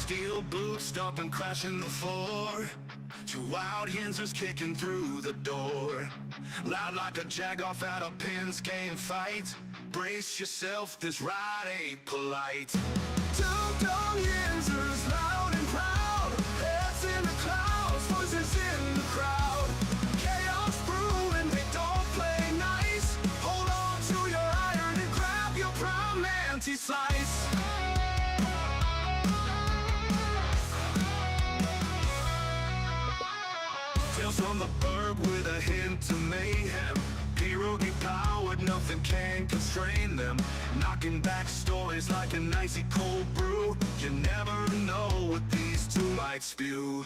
Steel boots stomping, crashing the floor. Two wild Yinzers kicking through the door. Loud like a jag-off at a pins game fight. Brace yourself, this ride ain't polite. Two dumb Yinzers, loud and proud. Heads in the clouds, voices in the crowd. Chaos brewing, they don't play nice. Hold on to your iron and grab your prime anti-slice. Tales from the burb with a hint of mayhem. Pierogi powered, nothing can constrain them. Knocking back stories like an icy cold brew. You never know what these two might spew.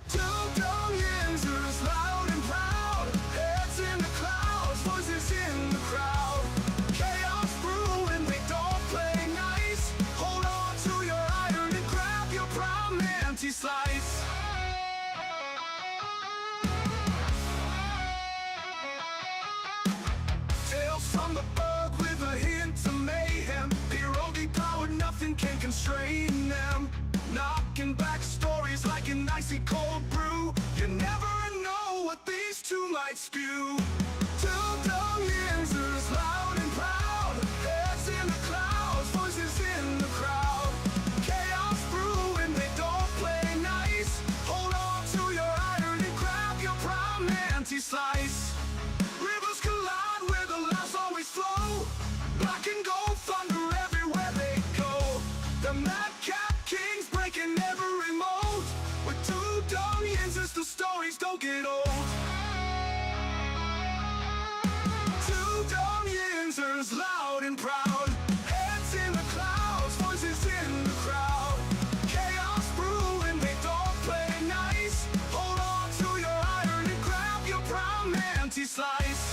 Two dumb Yinzers, loud and proud. Heads in the clouds, voices in the crowd. Chaos brewing, they don't play nice. Hold on to your iron and grab your prime anti-slice. From the bug with a hint of mayhem. Pierogi powered, nothing can constrain them. Knocking back stories like an icy cold brew. You never know what these two might spew. Two dumb Yinzers, loud and proud. Heads in the clouds, voices in the crowd. Chaos brewing, they don't play nice. Hold on to your iron and grab your prime anti-slice. Rivers collide where the laughs always flow. Black and gold thunder everywhere they go. The madcap kings breaking every mold. With two dumb Yinzers, the stories don't get old. Two dumb Yinzers, loud and proud. Heads in the clouds, voices in the crowd. Chaos brewing, they don't play nice. Hold on to your iron and grab your prime anti-slice.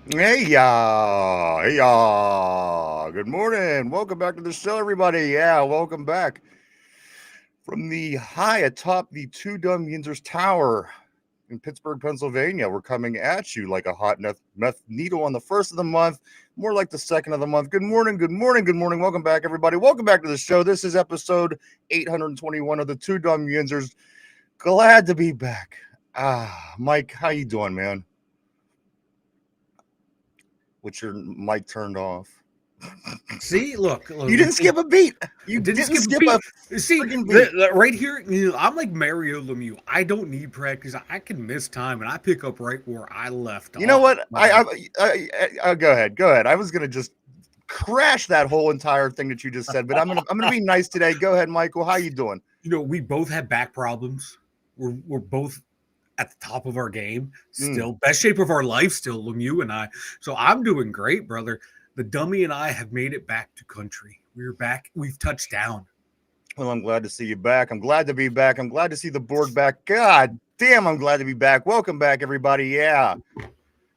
Hey y'all, hey y'all. Good morning. Welcome back to the show, everybody. Yeah, welcome back from the high atop the Two Dumb Yinzers Tower in Pittsburgh, Pennsylvania. We're coming at you like a hot meth needle on the first of the month, more like the second of the month. Good morning, good morning, good morning. Welcome back, everybody. Welcome back to the show. This is episode 821 of the Two Dumb Yinzers. Glad to be back. Mike, how you doing, man? With your mic turned off. See, look, You didn't skip a beat. You didn't skip a beat. See, right here, I'm like Mario Lemieux. I don't need practice. I can miss time, and I pick up right where I left off. You know what? I go ahead. I was gonna just crash that whole entire thing that you just said, but I'm gonna be nice today. Go ahead, Michael. How you doing? You know, we both have back problems. We're both at the top of our game, still best shape of our life, still Lemieux and I. So I'm doing great, brother. The dummy and I have made it back to country. We're back. We've touched down. Well, I'm glad to see you back. I'm glad to be back. I'm glad to see the board back. God damn, I'm glad to be back. Welcome back, everybody. Yeah,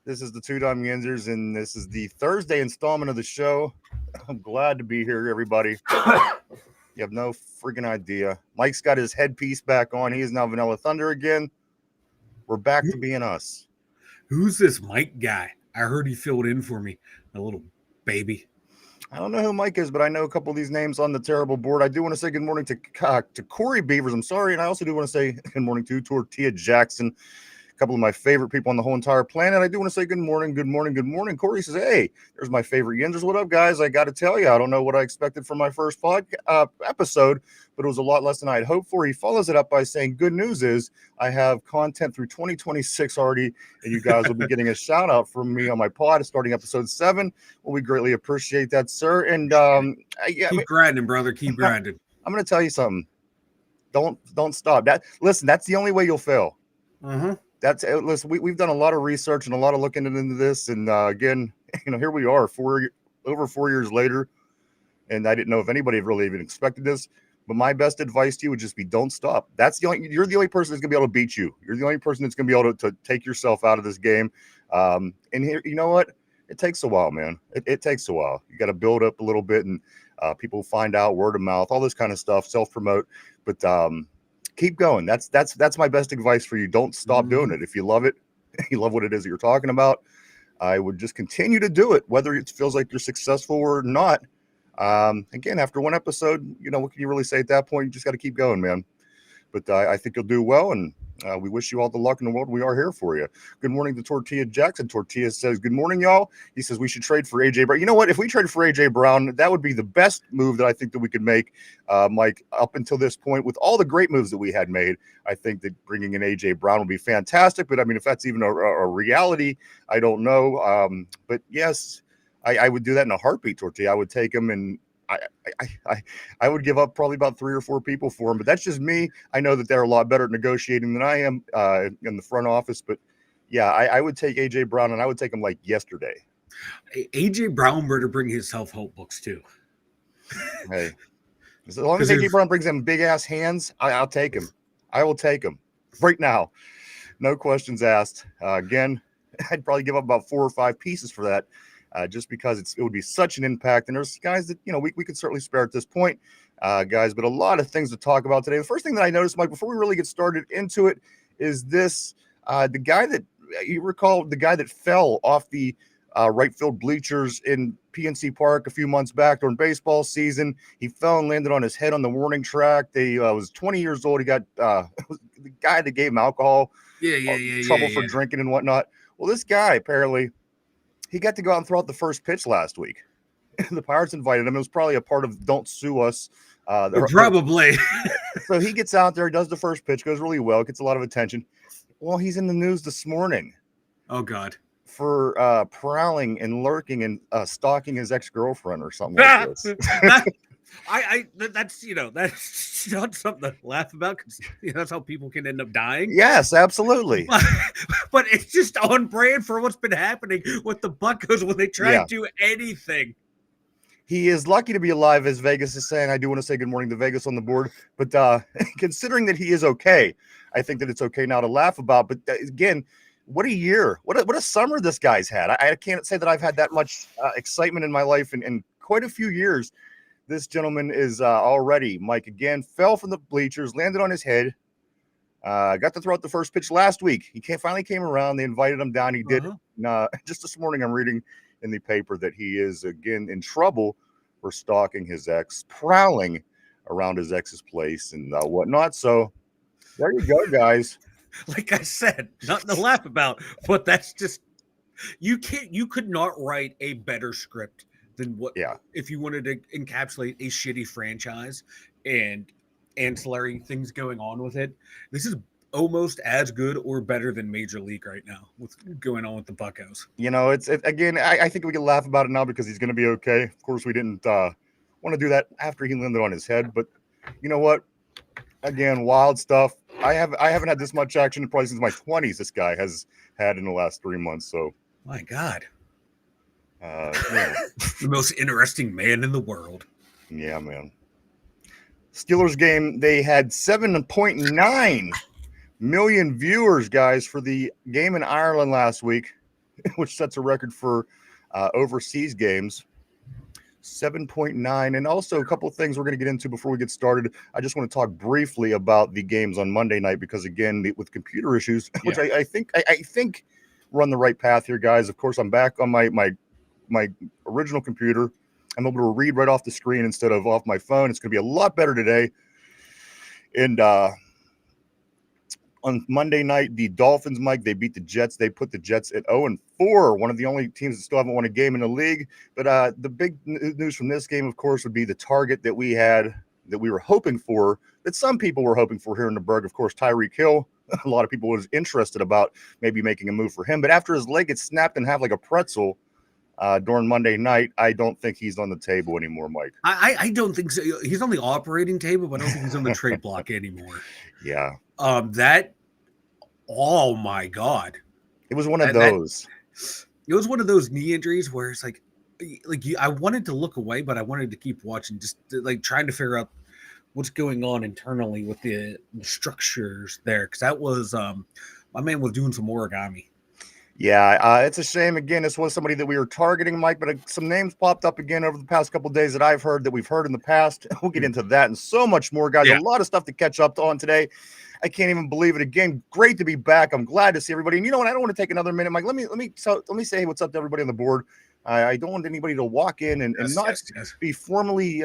this is the Two Dumb Yinzers, and this is the Thursday installment of the show. I'm glad to be here, everybody. You have no freaking idea. Mike's got his headpiece back on. He is now Vanilla Thunder again. We're back to being us. Who's this Mike guy? I heard he filled in for me, a little baby. I don't know who Mike is, but I know a couple of these names on the terrible board. I do want to say good morning to Corey Beavers. I'm sorry. And I also do want to say good morning to Tortilla Jackson, a couple of my favorite people on the whole entire planet. I do want to say good morning, good morning, good morning. Corey says, hey, there's my favorite Yinzers. What up, guys? I got to tell you, I don't know what I expected from my first episode, but it was a lot less than I had hoped for. He follows it up by saying, good news is I have content through 2026 already, and you guys will be getting a shout out from me on my pod starting episode 7. Well, we greatly appreciate that, sir. And keep grinding, brother. Keep grinding. I'm going to tell you something. Don't stop. Listen, that's the only way you'll fail. Listen, we've done a lot of research and a lot of looking into this. And again, here we are over 4 years later. And I didn't know if anybody really even expected this. But my best advice to you would just be don't stop. You're the only person that's gonna be able to beat you. You're the only person that's gonna be able to take yourself out of this game. And here, you know what? It takes a while, man. It takes a while. You got to build up a little bit, and people find out, word of mouth, all this kind of stuff, self-promote. But keep going. That's my best advice for you. Don't stop doing it. If you love it, you love what it is that you're talking about, I would just continue to do it, whether it feels like you're successful or not. Again, after one episode, what can you really say at that point? You just got to keep going, man. But I think you'll do well, and we wish you all the luck in the world. We are here for you. Good morning to Tortilla Jackson. Tortilla says, good morning, y'all. He says we should trade for A.J. Brown. You know what? If we traded for A.J. Brown, that would be the best move that I think that we could make, Mike, up until this point. With all the great moves that we had made, I think that bringing in A.J. Brown would be fantastic. But, I mean, if that's even a reality, I don't know. But, yes, I would do that in a heartbeat, Tortilla. I would take him, and I would give up probably about 3 or 4 people for him, but that's just me. I know that they're a lot better at negotiating than I am in the front office, but yeah, I would take A.J. Brown, and I would take him like yesterday. A.J. Brown better bring his self-help books too. Hey, as long as A.J. Brown brings them big-ass hands, I'll take him. I will take him right now. No questions asked. Again, I'd probably give up about 4 or 5 pieces for that. Just because it would be such an impact. And there's guys that, we could certainly spare at this point, guys, but a lot of things to talk about today. The first thing that I noticed, Mike, before we really get started into it, is this, the guy that, you recall, the guy that fell off the right field bleachers in PNC Park a few months back during baseball season. He fell and landed on his head on the warning track. He was 20 years old. He got the guy that gave him alcohol, trouble for drinking and whatnot. Well, this guy apparently, he got to go out and throw out the first pitch last week. The Pirates invited him. It was probably a part of "Don't Sue Us." Probably. So he gets out there, does the first pitch, goes really well, gets a lot of attention. Well, he's in the news this morning. Oh God! For prowling and lurking and stalking his ex-girlfriend or something like this. That's not something to laugh about, because that's how people can end up dying. Yes, absolutely. But it's just on brand for what's been happening with the Buccos when they try to do anything. He is lucky to be alive, as Vegas is saying. I do want to say good morning to Vegas on the board. But considering that he is okay, I think that it's okay now to laugh about. But again, what a year. What a summer this guy's had. I can't say that I've had that much excitement in my life in quite a few years. This gentleman is already, Mike, again, fell from the bleachers, landed on his head, got to throw out the first pitch last week. He finally came around. They invited him down. He did. Just this morning, I'm reading in the paper that he is, again, in trouble for stalking his ex, prowling around his ex's place and whatnot. So there you go, guys. Like I said, nothing to laugh about, but that's just, you could not write a better script than what, if you wanted to encapsulate a shitty franchise and ancillary things going on with it. This is almost as good or better than Major League right now with going on with the Buccos. Again, I think we can laugh about it now because he's going to be okay. Of course, we didn't want to do that after he landed on his head, but you know what? Again, wild stuff. I haven't had this much action probably since my 20s. This guy has had in the last 3 months. So my God. The most interesting man in the world. Yeah, man. Steelers game, they had 7.9 million viewers, guys, for the game in Ireland last week, which sets a record for overseas games. 7.9. And also a couple of things we're going to get into before we get started. I just want to talk briefly about the games on Monday night because, again, with computer issues, which I think we're on the right path here, guys. Of course, I'm back on my original computer. I'm able to read right off the screen instead of off my phone. It's going to be a lot better today. And on Monday night, the Dolphins, Mike, they beat the Jets. They put the Jets at 0-4, one of the only teams that still haven't won a game in the league. But the big news from this game, of course, would be the target that we were hoping for, that some people were hoping for here in the Berg. Of course, Tyreek Hill. A lot of people was interested about maybe making a move for him. But after his leg gets snapped in half like a pretzel during Monday night, I don't think he's on the table anymore, Mike. I don't think so. He's on the operating table, but I don't think he's on the trade block anymore. Yeah. Oh my God. It was one of those. It was one of those knee injuries where it's like I wanted to look away, but I wanted to keep watching, just like trying to figure out what's going on internally with the structures there, because that was my man was doing some origami. Yeah, it's a shame. Again, this was somebody that we were targeting, Mike, but some names popped up again over the past couple of days that I've heard that we've heard in the past. We'll get into that and so much more, guys. Yeah. A lot of stuff to catch up on today. I can't even believe it. Again, great to be back. I'm glad to see everybody. And you know what? I don't want to take another minute, Mike. Let me say what's up to everybody on the board. I don't want anybody to walk in and not be formally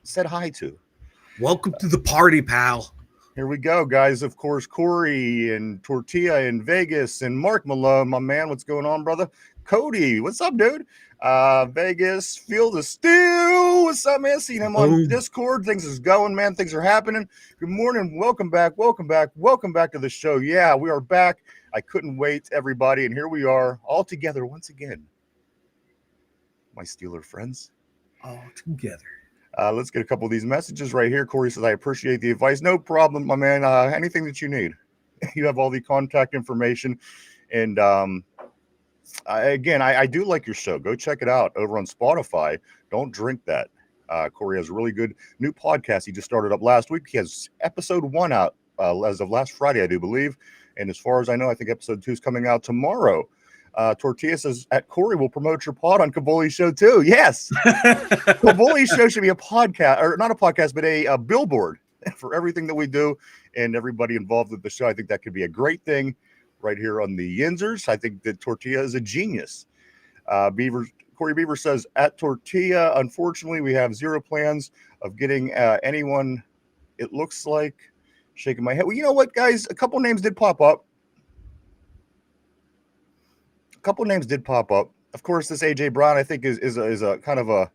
said hi to. Welcome to the party, pal. Here we go, guys. Of course, Corey and Tortilla in Vegas and Mark Malone, my man. What's going on, brother? Cody, what's up, dude? Vegas, Field of Steel. What's up, man? Seen him on Discord. Things is going, man. Things are happening. Good morning. Welcome back. Welcome back. Welcome back to the show. Yeah, we are back. I couldn't wait, everybody. And here we are all together once again. My Steeler friends. All together. Let's get a couple of these messages right here. Corey says, I appreciate the advice. No problem, my man. Anything that you need. You have all the contact information. And again, I do like your show. Go check it out over on Spotify. Don't drink that. Corey has a really good new podcast he just started up last week. He has episode 1 out as of last Friday, I do believe. And as far as I know, I think episode 2 is coming out tomorrow. Tortilla says, at Corey will promote your pod on Cavoli's show too. Yes. Cavoli's show should be a podcast, or not a podcast, but a billboard for everything that we do and everybody involved with the show. I think that could be a great thing right here on the Yinzers. I think that Tortilla is a genius. Corey Beaver says, at Tortilla, unfortunately, we have zero plans of getting anyone. It looks like, shaking my head. Well, you know what, guys? A couple names did pop up. Of course, this AJ Brown, I think, is a kind of a.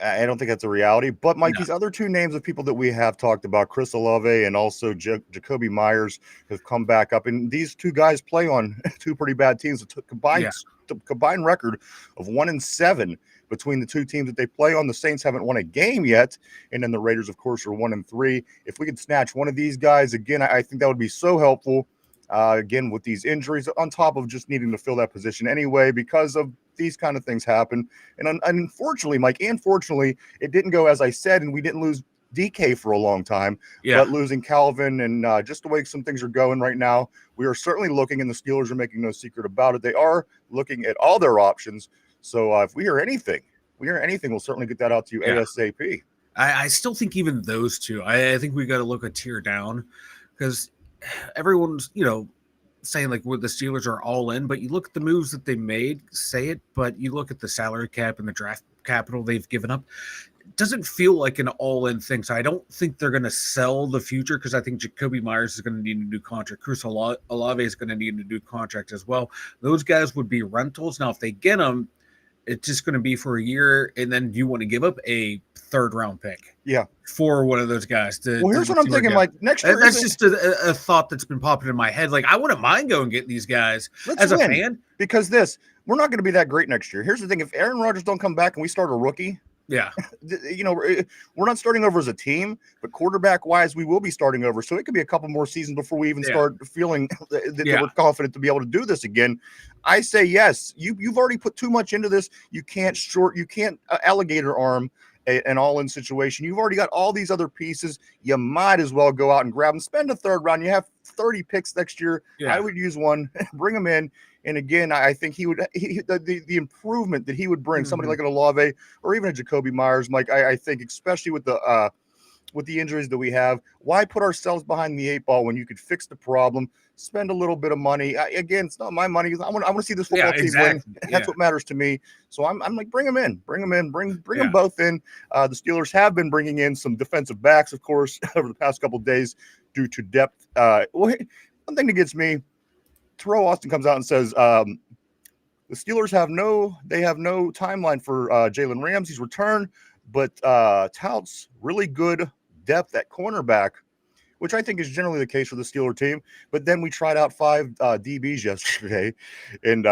I don't think that's a reality. But Mike, these other two names of people that we have talked about, Chris Olave and also Jacoby Myers, have come back up, and these two guys play on two pretty bad teams. The combined record of 1-7 between the two teams that they play on. The Saints haven't won a game yet, and then the Raiders, of course, are 1-3. If we could snatch one of these guys again, I think that would be so helpful. Again, with these injuries, on top of just needing to fill that position anyway, because of these kind of things happen. And unfortunately, Mike, it didn't go as I said, and we didn't lose DK for a long time. Yeah. But losing Calvin and just the way some things are going right now, we are certainly looking, and the Steelers are making no secret about it. They are looking at all their options. So if we hear anything, we'll certainly get that out to you ASAP. I still think even those two, I think we got to look a tier down, because everyone's, saying like the Steelers are all in, but you look at the moves that they made, but you look at the salary cap and the draft capital they've given up. It doesn't feel like an all-in thing. So I don't think they're going to sell the future, because I think Jacoby Myers is going to need a new contract. Chris Olave is going to need a new contract as well. Those guys would be rentals. Now, if they get them, it's just going to be for a year, and then you want to give up a third-round pick. Yeah, for one of those guys. Here's what I'm thinking, like next year. That's just a thought that's been popping in my head. Like, I wouldn't mind going getting these guys as a fan, because we're not going to be that great next year. Here's the thing: if Aaron Rodgers don't come back and we start a rookie, we're not starting over as a team, but quarterback-wise, we will be starting over. So it could be a couple more seasons before we even start feeling that we're confident to be able to do this again. I say yes. You've already put too much into this. You can't alligator arm an all-in situation. You've already got all these other pieces. You might as well go out and grab them. Spend a third round. You have 30 picks next year. I would use one, bring them in. And again, I think the improvement that he would bring, somebody like an Olave or even a Jacoby Myers, Mike, I think, especially with the injuries that we have, why put ourselves behind the 8 ball when you could fix the problem, spend a little bit of money? Again, it's not my money. I want to see this football team win. That's what matters to me. So I'm like, bring them in, bring them both in. The Steelers have been bringing in some defensive backs, of course, over the past couple of days due to depth. One thing that gets me, Terrell Austin comes out and says, the Steelers have no timeline for Jalen Ramsey's return, but touts really good depth at cornerback, which I think is generally the case for the Steeler team. But then we tried out 5 DBs yesterday, and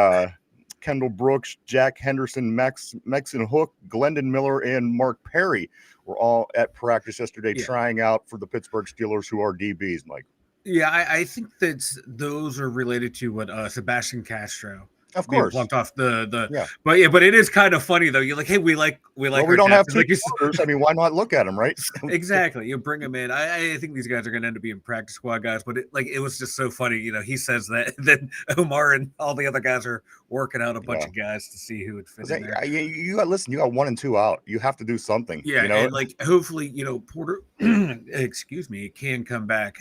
Kendall Brooks, Jack Henderson, Mexican Hook, Glendon Miller, and Mark Perry were all at practice yesterday trying out for the Pittsburgh Steelers, who are DBs, Mike. Yeah, I think that those are related to what Sebastian Castro Of being course. plucked off the. Yeah. But it is kind of funny though. You're like, hey, we like Well, our we don't have Jackson. two Like you starters. I mean, why not look at them, right? exactly. You bring them in. I think these guys are going to end up being practice squad guys. But it was just so funny. He says that, then Omar and all the other guys are working out a bunch of guys to see who would fit in there. You got listen. You got 1 and 2 out. You have to do something. Yeah, and hopefully Porter, excuse me, can come back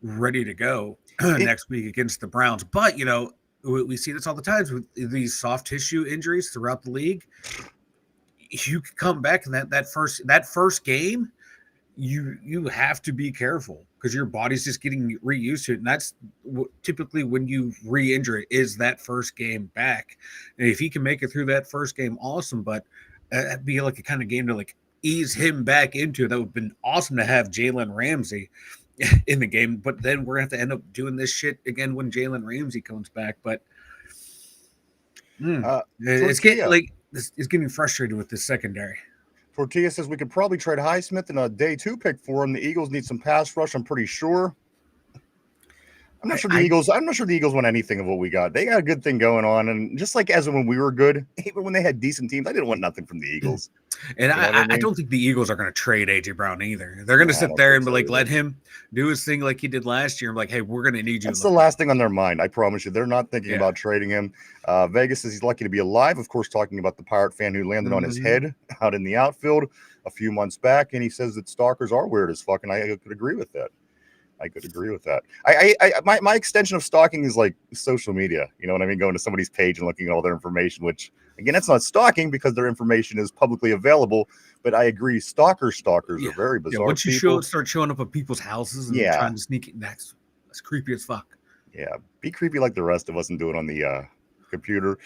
ready to go next week against the Browns. But we see this all the time with these soft tissue injuries throughout the league. You can come back in that first game. You have to be careful because your body's just getting reused to it, and that's typically when you re-injure it is that first game back. And if he can make it through that first game, awesome. But that'd be like a kind of game to like ease him back into. That would have been awesome to have Jalen Ramsey in the game, but then we're gonna have to end up doing this shit again when Jalen Ramsey comes back. But it's getting frustrated with this secondary. Tortilla says we could probably trade Highsmith in a day 2 pick for him. The Eagles need some pass rush. I'm pretty sure. I'm not sure the Eagles want anything of what we got. They got a good thing going on, and just like as when we were good, even when they had decent teams, I didn't want nothing from the Eagles. And I don't think the Eagles are going to trade AJ Brown either. They're going to sit there and be like, let him do his thing like he did last year. I'm like, hey, we're going to need you. That's the last thing on their mind. I promise you, they're not thinking about trading him. Vegas says he's lucky to be alive. Of course, talking about the Pirate fan who landed on his head out in the outfield a few months back, and he says that stalkers are weird as fuck, and I could agree with that. My extension of stalking is like social media. You know what I mean? Going to somebody's page and looking at all their information, which again, that's not stalking because their information is publicly available. But I agree, stalkers are very bizarre. Once you start showing up at people's houses and trying to sneak it, that's creepy as fuck. Yeah, be creepy like the rest of us and do it on the computer.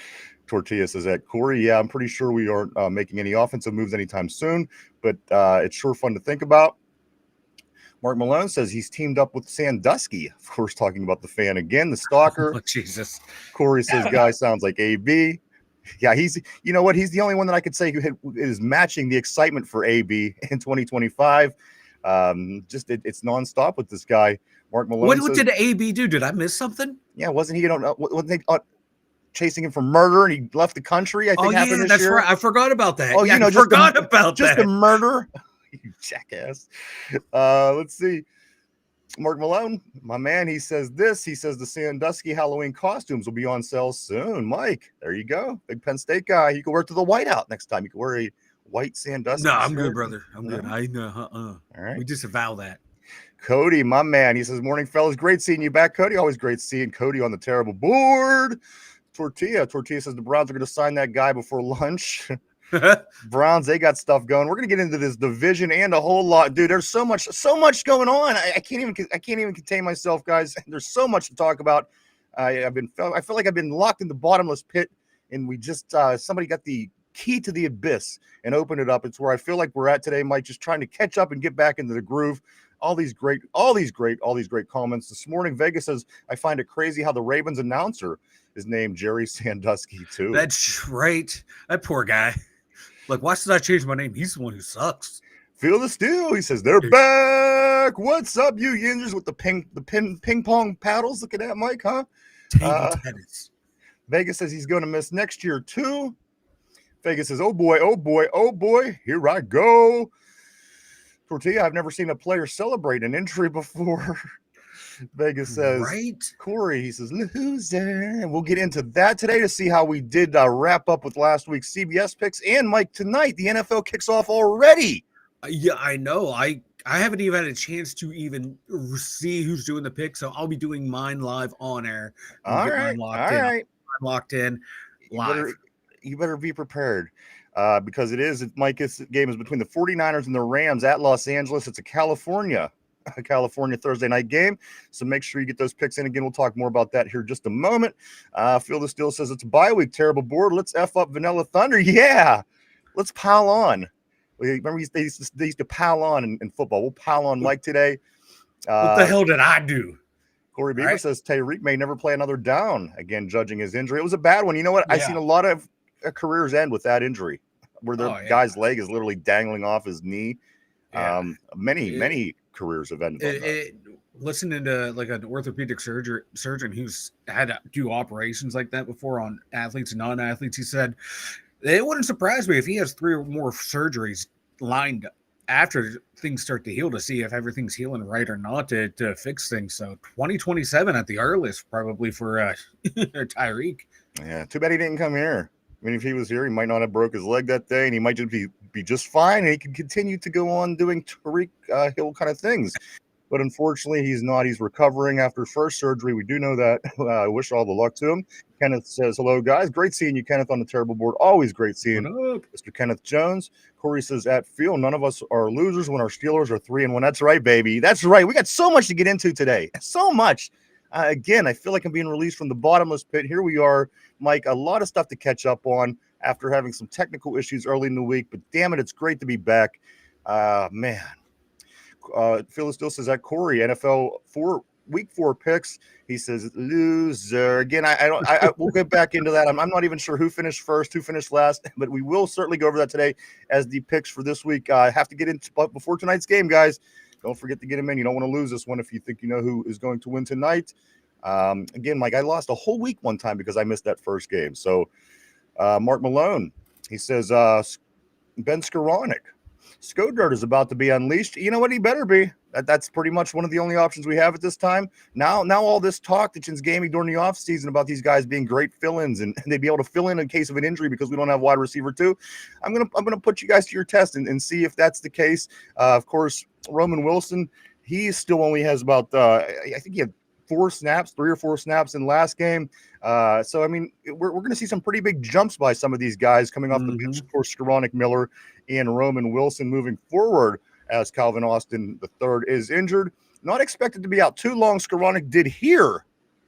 Tortilla says that Corey. Yeah, I'm pretty sure we aren't making any offensive moves anytime soon, but it's sure fun to think about. Mark Malone says he's teamed up with Sandusky. Of course, talking about the fan again, the stalker. Oh, Jesus. Corey says, guy sounds like AB. Yeah, he's the only one that I could say who is matching the excitement for AB in 2025. It's nonstop with this guy. Mark Malone. What did AB do? Did I miss something? Yeah, wasn't he? Wasn't they chasing him for murder and he left the country? I think happened this year. Right. I forgot about that. Oh, I forgot about that. Just a murder. You jackass. Let's see. Mark Malone, my man, he says the Sandusky Halloween costumes will be on sale soon. Mike, there you go. Big Penn State guy. You can wear it to the whiteout next time. You can wear a white Sandusky. No, I'm shirt. good, brother. I'm good. I know. All right. We disavow that. Cody, my man, he says, morning, fellas. Great seeing you back, Cody. Always great seeing Cody on the terrible board. Tortilla says the Browns are going to sign that guy before lunch. Browns, they got stuff going. We're gonna get into this division and a whole lot, dude. There's so much going on. I can't even contain myself, guys. There's so much to talk about. I feel like I've been locked in the bottomless pit, and we just somebody got the key to the abyss and opened it up. It's where I feel like we're at today, Mike. Just trying to catch up and get back into the groove. All these great comments this morning. Vegas says, I find it crazy how the Ravens announcer is named Jerry Sandusky too. That's right. That poor guy. Like, why should I change my name? He's the one who sucks. Feel the steel. He says, they're back. What's up, you Yinzers with the ping pong paddles? Look at that, Mike, huh? Table tennis. Vegas says he's going to miss next year, too. Vegas says, oh, boy, here I go. Tortilla, I've never seen a player celebrate an injury before. Vegas says, right. Corey, he says, loser. And we'll get into that today to see how we did wrap up with last week's CBS picks. And Mike, tonight, the NFL kicks off already. Yeah, I know. I haven't even had a chance to even see who's doing the pick, so I'll be doing mine live on air. All right. I'm locked in live. You better be prepared because Mike's game is between the 49ers and the Rams at Los Angeles. It's a California Thursday night game. So make sure you get those picks in. Again, we'll talk more about that here in just a moment. Phil the Steel says it's a bye week. Terrible board. Let's F up Vanilla Thunder. Yeah. Let's pile on. Remember they used to pile on in football. We'll pile on Mike today. What the hell did I do? Corey Beaver says Tyreek may never play another down. Again, judging his injury. It was a bad one. You know what? Yeah. I've seen a lot of careers end with that injury where the guy's leg is literally dangling off his knee. Many careers have ended. listening to like an orthopedic surgeon who's had to do operations like that before on athletes and non-athletes. He said it wouldn't surprise me if he has 3 or more surgeries lined after things start to heal to see if everything's healing right or not to fix things. So 2027 at the earliest, probably for Tyreek. Yeah, too bad he didn't come here. I mean, if he was here, he might not have broke his leg that day, and he might just be just fine, and he could continue to go on doing Tariq Hill kind of things. But unfortunately, he's not. He's recovering after first surgery. We do know that. I wish all the luck to him. Kenneth says, hello, guys. Great seeing you, Kenneth, on the terrible board. Always great seeing Mr. Kenneth Jones. Corey says, at field, none of us are losers when our Steelers are 3-1. That's right, baby. That's right. We got so much to get into today. So much. Again, I feel like I'm being released from the bottomless pit. Here we are, Mike. A lot of stuff to catch up on after having some technical issues early in the week. But damn it, it's great to be back. Man. Phyllis still says that Corey NFL week 4 picks. He says loser again. I we'll get back into that. I'm not even sure who finished first, who finished last, but we will certainly go over that today as the picks for this week. I have to get into, but before tonight's game, guys, don't forget to get them in. You don't want to lose this one if you think you know who is going to win tonight. Again, Mike, I lost a whole week one time because I missed that first game. So Mark Malone, he says Ben Skoranek. Skodart is about to be unleashed. You know what? He better be. That's pretty much one of the only options we have at this time. Now all this talk that Chin's gaming during the offseason about these guys being great fill-ins and they'd be able to fill in case of an injury because we don't have wide receiver 2. I'm gonna put you guys to your test and see if that's the case. Of course, Roman Wilson, he still only has about I think he had 3 or 4 snaps in last game. So I mean, we're going to see some pretty big jumps by some of these guys coming off the bench. Of course, Skoranek, Miller, and Roman Wilson moving forward as Calvin Austin III is injured. Not expected to be out too long. Skoranek did hear.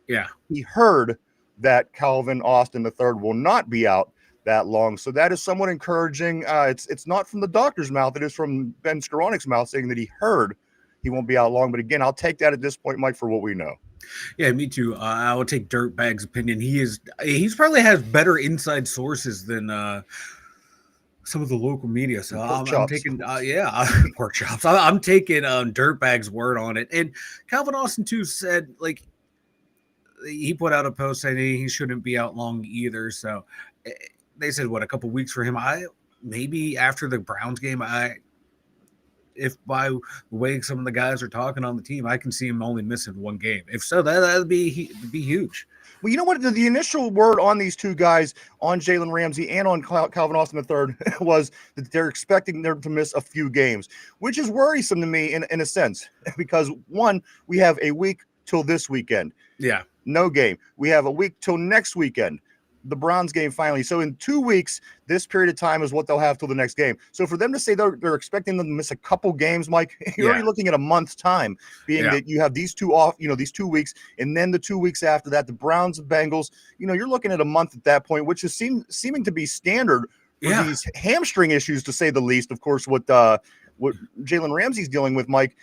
Yeah. He heard that Calvin Austin III will not be out that long. So that is somewhat encouraging. It's not from the doctor's mouth. It is from Ben Skoranek's mouth saying that he heard he won't be out long. But again, I'll take that at this point, Mike, for what we know. Yeah, me too. I will take Dirtbag's opinion. He's probably has better inside sources than some of the local media. So I'm taking pork chops. I'm taking Dirtbag's word on it. And Calvin Austin too said, like, he put out a post saying he shouldn't be out long either. So they said what, a couple weeks for him. Maybe after the Browns game, if by the way some of the guys are talking on the team, I can see him only missing 1 game. If so, that'd be huge. Well, you know what? The initial word on these 2 guys, on Jalen Ramsey and on Calvin Austin III, was that they're expecting them to miss a few games, which is worrisome to me in a sense, because 1, we have a week till this weekend. Yeah. No game. We have a week till next weekend. The Browns game finally. So in 2 weeks, this period of time is what they'll have till the next game. So for them to say they're expecting them to miss a couple games, Mike, you're already looking at a month's time, being that you have these 2 off, these 2 weeks, and then the 2 weeks after that, the Browns and Bengals, you're looking at a month at that point, which is seeming to be standard for these hamstring issues, to say the least. Of course, what Jalen Ramsey's dealing with, Mike,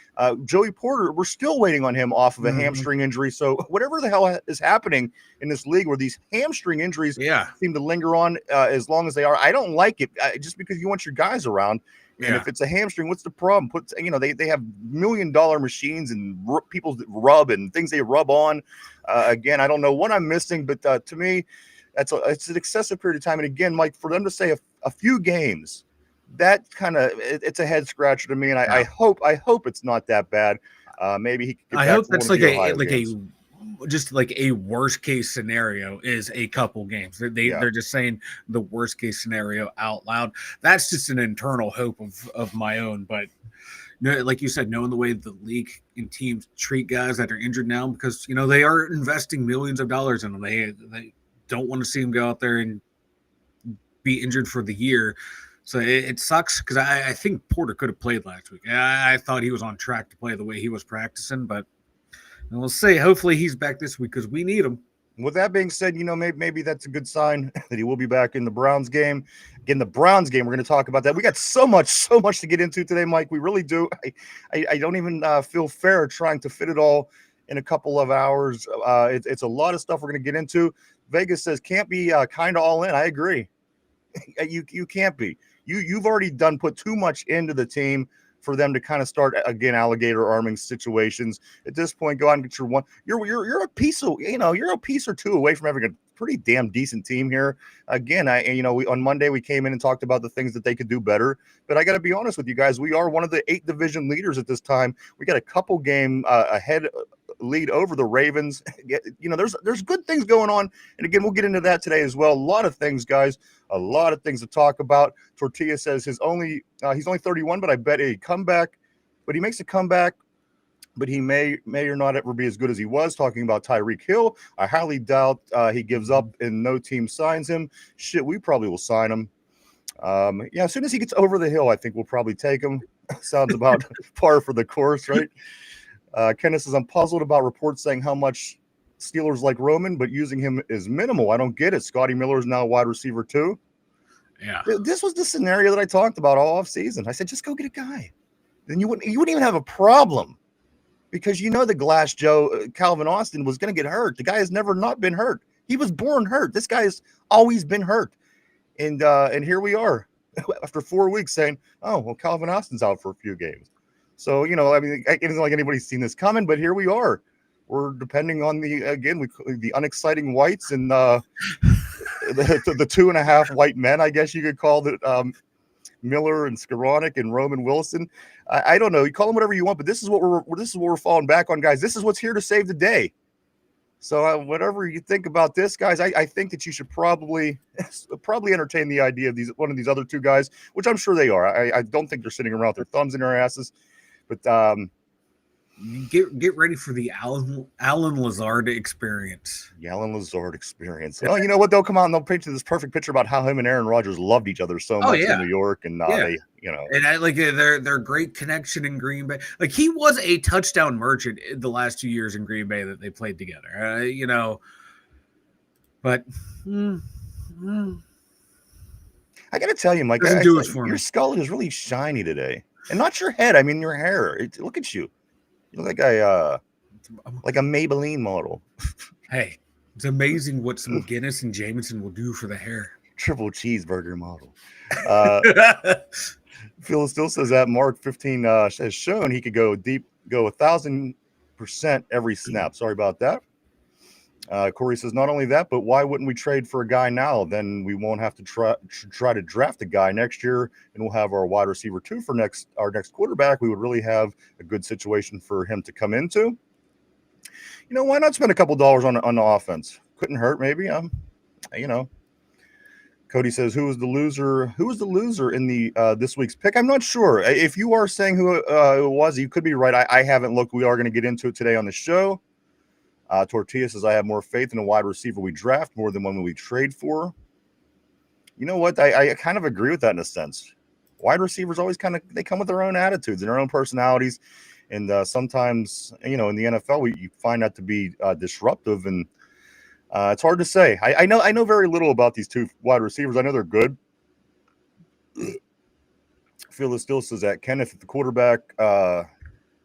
Joey Porter, we're still waiting on him off of a hamstring injury. So whatever the hell is happening in this league where these hamstring injuries seem to linger on as long as they are, I don't like it. Just because you want your guys around. And if it's a hamstring, what's the problem? They have $1 million machines and people that rub and things they rub on. Again, I don't know what I'm missing, but to me, it's an excessive period of time. And again, Mike, for them to say a few games, that kind of it's a head scratcher to me, and I hope it's not that bad. Maybe he could. I hope that's like a worst case scenario is a couple games. They're just saying the worst case scenario out loud. That's just an internal hope of my own. But like you said, knowing the way the league and teams treat guys that are injured now, because they are investing millions of dollars in them. They don't want to see them go out there and be injured for the year. So it sucks because I think Porter could have played last week. I thought he was on track to play the way he was practicing, but we'll see. Hopefully he's back this week because we need him. With that being said, maybe that's a good sign that he will be back in the Browns game. Again, the Browns game, we're going to talk about that. We got so much to get into today, Mike. We really do. I don't even feel fair trying to fit it all in a couple of hours. It's a lot of stuff we're going to get into. Vegas says can't be kind of all in. I agree. You can't be. You've already put too much into the team for them to kind of start again alligator arming situations. At this point, go out and get your one. You're a piece of, you're a piece or two away from having a pretty damn decent team here. Again, on Monday we came in and talked about the things that they could do better. But I got to be honest with you guys, we are one of the 8 division leaders at this time. We got a couple game ahead lead over the Ravens. There's good things going on, and again, we'll get into that today as well. A lot of things, guys. A lot of things to talk about. Tortilla says he's only 31, but I bet a comeback. But he makes a comeback, but he may or not ever be as good as he was. Talking about Tyreek Hill, I highly doubt he gives up and no team signs him. Shit, we probably will sign him. As soon as he gets over the hill, I think we'll probably take him. Sounds about par for the course, right? Kenneth says, I'm puzzled about reports saying how much Steelers like Roman, but using him is minimal. I don't get it. Scotty Miller is now a wide receiver too. Yeah. This was the scenario that I talked about all off season. I said, just go get a guy. Then you wouldn't even have a problem, because the Glass Joe, Calvin Austin, was going to get hurt. The guy has never not been hurt. He was born hurt. This guy has always been hurt. And here we are after 4 weeks saying, oh, well, Calvin Austin's out for a few games. So, it isn't like anybody's seen this coming, but here we are. We're depending on the unexciting whites and the 2.5 white men, I guess you could call it, Miller and Skoranek and Roman Wilson. I don't know. You call them whatever you want, but this is what we're falling back on, guys. This is what's here to save the day. So whatever you think about this, guys, I think that you should probably entertain the idea of one of these other 2 guys, which I'm sure they are. I don't think they're sitting around with their thumbs in their asses. But get ready for the Alan Lazard experience. The Alan Lazard experience. Oh, you know what? They'll come out and they'll paint this perfect picture about how him and Aaron Rodgers loved each other so much in New York, and they, and I like their great connection in Green Bay. Like, he was a touchdown merchant in the last 2 years in Green Bay that they played together. But I got to tell you, Mike, your skull is really shiny today. And not your head. I mean, your hair. Look at you. You look like a Maybelline model. Hey, it's amazing what some Guinness and Jameson will do for the hair. Triple cheeseburger model. Phil still says that Mark 15 has shown he could go deep, go 1,000% every snap. Sorry about that. Corey says, not only that, but why wouldn't we trade for a guy now? Then we won't have to try to draft a guy next year, and we'll have our wide receiver 2 for our next quarterback. We would really have a good situation for him to come into. Why not spend a couple dollars on the offense? Couldn't hurt, maybe. Cody says, who was the loser? Who was the loser in the this week's pick? I'm not sure. If you are saying who it was, you could be right. I haven't looked. We are going to get into it today on the show. Tortilla says, I have more faith in a wide receiver we draft more than one we trade for. You know what? I kind of agree with that in a sense. Wide receivers always they come with their own attitudes and their own personalities. And sometimes, in the NFL, you find that to be disruptive. And it's hard to say. I know very little about these 2 wide receivers. I know they're good. Phil still says that Kenneth, if the quarterback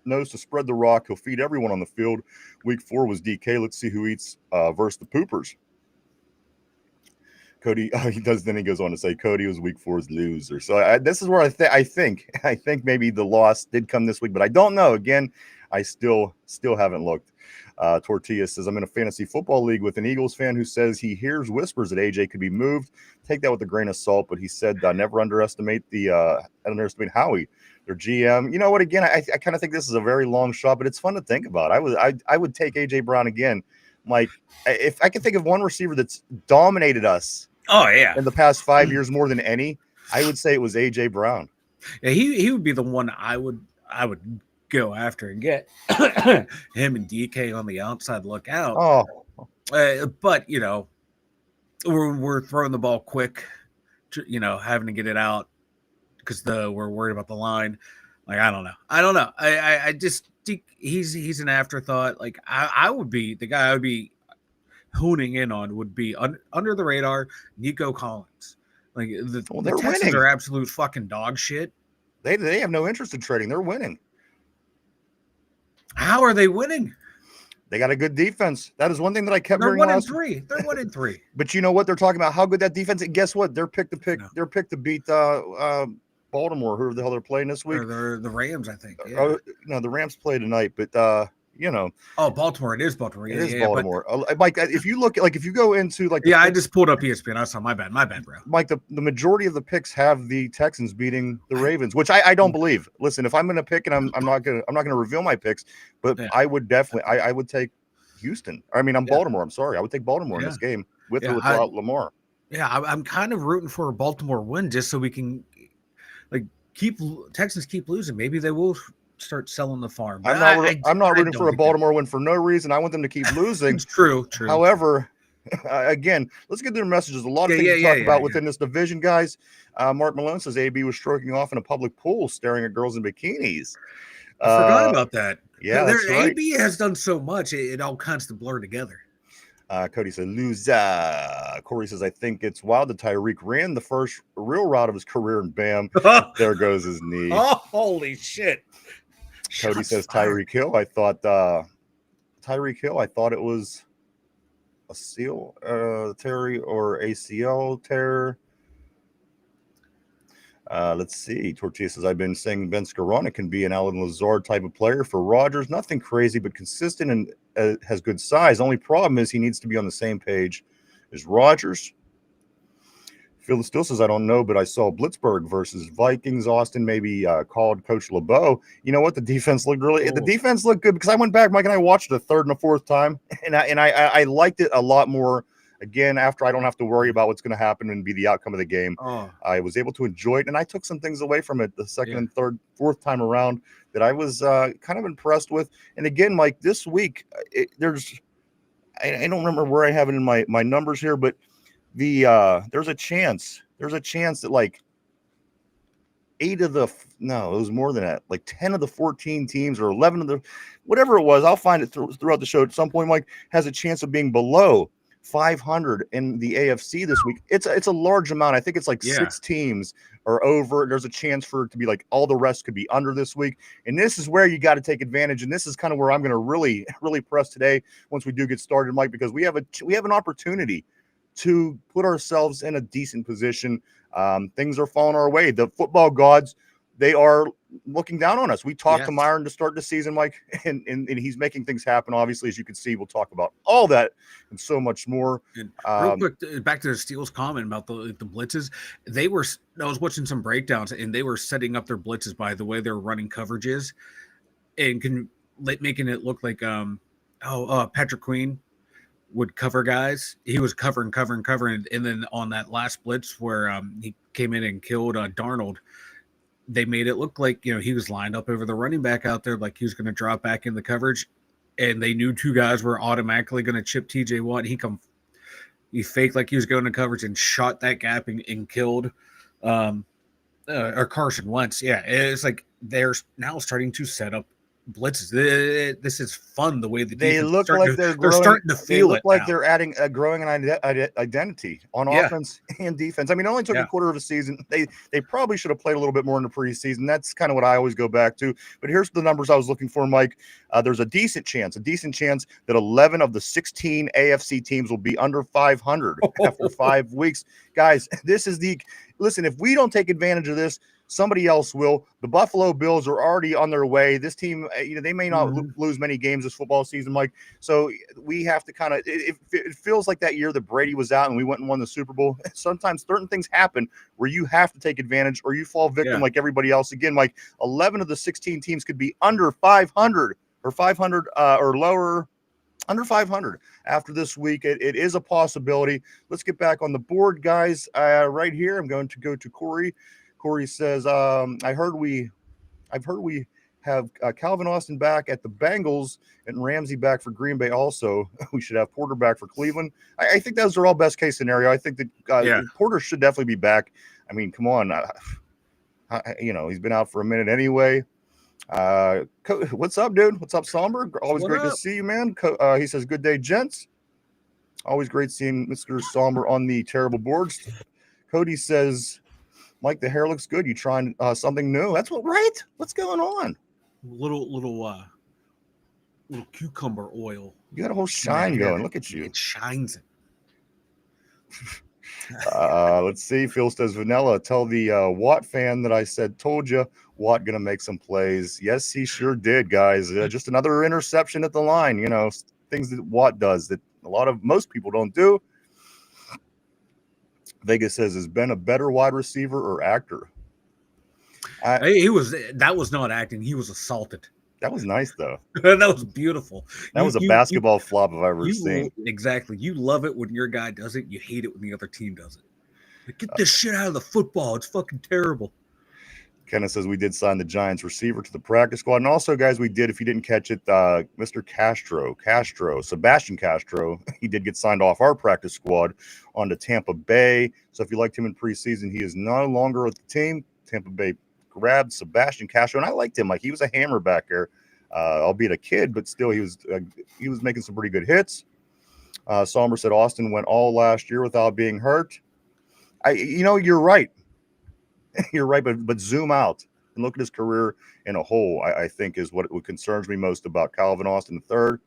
knows to spread the rock, he'll feed everyone on the field. Week 4 was DK. Let's see who eats versus the poopers. Cody, he does. Then he goes on to say Cody was week 4's loser. So this is where I think maybe the loss did come this week, but I don't know. Again, I still haven't looked. Tortilla says, I'm in a fantasy football league with an Eagles fan who says he hears whispers that AJ could be moved. Take that with a grain of salt, but he said never underestimate Howie, their GM. You know what? Again, I kind of think this is a very long shot, but it's fun to think about. I would take AJ Brown again. Like, if I could think of one receiver that's dominated us in the past 5 years more than any, I would say it was AJ Brown. Yeah, he would be the one I would go after and get him and DK on the outside lookout. But we're throwing the ball quick, having to get it out because we're worried about the line. Like, I don't know. I just think he's an afterthought. Like, I would be the guy I would be honing in on would be under the radar Nico Collins. Like, the Texans winning. Are absolute fucking dog shit. They have no interest in trading. They're winning. How are they winning? They got a good defense. That is one thing that I kept hearing. They're 1-3. They're 1-3. But you know what? They're talking about how good that defense is. Guess what? They're picked to beat Baltimore. Who the hell they're playing this week? Or the Rams, I think. Yeah. Oh, no, the Rams play tonight, but you know. Oh, Baltimore. It is Baltimore. It is Baltimore. But, Mike, if you look, like, if you go into like, I just pulled up ESPN. I saw my bad, bro. Mike, the majority of the picks have the Texans beating the Ravens, which I don't believe. Listen, if I'm going to pick, and I'm not going to reveal my picks, but I would definitely, I would take Houston. I mean, I'm Baltimore. I'm sorry, I would take Baltimore in this game with or without Lamar. Yeah, I'm kind of rooting for a Baltimore win just so we can Texans keep losing. Maybe they will start selling the farm. But I'm not rooting for a Baltimore win for no reason. I want them to keep losing. It's true. However, again, let's get to the messages. A lot of things to talk about within this division, guys. Mark Malone says AB was stroking off in a public pool, staring at girls in bikinis. I forgot about that. Yeah, that's right. AB has done so much; it all kinds of blur together. Cody said, loser. Corey says, I think it's wild that Tyreek ran the first real route of his career, and bam, there goes his knee. Oh, holy shit. Cody says, Tyreek Hill. I thought it was a seal, Terry, or ACL tear. Let's see. Tortilla says, I've been saying Ben Scarona can be an Alan Lazard type of player for Rodgers. Nothing crazy, but consistent and has good size. Only problem is he needs to be on the same page as Rodgers. Phil still says, I don't know, but I saw Blitzburg versus Vikings. Austin maybe called Coach LeBeau. You know what? The defense looked the defense looked good, because I went back, Mike, and I watched it a third and a fourth time, and I liked it a lot more. Again, after I don't have to worry about what's going to happen and be the outcome of the game, I was able to enjoy it, and I took some things away from it the second and third, fourth time around that I was kind of impressed with. And again, Mike, this week, I don't remember where I have it in my numbers here, but there's a chance that like 8 of the no, it was more than that, like 10 of the 14 teams or 11 of the whatever it was, I'll find it throughout the show at some point, Mike, has a chance of being below 500 in the AFC this week. It's a large amount. I think it's like 6 teams are over. There's a chance for it to be like all the rest could be under this week. And this is where you got to take advantage. And this is kind of where I'm going to really, really press today once we do get started, Mike, because we have an opportunity to put ourselves in a decent position. Things are falling our way. The football gods, they are looking down on us. We talked to Myron to start the season, Mike, and he's making things happen. Obviously, as you can see, we'll talk about all that and so much more. And real quick, back to Steele's comment about the blitzes. I was watching some breakdowns, and they were setting up their blitzes by the way they're running coverages, and making it look like Patrick Queen would cover guys. He was covering, and then on that last blitz where he came in and killed Darnold, they made it look like, he was lined up over the running back out there, like he was going to drop back in the coverage, and they knew 2 guys were automatically going to chip TJ Watt. He faked like he was going to coverage and shot that gap and killed or Carson Wentz. Yeah, it's like they're now starting to set up blitzes. This is fun the way that they look like they're starting to feel it. Like they're adding growing an identity on offense and defense. I mean, it only took a quarter of a season. They probably should have played a little bit more in the preseason. That's kind of what I always go back to. But here's the numbers I was looking for, Mike. There's a decent chance that 11 of the 16 AFC teams will be under 500 after 5 weeks. Guys, listen, if we don't take advantage of this, somebody else will. The Buffalo Bills are already on their way. This team, they may not lose many games this football season, Mike. So we have to kind of, it feels like that year that Brady was out and we went and won the Super Bowl. Sometimes certain things happen where you have to take advantage or you fall victim like everybody else. Again, Mike, 11 of the 16 teams could be under 500 or 500 or lower. Under 500 after this week. It is a possibility. Let's get back on the board, guys. Right here, I'm going to go to Corey. Corey says, I've heard we have Calvin Austin back at the Bengals and Ramsey back for Green Bay also. We should have Porter back for Cleveland. I think those are all best case scenario. I think that Porter should definitely be back. I mean, come on. He's been out for a minute anyway. What's up, dude? What's up, Somber? Always great to see you, man. He says, good day, gents. Always great seeing Mr. Somber on the terrible boards. Cody says, Mike, the hair looks good. You trying something new? That's right? What's going on? Little cucumber oil. You got a whole shine going. Look at you. It shines it. Let's see. Phil says, Vanilla, tell the Watt fan that I said, told you, Watt going to make some plays. Yes, he sure did, guys. Just another interception at the line. Things that Watt does that most people don't do. Vegas says, has Ben a better wide receiver or actor? That was not acting. He was assaulted. That was nice, though. That was beautiful. That was a basketball flop I've ever seen. Exactly. You love it when your guy does it. You hate it when the other team does it. Like, get this shit out of the football. It's fucking terrible. Kenneth says we did sign the Giants receiver to the practice squad. And also, guys, we did, if you didn't catch it, Mr. Sebastian Castro, he did get signed off our practice squad onto Tampa Bay. So if you liked him in preseason, he is no longer with the team. Tampa Bay grabbed Sebastian Castro, and I liked him. Like, he was a hammer back there, albeit a kid, but still he was making some pretty good hits. Somber said Austin went all last year without being hurt. You're right. You're right, but zoom out and look at his career in a whole, I think is what concerns me most about Calvin Austin III.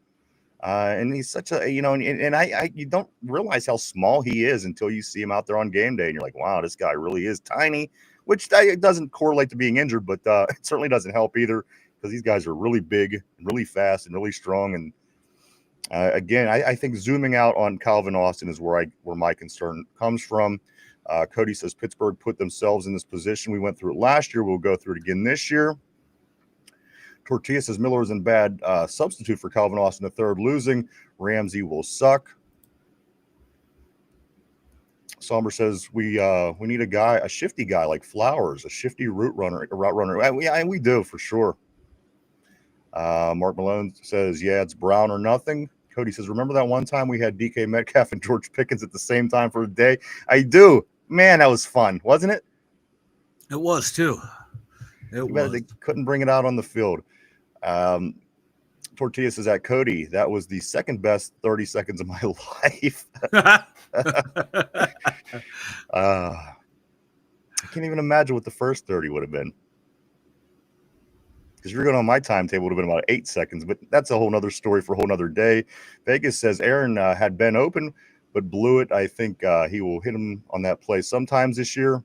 And he's such a, you don't realize how small he is until you see him out there on game day. And you're like, wow, this guy really is tiny, which doesn't correlate to being injured, but it certainly doesn't help either, because these guys are really big, and really fast, and really strong. And again, I think zooming out on Calvin Austin is where my concern comes from. Cody says Pittsburgh put themselves in this position. We went through it last year. We'll go through it again this year. Tortilla says Miller is in bad substitute for Calvin Austin III. Losing, Ramsey will suck. Somber says we need a shifty guy like Flowers, a shifty route runner. We do for sure. Mark Malone says, yeah, it's Brown or nothing. Cody says, remember that one time we had DK Metcalf and George Pickens at the same time for a day? I do. Man, that was fun, wasn't it? It was, too. They couldn't bring it out on the field. Tortilla says that Cody, that was the second best 30 seconds of my life. I can't even imagine what the first 30 would have been. Because if you're going on my timetable, it would have been about 8 seconds, but that's a whole nother story for a whole nother day. Vegas says Aaron had Ben open, but blew it. I think he will hit him on that play sometimes this year.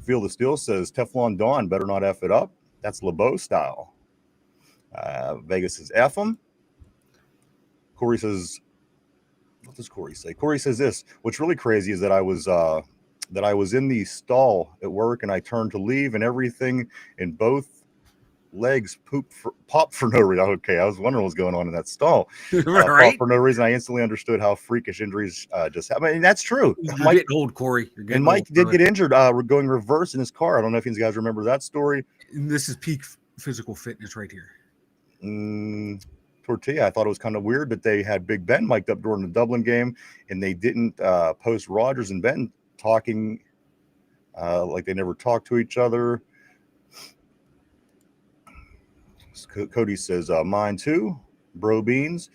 Feel the Steel says Teflon Dawn better not F it up. That's LeBeau style. Vegas says F him. Corey says, what does Corey say? Corey says this. What's really crazy is that I was in the stall at work and I turned to leave and everything in both legs popped for no reason. Okay, I was wondering what was going on in that stall. Right? Popped for no reason. I instantly understood how freakish injuries just happen. And that's true. You're getting old, Corey. And Mike did get injured going reverse in his car. I don't know if you guys remember that story. This is peak physical fitness right here. Tortilla, I thought it was kind of weird that they had Big Ben mic'd up during the Dublin game and they didn't post Rodgers and Ben talking like they never talked to each other. Cody says, mine too, bro beans.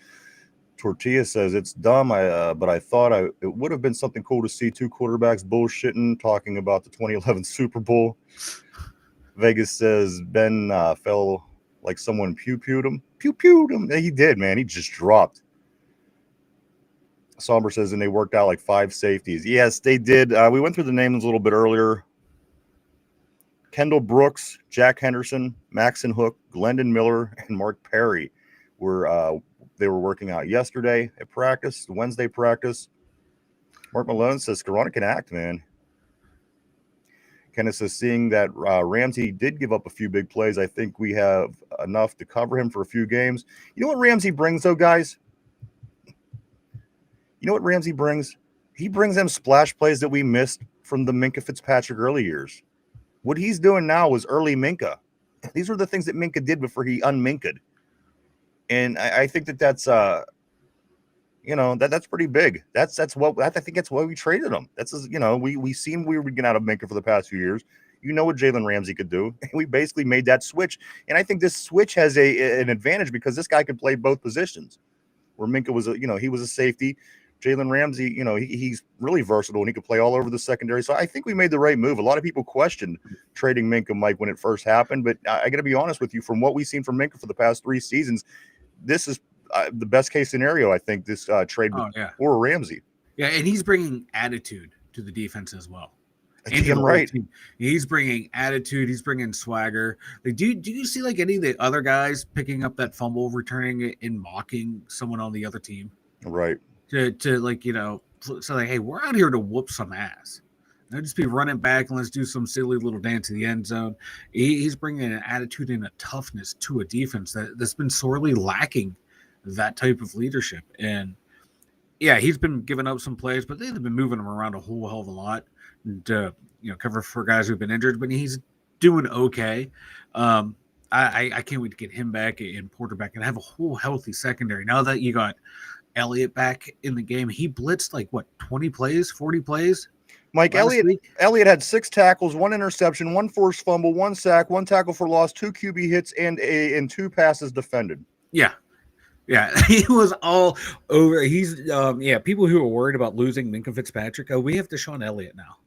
Tortilla says, it's dumb, but I thought it would have been something cool to see two quarterbacks bullshitting, talking about the 2011 Super Bowl. Vegas says, Ben fell like someone pew-pewed him. Pew-pewed him. He did, man. He just dropped. Somber says, and they worked out like 5 safeties. Yes, they did. We went through the names a little bit earlier. Kendall Brooks, Jack Henderson, Maxon Hook, Glendon Miller, and Mark Perry were working out yesterday at practice, Wednesday practice. Mark Malone says Scarona can act, man. Kenneth says, seeing that Ramsey did give up a few big plays, I think we have enough to cover him for a few games. You know what Ramsey brings, though, guys? You know what Ramsey brings? He brings them splash plays that we missed from the Minkah Fitzpatrick early years. What he's doing now was early Minkah. These were the things that Minkah did before he unminked. And I think that's that's pretty big. I think that's why we traded him. We seen we were getting out of Minkah for the past few years. You know what Jalen Ramsey could do. And we basically made that switch. And I think this switch has an advantage because this guy could play both positions. Where Minkah was he was a safety. Jalen Ramsey, he's really versatile and he could play all over the secondary. So I think we made the right move. A lot of people questioned trading Minkah, Mike, when it first happened. But I got to be honest with you, from what we've seen from Minkah for the past 3 seasons, this is the best case scenario, I think, this trade for Ramsey. Yeah, and he's bringing attitude to the defense as well. And Damn right. He's bringing attitude. He's bringing swagger. Like, do you see like any of the other guys picking up that fumble, returning it, and mocking someone on the other team? Right. To like, so like, hey, we're out here to whoop some ass. Not just be running back and let's do some silly little dance in the end zone. He's bringing an attitude and a toughness to a defense that's been sorely lacking that type of leadership. And yeah, he's been giving up some plays, but they've been moving him around a whole hell of a lot to cover for guys who've been injured. But he's doing okay. I can't wait to get him back and Porter back and have a whole healthy secondary. Now that you got Elliott back in the game, he blitzed like 20 plays, 40 plays. Mike, Elliott had 6 tackles, 1 interception, 1 forced fumble, 1 sack, 1 tackle for loss, 2 QB hits, and 2 passes defended. Yeah. He was all over. He's people who are worried about losing Minkah Fitzpatrick. We have Deshaun Elliott now.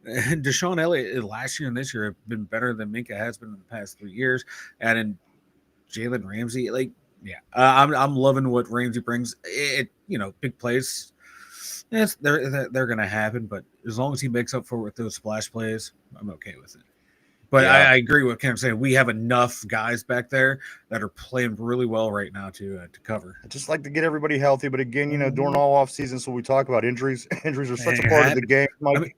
And Deshaun Elliott last year and this year have been better than Minkah has been in the past 3 years. And in Jalen Ramsey, I'm loving what Ramsey brings. Big plays. Yes, they're going to happen, but as long as he makes up for it with those splash plays, I'm okay with it. But yeah. I agree with Cam saying we have enough guys back there that are playing really well right now to cover. I just like to get everybody healthy, but again, during all off season, so we talk about injuries. Injuries are such a part of the game, Mike.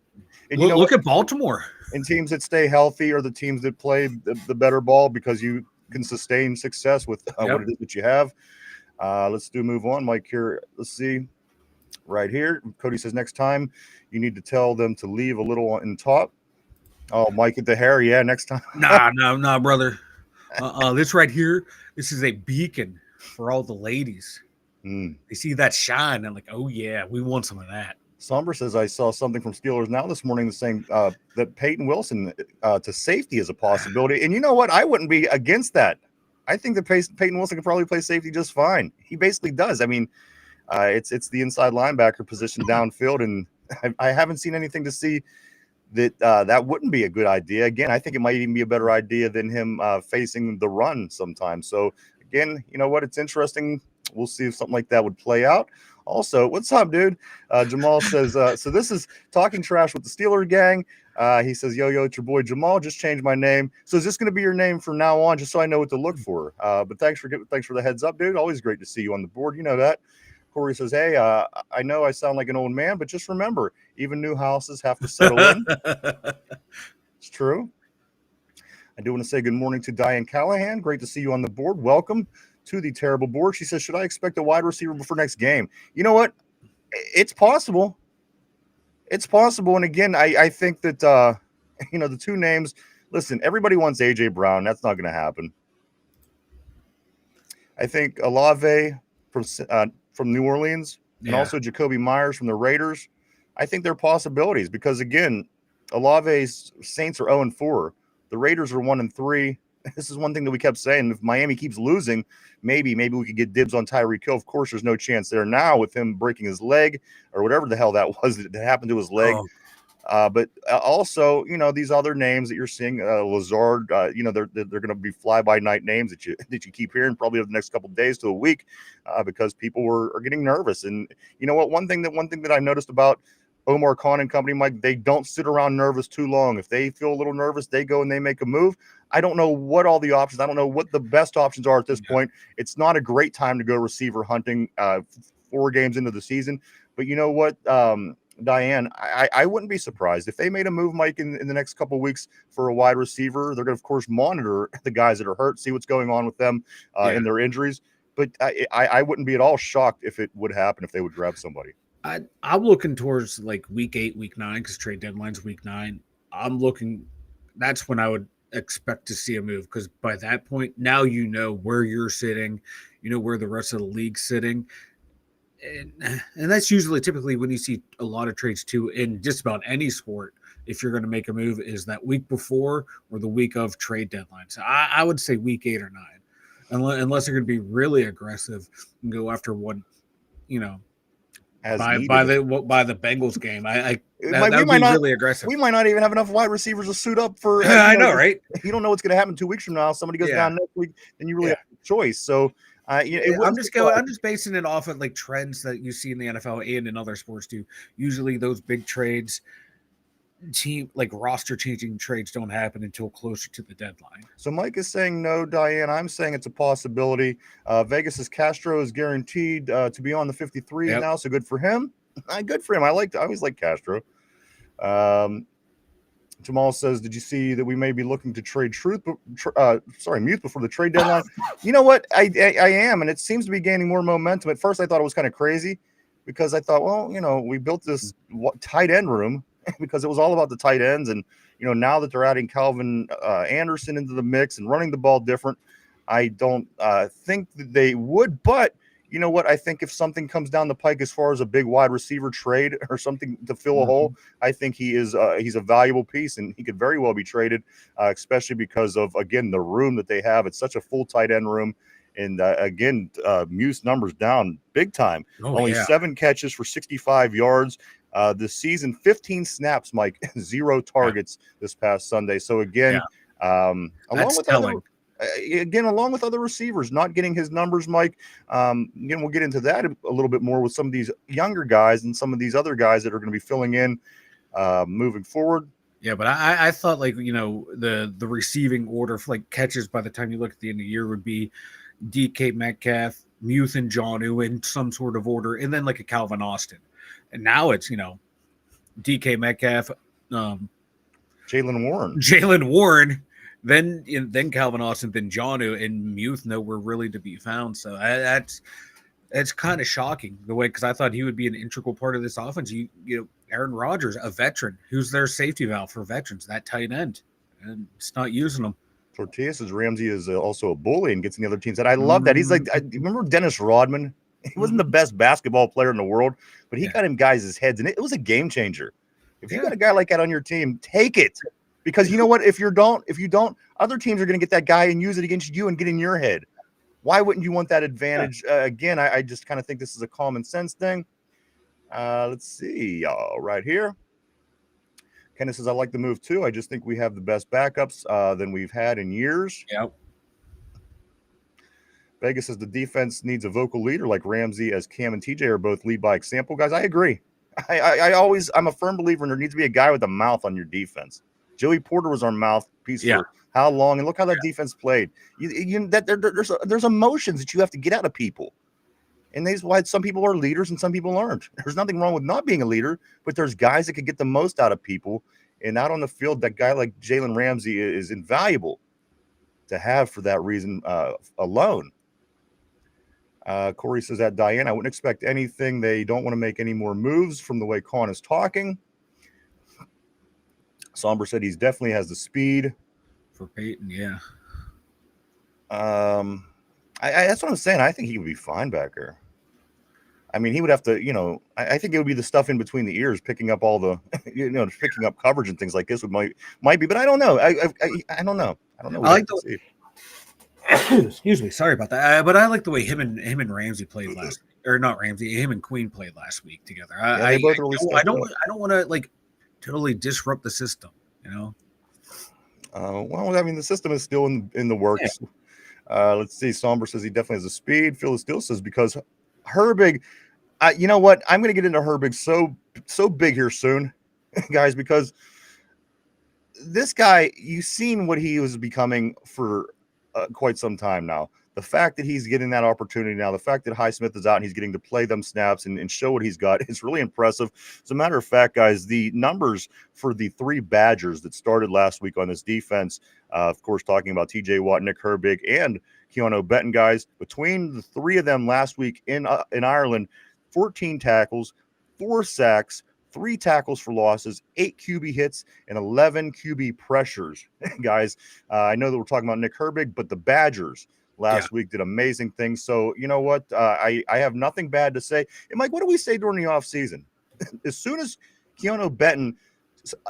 Look at Baltimore. And teams that stay healthy are the teams that play the better ball because you can sustain success with what it is that you have. Let's move on, Mike. Here, let's see. Right here, Cody says next time you need to tell them to leave a little in top. Oh, Mike at the hair, yeah. Next time, nah, brother. This right here, this is a beacon for all the ladies. They see that shine and like, oh yeah, we want some of that. Somber says I saw something from Steelers Now this morning saying that Peyton Wilson to safety is a possibility, and you know what? I wouldn't be against that. I think that Peyton Wilson can probably play safety just fine. He basically does. I mean. It's the inside linebacker position downfield, and I haven't seen anything to see that that wouldn't be a good idea. Again, I think it might even be a better idea than him facing the run sometimes. So again, you know what? It's interesting. We'll see if something like that would play out. Also, what's up, dude? Jamal says, so this is Talking Trash with the Steeler Gang. He says, yo, it's your boy Jamal. Just changed my name. So is this going to be your name from now on, just so I know what to look for? But thanks for the heads up, dude. Always great to see you on the board. You know that. Corey says, hey, I know I sound like an old man, but just remember, even new houses have to settle in. It's true. I do want to say good morning to Diane Callahan. Great to see you on the board. Welcome to the terrible board. She says, should I expect a wide receiver before next game? You know what? It's possible. It's possible. And again, I think that, the 2 names, listen, everybody wants A.J. Brown. That's not going to happen. I think Olave from New Orleans and also Jacoby Myers from the Raiders. I think they're possibilities because, again, Olave's Saints are 0-4. The Raiders are 1-3. This is one thing that we kept saying. If Miami keeps losing, maybe we could get dibs on Tyreek Hill. Of course, there's no chance there now with him breaking his leg or whatever the hell that was that happened to his leg. But also, these other names that you're seeing, Lazard, they're going to be fly-by-night names that you keep hearing probably over the next couple of days to a week because people are getting nervous. And you know what? One thing that I noticed about Omar Khan and company, Mike, they don't sit around nervous too long. If they feel a little nervous, they go and they make a move. I don't know what all the options. I don't know what the best options are at this point. It's not a great time to go receiver hunting 4 games into the season. But you know what? Diane, I wouldn't be surprised if they made a move, Mike, in the next couple of weeks for a wide receiver. They're going to, of course, monitor the guys that are hurt, see what's going on with them in their injuries. But I wouldn't be at all shocked if it would happen if they would grab somebody. I'm looking towards like week 8, week 9, because trade deadline's week 9. That's when I would expect to see a move because by that point, now you know where you're sitting, you know where the rest of the league's sitting. And that's usually typically when you see a lot of trades too in just about any sport. If you're going to make a move, is that week before or the week of trade deadline. So I would say week 8 or 9, unless they're going to be really aggressive and go after one, by the Bengals game. That would be really aggressive. We might not even have enough wide receivers to suit up for. I know, right? You don't know what's going to happen 2 weeks from now. Somebody goes down next week, then you really have a choice. So It was I'm just basing it off of like trends that you see in the NFL and in other sports too. Usually those big trades, team like roster changing trades don't happen until closer to the deadline. So Mike is saying no, Diane. I'm saying it's a possibility. Vegas's Castro is guaranteed to be on the 53 now, so good for him. Good for him. I always like Castro. Jamal says, "Did you see that we may be looking to trade Muth before the trade deadline?" You know what? I am, and it seems to be gaining more momentum. At first, I thought it was kind of crazy because I thought, well, we built this tight end room because it was all about the tight ends, and now that they're adding Calvin Anderson into the mix and running the ball different, I don't think that they would. But you know what? I think if something comes down the pike as far as a big wide receiver trade or something to fill a hole, I think he's a valuable piece, and he could very well be traded, especially because of, again, the room that they have. It's such a full tight end room. And again, Muth's numbers down big time. Only 7 catches for 65 yards. This season, 15 snaps, Mike, 0 targets this past Sunday. So again, along with other receivers not getting his numbers, Mike. Again, we'll get into that a little bit more with some of these younger guys and some of these other guys that are going to be filling in moving forward. Yeah, but I thought the receiving order for like catches by the time you look at the end of the year would be DK Metcalf, Muth, and Jonnu in some sort of order, and then like a Calvin Austin. And now it's DK Metcalf, Jaylen Warren. Then Calvin Austin, then Jonnu, and Muth nowhere really to be found. So that's kind of shocking the way, because I thought he would be an integral part of this offense. Aaron Rodgers, a veteran, who's their safety valve for veterans, that tight end, and it's not using them. Tortillas says Ramsey is also a bully and gets in the other teams. And I love that. He's like, I remember Dennis Rodman. He wasn't the best basketball player in the world, but he got him guys' heads, and it was a game changer. If you got a guy like that on your team, take it. Because you know what? If you don't, other teams are going to get that guy and use it against you and get in your head. Why wouldn't you want that advantage? Again, I just kind of think this is a common sense thing. Let's see. Right here. Kenneth says, I like the move too. I just think we have the best backups than we've had in years. Yep. Vegas says the defense needs a vocal leader like Ramsey, as Cam and TJ are both lead by example guys. I agree. I'm a firm believer in there needs to be a guy with a mouth on your defense. Joey Porter was our mouthpiece for how long, and look how that defense played. There's emotions that you have to get out of people, and that's why some people are leaders and some people aren't. There's nothing wrong with not being a leader, but there's guys that could get the most out of people, and out on the field, that guy like Jalen Ramsey is invaluable to have for that reason alone. Corey says that Diane, I wouldn't expect anything. They don't want to make any more moves from the way Khan is talking. Somber said he definitely has the speed for Peyton. Yeah. That's what I'm saying. I think he would be fine back there. I mean, he would have to, I think it would be the stuff in between the ears, picking up all the, picking up coverage and things like this might be, but I don't know. I don't know. I don't know. I like the excuse me, sorry about that. But I like the way him and Ramsey played last week, or not Ramsey, him and Queen played last week together. I don't want to like totally disrupt the system, Well, I mean, the system is still in the works. Yeah. Let's see. Somber says he definitely has the speed. Phil still says because Herbig, you know what? I'm going to get into Herbig so big here soon, guys, because this guy, you've seen what he was becoming for quite some time now. The fact that he's getting that opportunity now, the fact that Highsmith is out and he's getting to play them snaps and show what he's got, it's really impressive. As a matter of fact, guys, the numbers for the 3 Badgers that started last week on this defense, of course, talking about TJ Watt, Nick Herbig, and Keanu Benton, guys, between the 3 of them last week in Ireland, 14 tackles, 4 sacks, 3 tackles for losses, 8 QB hits, and 11 QB pressures. Guys, I know that we're talking about Nick Herbig, but the Badgers last week did amazing things. So, you know what? I have nothing bad to say. And, Mike, what do we say during the offseason? As soon as Keanu Benton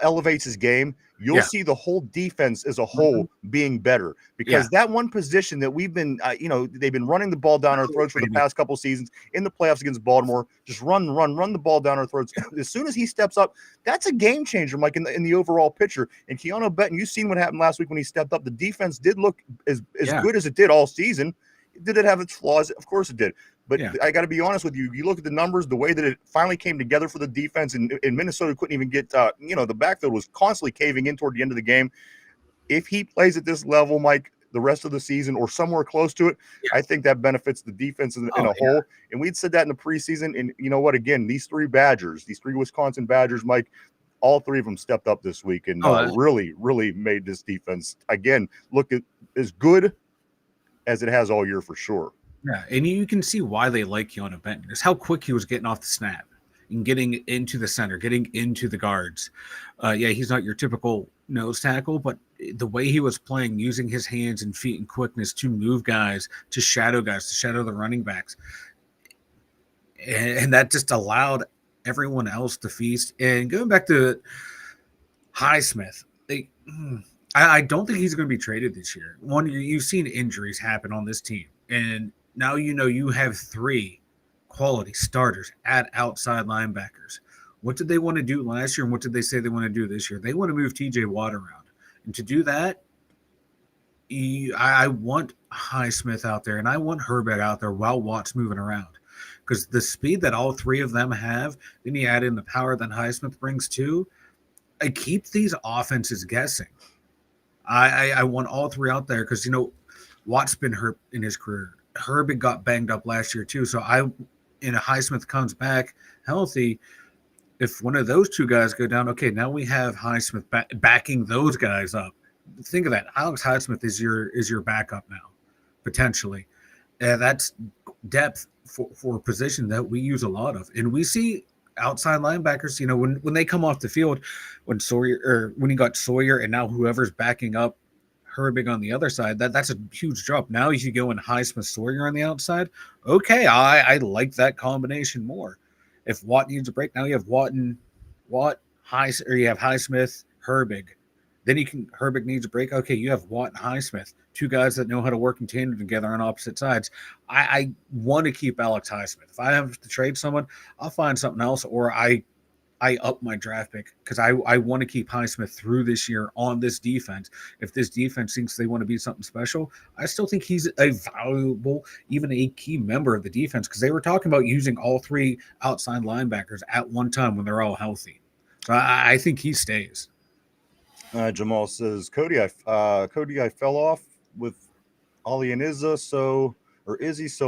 elevates his game, you'll see the whole defense as a whole being better, because that one position that we've been, they've been running the ball down our throats for the past couple seasons in the playoffs against Baltimore, just run the ball down our throats. As soon as he steps up, that's a game changer, Mike, in the overall picture. And Keanu Benton, you've seen what happened last week when he stepped up. The defense did look as good as it did all season. Did it have its flaws? Of course it did. But Yeah. I got to be honest with you. You look at the numbers, the way that it finally came together for the defense, and Minnesota couldn't even get, the backfield was constantly caving in toward the end of the game. If he plays at this level, Mike, the rest of the season or somewhere close to it, I think that benefits the defense in a whole. And we'd said that in the preseason. And you know what? Again, these three Wisconsin Badgers, Mike, all three of them stepped up this week and really, really made this defense, again, look at as good as it has all year for sure. Yeah, and you can see why they like Keanu Benton. It's how quick he was getting off the snap and getting into the center, getting into the guards. He's not your typical nose tackle, but the way he was playing, using his hands and feet and quickness to move guys, to shadow the running backs. And that just allowed everyone else to feast. And going back to Highsmith, I don't think he's going to be traded this year. One, you've seen injuries happen on this team, and now you have three quality starters at outside linebackers. What did they want to do last year, and what did they say they want to do this year? They want to move TJ Watt around. And to do that, I want Highsmith out there, and I want Herbert out there while Watt's moving around. Because the speed that all three of them have, then you add in the power that Highsmith brings too, I keep these offenses guessing. I want all three out there because, Watt's been hurt in his career. Herbert got banged up last year too. So Highsmith comes back healthy. If one of those two guys go down, okay, now we have Highsmith backing those guys up. Think of that. Alex Highsmith is your backup now, potentially. That's depth for a position that we use a lot of. And we see outside linebackers, when they come off the field, when you got Sawyer and now whoever's backing up Herbig on the other side, that's a huge drop. Now you go in Highsmith Sawyer on the outside. Okay, I like that combination more. If Watt needs a break, now you have you have Highsmith, Herbig. Then Herbig needs a break. Okay, you have Watt and Highsmith, two guys that know how to work in tandem together on opposite sides. I want to keep Alex Highsmith. If I have to trade someone, I'll find something else, or I up my draft pick because I want to keep Highsmith through this year on this defense. If this defense thinks they want to be something special, I still think he's a valuable, even a key member of the defense because they were talking about using all three outside linebackers at one time when they're all healthy. So I think he stays. Jamal says, Cody, I fell off with Ollie and Izzy, so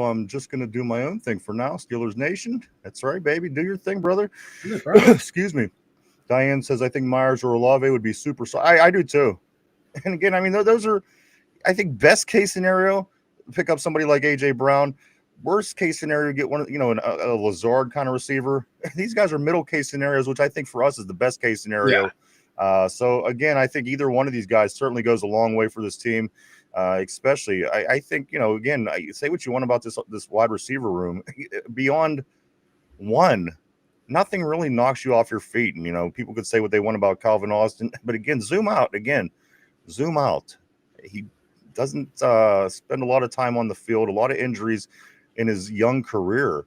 I'm just going to do my own thing for now. Steelers Nation. That's right, baby. Do your thing, brother. Yeah, Excuse me. Diane says, I think Myers or Olave would be super. I do too. And again, I mean, those are, I think, best case scenario, pick up somebody like A.J. Brown. Worst case scenario, get one, a Lazard kind of receiver. These guys are middle case scenarios, which I think for us is the best case scenario. Yeah. So again, I think either one of these guys certainly goes a long way for this team. Especially, I think, again, say what you want about this wide receiver room. Beyond one, nothing really knocks you off your feet. And, people could say what they want about Calvin Austin. But again, zoom out. He doesn't spend a lot of time on the field, a lot of injuries in his young career.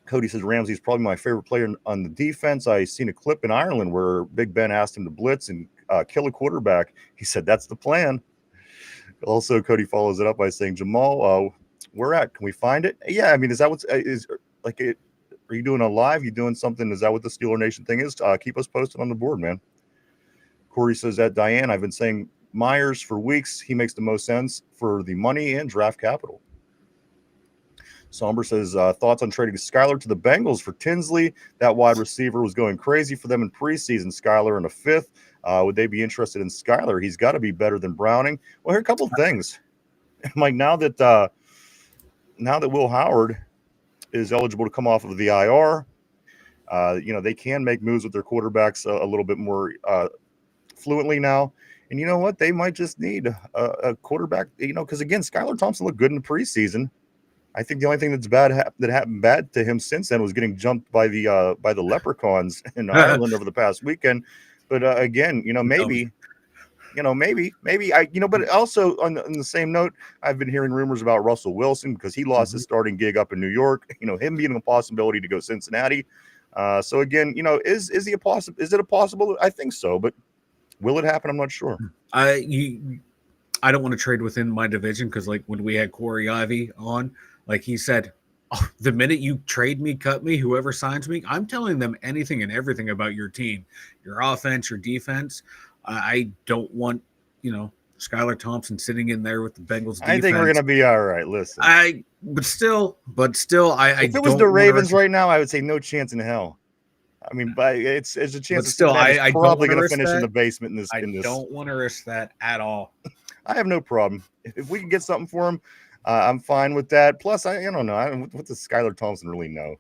Cody says Ramsey's probably my favorite player on the defense. I seen a clip in Ireland where Big Ben asked him to blitz and kill a quarterback. He said, that's the plan. Also, Cody follows it up by saying, Jamal, where at? Can we find it? Yeah, I mean, is that what's is like it? Are you doing a live? You doing something? Is that what the Steeler Nation thing is? Keep us posted on the board, man. Corey says that Diane, I've been saying Myers for weeks. He makes the most sense for the money and draft capital. Somber says thoughts on trading Skyler to the Bengals for Tinsley. That wide receiver was going crazy for them in preseason. Skyler in a fifth. Would they be interested in Skyler? He's got to be better than Browning. Well, here are a couple of things. Mike, now that Will Howard is eligible to come off of the IR, they can make moves with their quarterbacks a little bit more fluently now. And you know what? They might just need a quarterback, because again, Skylar Thompson looked good in the preseason. I think the only thing that's that happened bad to him since then was getting jumped by the leprechauns in Ireland over the past weekend. But again, maybe, but also on the same note, I've been hearing rumors about Russell Wilson because he lost his starting gig up in New York. Him being a possibility to go Cincinnati. So again, is it a possible? I think so, but will it happen? I'm not sure. I I don't want to trade within my division because, like, when we had Corey Ivy on, like he said, oh, the minute you trade me, cut me, whoever signs me, I'm telling them anything and everything about your team, your offense, your defense. I don't want, Skylar Thompson sitting in there with the Bengals defense. I think we're gonna be all right. Listen, but still, I if it was don't the wanna Ravens risk- right now, I would say no chance in hell. I mean, but it's a chance. But that still, Cincinnati's I don't probably wanna going to risk finish in that. the basement in I this. don't want to risk that at all. I have no problem if we can get something for him. I'm fine with that. Plus, I don't know. What does Skylar Thompson really know?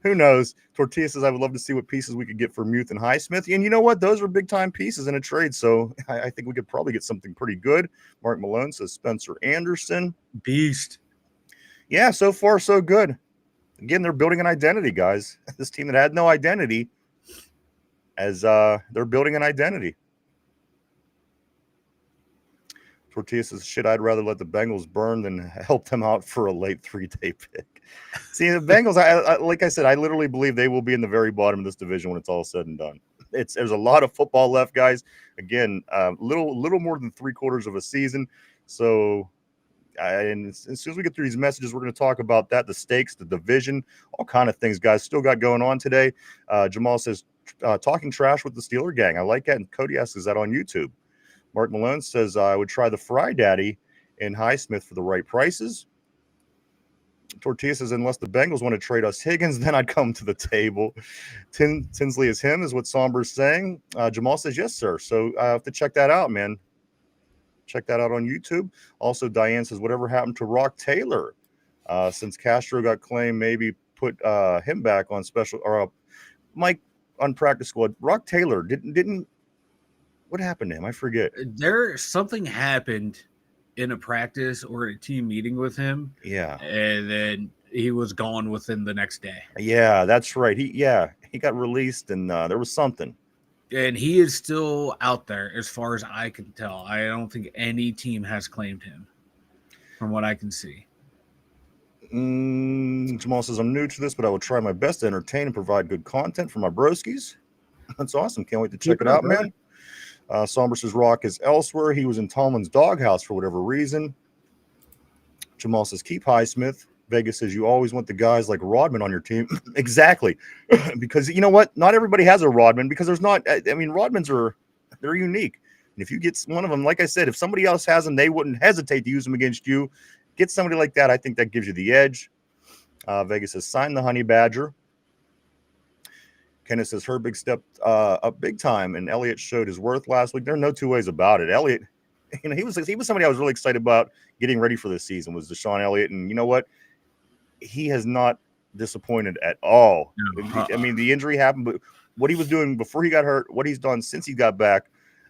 Who knows? Tortilla says I would love to see what pieces we could get for Muth and Highsmith. And you know what? Those are big time pieces in a trade. So I think we could probably get something pretty good. Mark Malone says Spencer Anderson. Beast. Yeah, so far so good. Again, they're building an identity, guys. This team that had no identity, as they're building an identity. Tortilla says, shit, I'd rather let the Bengals burn than help them out for a late 3-day pick. See, the Bengals, like I said, I literally believe they will be in the very bottom of this division when it's all said and done. There's a lot of football left, guys. Again, little more than 3/4 of a season. So, and as soon as we get through these messages, we're going to talk about that, the stakes, the division, all kind of things, guys. Still got going on today. Jamal says, talking trash with the Steeler gang. I like that. And Cody asks, is that on YouTube? Mark Malone says, I would try the Fry Daddy in Highsmith for the right prices. Tortilla says, unless the Bengals want to trade us Higgins, then I'd come to the table. Tinsley is him, is what Somber's saying. Jamal says, yes, sir. So I have to check that out, man. Check that out on YouTube. Also, Diane says, whatever happened to Rock Taylor? Since Castro got claimed, maybe put him back on special, or Mike on practice squad. Rock Taylor didn't. What happened to him? I forget. Something happened in a practice or a team meeting with him. Yeah. And then he was gone within the next day. Yeah, that's right. He got released and there was something. And he is still out there as far as I can tell. I don't think any team has claimed him from what I can see. Jamal says, I'm new to this, but I will try my best to entertain and provide good content for my broskies. That's awesome. Can't wait to check it out, man. Somber says Rock is elsewhere. He was in Tomlin's doghouse for whatever reason. Jamal says keep Highsmith. Vegas says you always want the guys like Rodman on your team. Exactly. Because you know what? Not everybody has a Rodman because there's not. I mean, Rodmans they're unique. And if you get one of them, like I said, if somebody else has them, they wouldn't hesitate to use them against you. Get somebody like that. I think that gives you the edge. Vegas says sign the Honey Badger. Kenneth says Herbig stepped up big time, and Elliott showed his worth last week. There are no two ways about it. Elliott, he was somebody I was really excited about getting ready for this season was Deshaun Elliott, and you know what? He has not disappointed at all. I mean, the injury happened, but what he was doing before he got hurt, what he's done since he got back,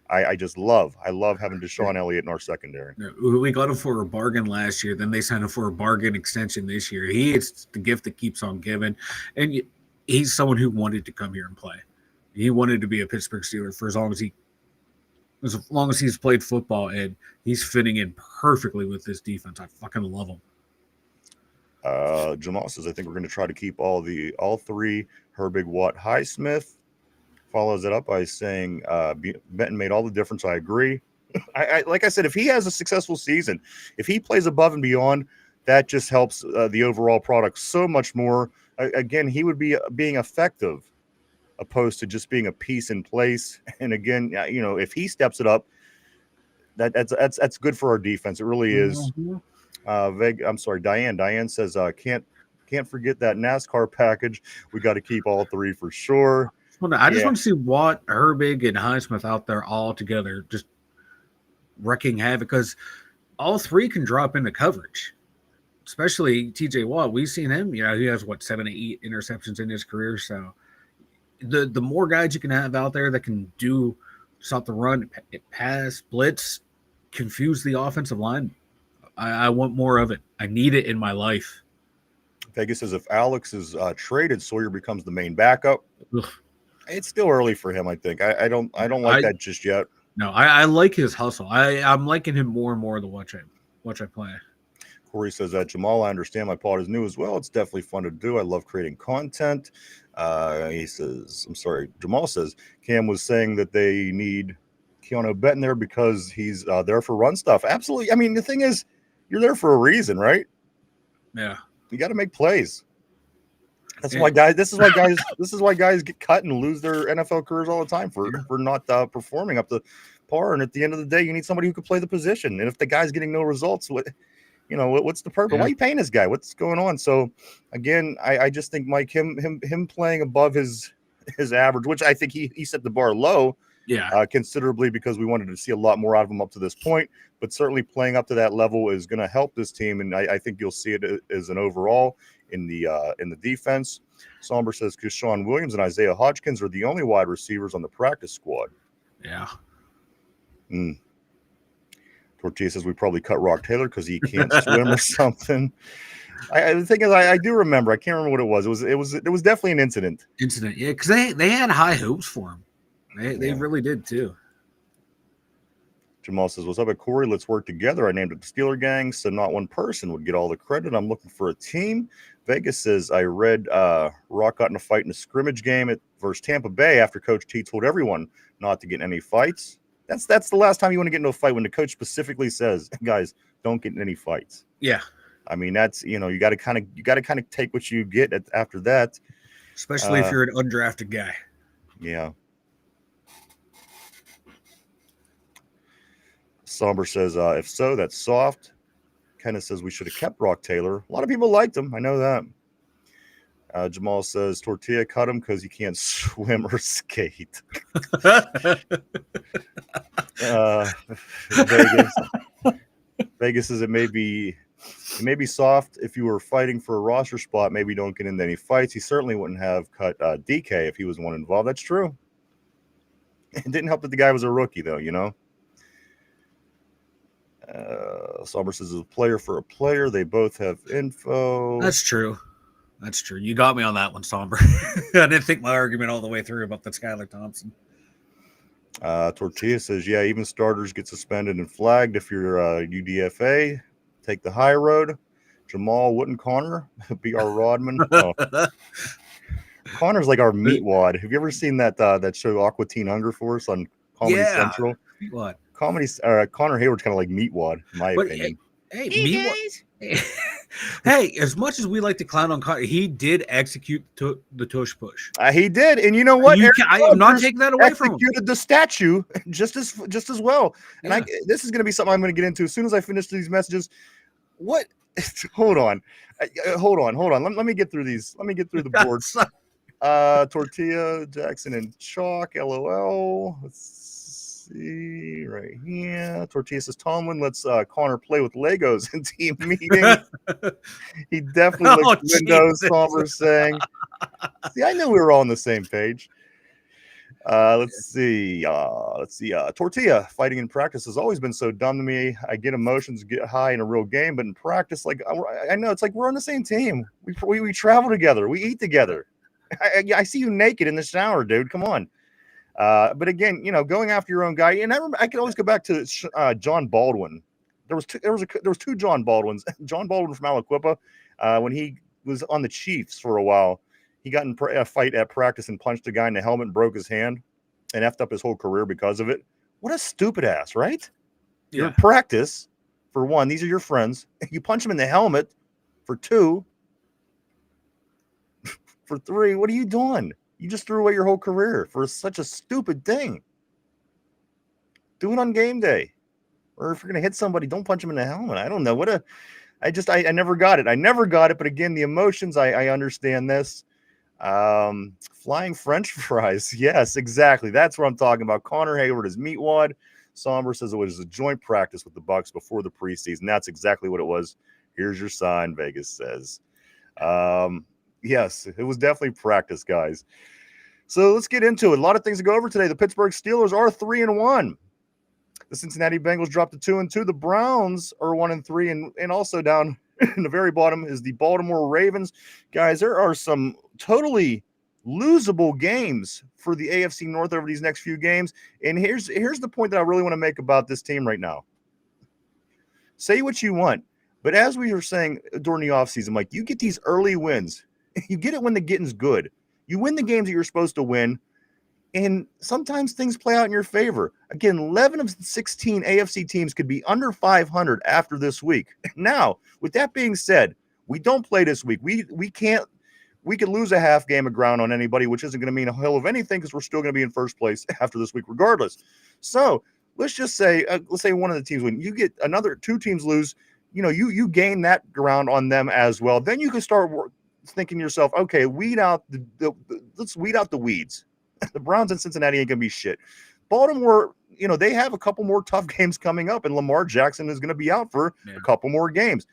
I just love. I love having Deshaun Elliott in our secondary. We got him for a bargain last year. Then they signed him for a bargain extension this year. He is the gift that keeps on giving, and he's someone who wanted to come here and play. He wanted to be a Pittsburgh Steeler for as long as he's played football, and he's fitting in perfectly with this defense. I fucking love him. Jamal says, I think we're going to try to keep all three, Herbig, Watt, Highsmith. Follows it up by saying, Benton made all the difference. I agree. Like I said, if he has a successful season, if he plays above and beyond, that just helps the overall product so much more. Again, he would be being effective opposed to just being a piece in place. And again, if he steps it up, that's good for our defense. It really is. I'm sorry, Diane. Diane says, can't forget that NASCAR package. We got to keep all three for sure. I just want to see Watt, Herbig, and Highsmith out there all together, just wrecking havoc, because all three can drop into coverage. Especially TJ Watt. We've seen him, he has 7 to 8 interceptions in his career. So the more guys you can have out there that can stop the run, pass, blitz, confuse the offensive line, I want more of it. I need it in my life. Vegas says if Alex is traded, Sawyer becomes the main backup. Ugh. It's still early for him, I think. I don't like that just yet. No, I like his hustle. I'm liking him more and more to watch I play. Corey says that Jamal, I understand my pod is new as well. It's definitely fun to do. I love creating content. He says, I'm sorry, Jamal says Cam was saying that they need Keanu Benton there because he's there for run stuff. Absolutely. I mean, the thing is, you're there for a reason, right? Yeah. You got to make plays. That's why guys. This is why guys get cut and lose their NFL careers all the time for not performing up to par. And at the end of the day, you need somebody who could play the position. And if the guy's getting no results, what's the purpose? Why are you paying this guy? What's going on? So again, I just think Mike, him playing above his average, which I think he set the bar low, considerably, because we wanted to see a lot more out of him up to this point. But certainly playing up to that level is going to help this team, and I think you'll see it as an overall in the defense. Somber says Keshawn Williams and Isaiah Hodgkins are the only wide receivers on the practice squad. Yeah. Tortilla says we probably cut Rock Taylor because he can't swim or something. The thing is, I do remember. I can't remember what it was. It was definitely an incident. Yeah, because they had high hopes for him. They really did too. Jamal says, "What's up, Corey? Let's work together. I named it the Steeler Gang, so not one person would get all the credit. I'm looking for a team." Vegas says, "I read Rock got in a fight in a scrimmage game versus Tampa Bay after Coach T told everyone not to get in any fights." That's the last time you want to get into a fight, when the coach specifically says, "Guys, don't get in any fights." Yeah. I mean, that's, you got to kind of take what you get after that, especially if you're an undrafted guy. Yeah. Somber says, if so, that's soft. Kenneth says we should have kept Rock Taylor. A lot of people liked him. I know that. Jamal says Tortilla cut him because he can't swim or skate. Vegas says it may be soft if you were fighting for a roster spot. Maybe don't get into any fights. He certainly wouldn't have cut DK if he was the one involved. That's true. It didn't help that the guy was a rookie, though, Somber says, as a player for a player, they both have info. That's true. You got me on that one, Somber. I didn't think my argument all the way through about the Skylar Thompson. Tortilla says, yeah, even starters get suspended and flagged if you're UDFA. Take the high road. Jamal, wouldn't Connor be our Rodman? Oh. Connor's like our meat wad. Have you ever seen that show Aqua Teen Hunger Force on Comedy Central? What? Connor Hayward's kind of like meat wad, in my opinion. Hey, as much as we like to clown on Connor, he did execute the tush push. He did, and you know what? I'm not taking that away from him. Executed the statue just as well. And this is going to be something I'm going to get into as soon as I finish these messages. What? Hold on. Let me get through these. Let me get through the boards. Tortilla, Jackson, and Chalk. LOL. Let's see right here. Tortilla says, Tomlin lets Connor play with Legos in team meetings. He definitely looks Windows. Somber's saying. See, I knew we were all on the same page. Let's see. Tortilla, fighting in practice has always been so dumb to me. I get emotions get high in a real game, but in practice, like I know it's like we're on the same team. We travel together. We eat together. I see you naked in the shower, dude. Come on. But again, going after your own guy, and I can always go back to John Baldwin. There was two John Baldwins. John Baldwin from Aliquippa, when he was on the Chiefs for a while, he got in a fight at practice and punched a guy in the helmet and broke his hand, and effed up his whole career because of it. What a stupid ass, right? Yeah. You're in practice, for one. These are your friends. You punch him in the helmet. For two. For three, what are you doing? You just threw away your whole career for such a stupid thing. Do it on game day. Or if you're going to hit somebody, don't punch them in the helmet. I don't know. I never got it. But again, the emotions, I understand this. Flying French fries. Yes, exactly. That's what I'm talking about. Connor Hayward is meat wad. Somber says it was a joint practice with the Bucs before the preseason. That's exactly what it was. Here's your sign, Vegas says. Yes, it was definitely practice, guys. So let's get into it. A lot of things to go over today. The Pittsburgh Steelers are 3-1. The Cincinnati Bengals dropped to 2-2. The Browns are 1-3, and also down in the very bottom is the Baltimore Ravens. Guys, there are some totally losable games for the AFC North over these next few games. And here's the point that I really want to make about this team right now. Say what you want, but as we were saying during the offseason, Mike, you get these early wins. You get it when the getting's good. You win the games that you're supposed to win. And sometimes things play out in your favor. Again, 11 of 16 AFC teams could be under 500 after this week. Now, with that being said, we don't play this week. We could lose a half game of ground on anybody, which isn't going to mean a hell of anything because we're still going to be in first place after this week regardless. So let's just say, let's say one of the teams win. You get another 2 teams lose. You gain that ground on them as well. Then you can start thinking to yourself, okay, let's weed out the weeds. The Browns and Cincinnati ain't going to be shit. Baltimore, they have a couple more tough games coming up, and Lamar Jackson is going to be out for a couple more games,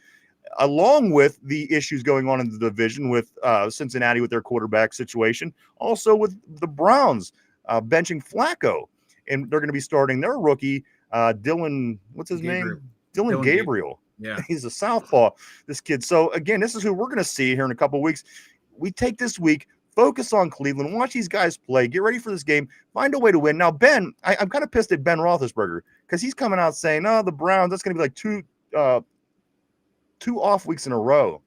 along with the issues going on in the division with Cincinnati with their quarterback situation, also with the Browns benching Flacco, and they're going to be starting their rookie, Dylan, what's his name? Dylan Gabriel. Yeah. He's a southpaw, this kid. So, again, this is who we're going to see here in a couple of weeks. We take this week, focus on Cleveland, watch these guys play, get ready for this game, find a way to win. Now, Ben, I'm kind of pissed at Ben Roethlisberger because he's coming out saying, the Browns, that's going to be like two off weeks in a row,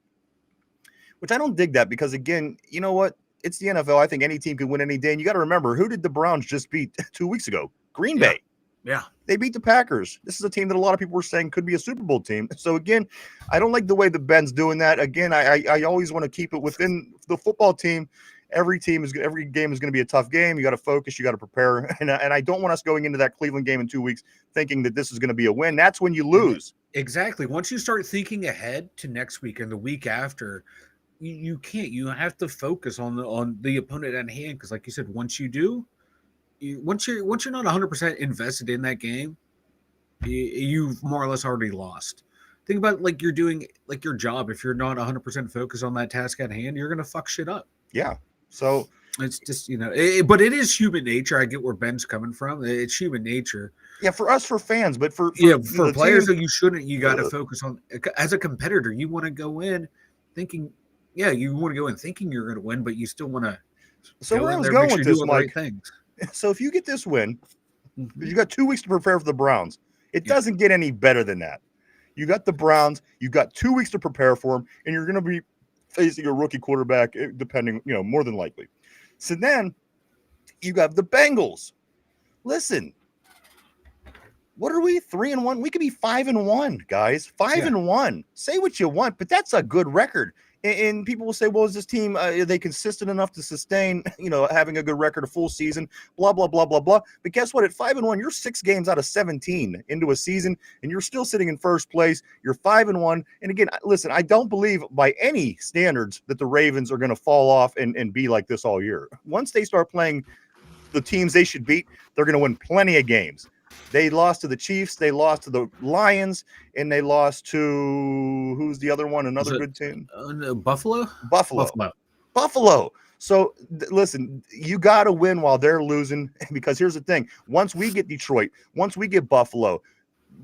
which I don't dig that because, again, you know what? It's the NFL. I think any team can win any day. And you got to remember, who did the Browns just beat 2 weeks ago? Green Bay. Yeah. They beat the Packers. This is a team that a lot of people were saying could be a Super Bowl team. So, again, I don't like the way that Ben's doing that. Again, I always want to keep it within the football team. Every game is going to be a tough game. You got to focus. You got to prepare. And I don't want us going into that Cleveland game in 2 weeks thinking that this is going to be a win. That's when you lose. Exactly. Once you start thinking ahead to next week and the week after, you can't. You have to focus on the opponent at hand because, like you said, once you do, once you're not 100% invested in that game, you've more or less already lost. Think about like you're doing like your job. If you're not 100% focused on that task at hand, you're gonna fuck shit up. Yeah. So it's just but it is human nature. I get where Ben's coming from. It's human nature. Yeah, for us, for fans, but for players that you shouldn't. You got to focus on as a competitor. You want to go in thinking, you want to go in thinking you're going to win, but you still want to. So where I was going with this, Mike. So if you get this win, you got 2 weeks to prepare for the Browns. It doesn't get any better than that. You got the Browns. You got 2 weeks to prepare for them, and you're going to be facing a rookie quarterback, depending, more than likely. So then you got the Bengals. Listen, what are we? 3-1. We could be 5-1, guys. 5-1. Say what you want, but that's a good record. And people will say, well, is this team, are they consistent enough to sustain, having a good record, a full season, blah, blah, blah, blah, blah. But guess what? At 5-1, you're 6 games out of 17 into a season, and you're still sitting in first place. You're 5-1. And again, listen, I don't believe by any standards that the Ravens are going to fall off and be like this all year. Once they start playing the teams they should beat, they're going to win plenty of games. They lost to the Chiefs, they lost to the Lions, and they lost to who's the other one? Another good team? Buffalo. So listen, you got to win while they're losing, because here's the thing: once we get Detroit, once we get Buffalo,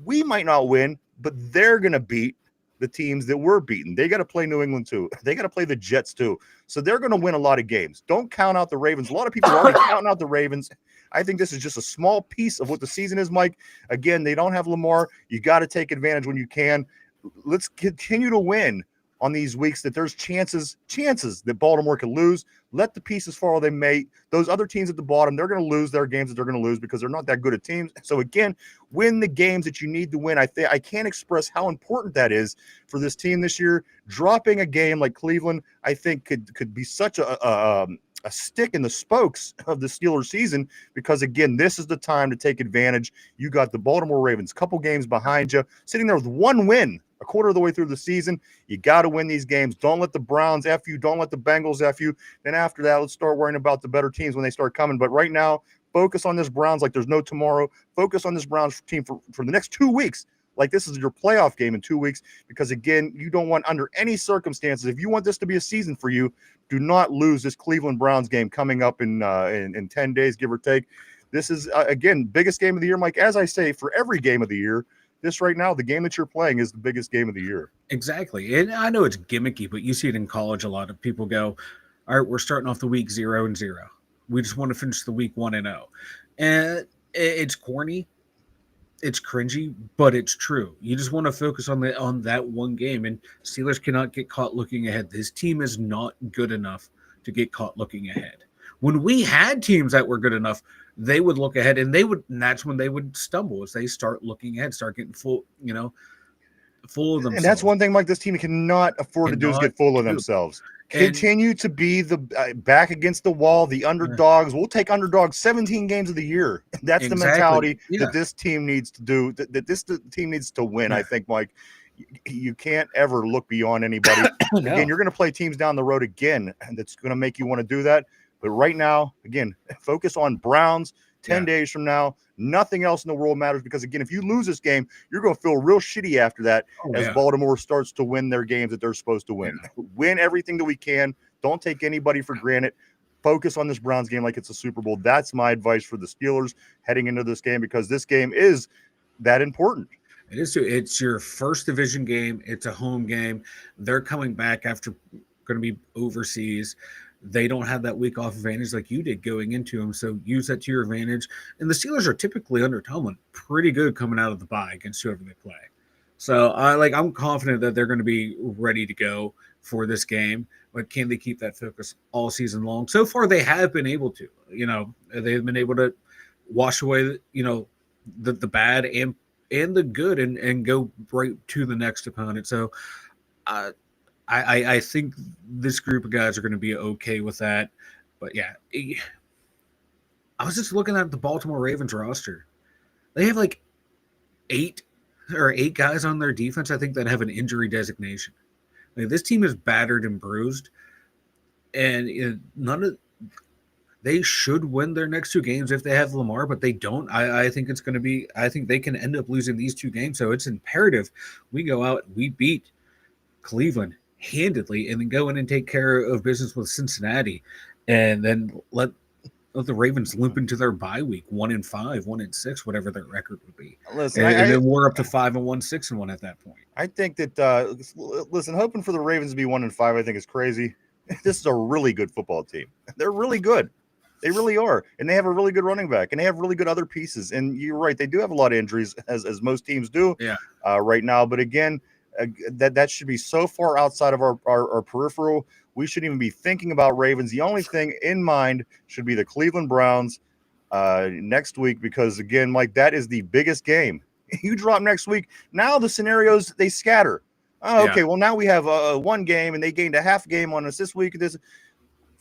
we might not win, but they're gonna beat the teams that we're beating. They got to play New England too. They got to play the Jets too. So they're going to win a lot of games. Don't count out the Ravens. A lot of people are already counting out the Ravens. I think this is just a small piece of what the season is, Mike. Again, they don't have Lamar. You got to take advantage when you can. Let's continue to win on these weeks that there's chances that Baltimore can lose. Let the pieces fall they may. Those other teams at the bottom, they're going to lose their games that they're going to lose because they're not that good at teams. So again, win the games that you need to win. I can't express how important that is for this team this year. Dropping a game like Cleveland, I think could be such a stick in the spokes of the Steelers season, because again, this is the time to take advantage. You got the Baltimore Ravens, couple games behind you, sitting there with one win a quarter of the way through the season. You got to win these games. Don't let the Browns F you. Don't let the Bengals F you. Then after that, let's start worrying about the better teams when they start coming. But right now, focus on this Browns like there's no tomorrow. Focus on this Browns team for the next 2 weeks. Like this is your playoff game in 2 weeks, because again, you don't want, under any circumstances, if you want this to be a season for you, do not lose this Cleveland Browns game coming up in 10 days, give or take. This is, again, biggest game of the year, Mike. As I say, for every game of the year, this right now, the game that you're playing is the biggest game of the year. Exactly. And I know it's gimmicky, but you see it in college a lot of people go, all right, we're starting off the week 0-0. We just want to finish the week 1-0. And it's corny. It's cringy, but it's true. You just want to focus on that one game, and Steelers cannot get caught looking ahead. This team is not good enough to get caught looking ahead. When we had teams that were good enough, they would look ahead, and that's when they would stumble as they start looking ahead, start getting full of themselves. And that's one thing, Mike, this team cannot afford to do is get full of themselves. Continue to be the back against the wall, the underdogs. We'll take underdogs 17 games of the year. That's the mentality that this team needs to do, that this team needs to win, I think, Mike. You can't ever look beyond anybody. No. Again, you're going to play teams down the road again, and that's going to make you want to do that. But right now, again, focus on Browns 10 days from now. Nothing else in the world matters because, again, if you lose this game, you're going to feel real shitty after that as Baltimore starts to win their games that they're supposed to win. Win everything that we can. Don't take anybody for granted. Focus on this Browns game like it's a Super Bowl. That's my advice for the Steelers heading into this game because this game is that important. It is. It's your first division game. It's a home game. They're coming back after going to be overseas. They don't have that week off advantage like you did going into them, so use that to your advantage. And the Steelers are typically under Tomlin pretty good coming out of the bye against whoever they play. So I'm confident that they're going to be ready to go for this game. But can they keep that focus all season long? So far, they have been able to. They've been able to wash away the bad and the good and go right to the next opponent. So I think this group of guys are going to be okay with that. But yeah, I was just looking at the Baltimore Ravens roster. They have like eight guys on their defense, I think, that have an injury designation. This team is battered and bruised, and they should win their next two games if they have Lamar, but they don't. I think it's going to be. I think they can end up losing these two games. So it's imperative we go out, we beat Cleveland handedly, and then go in and take care of business with Cincinnati, and then let the Ravens limp into their bye week 1-5, 1-6, whatever their record would be. Listen, and then we're up to 5-1, 6-1 at that point. I think that listen, hoping for the Ravens to be 1-5, I think is crazy. This is a really good football team. They're really good. They really are, and they have a really good running back, and they have really good other pieces. And you're right, they do have a lot of injuries, as most teams do right now. But again, that should be so far outside of our peripheral. We shouldn't even be thinking about Ravens. The only thing in mind should be the Cleveland Browns next week, because again, Mike, that is the biggest game. You drop next week. Now the scenarios, they scatter. Oh, okay. Well, now we have one game and they gained a half game on us this week.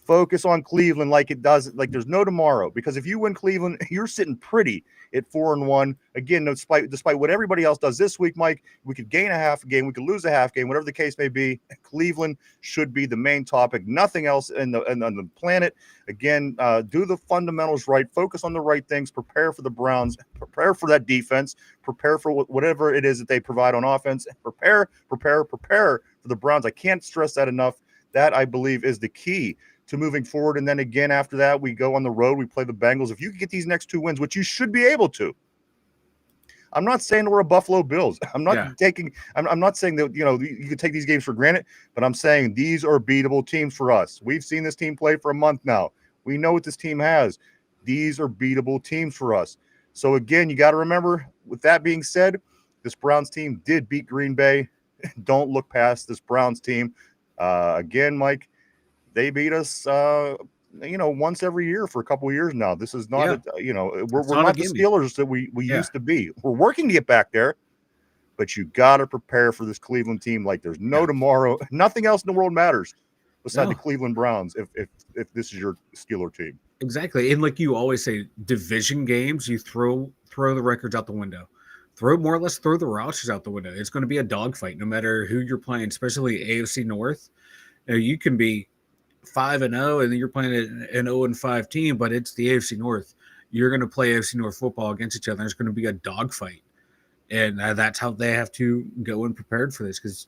Focus on Cleveland like it does, like there's no tomorrow. Because if you win Cleveland, you're sitting pretty at 4-1. Again, despite what everybody else does this week, Mike, we could gain a half game, we could lose a half game, whatever the case may be. Cleveland should be the main topic. Nothing else on the planet. Again, do the fundamentals right. Focus on the right things. Prepare for the Browns. Prepare for that defense. Prepare for whatever it is that they provide on offense. Prepare for the Browns. I can't stress that enough. That, I believe, is the key to moving forward. And then again, after that, we go on the road, we play the Bengals. If you can get these next two wins, which you should be able to, I'm not saying we're a Buffalo Bills. I'm not saying that, you can take these games for granted, but I'm saying these are beatable teams for us. We've seen this team play for a month now. We know what this team has. These are beatable teams for us. So again, you got to remember, with that being said, this Browns team did beat Green Bay. Don't look past this Browns team. Again, Mike, they beat us, once every year for a couple of years now. This is not, we're not the Steelers that we used to be. We're working to get back there, but you got to prepare for this Cleveland team like there's no tomorrow. Nothing else in the world matters beside the Cleveland Browns if this is your Steeler team. Exactly. And like you always say, division games, you throw the records out the window. Throw the rosters out the window. It's going to be a dogfight no matter who you're playing, especially AFC North. You can be 5-0 and then you're playing an 0-5 team, but it's the AFC North. You're going to play AFC North football against each other. There's going to be a dogfight, and that's how they have to go and prepared for this, because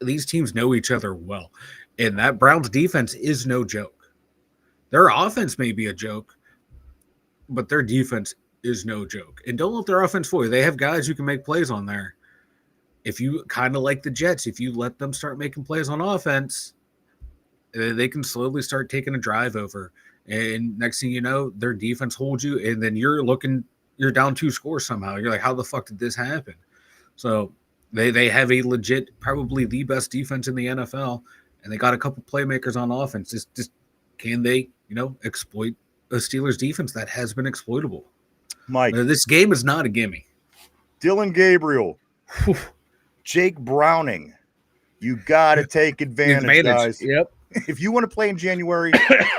these teams know each other well, and that Browns defense is no joke. Their offense may be a joke, but their defense is no joke. And don't let their offense fool you. They have guys who can make plays on there. If you kind of like the Jets, if you let them start making plays on offense, they can slowly start taking a drive over. And next thing you know, their defense holds you, and then you're down 2 scores somehow. You're like, how the fuck did this happen? So they have a legit, probably the best defense in the NFL, and they got a couple playmakers on offense. Just can they, exploit a Steelers defense that has been exploitable? Mike, This game is not a gimme. Dylan Gabriel, Jake Browning. You got to take advantage, guys. Yep. If you want to play in January,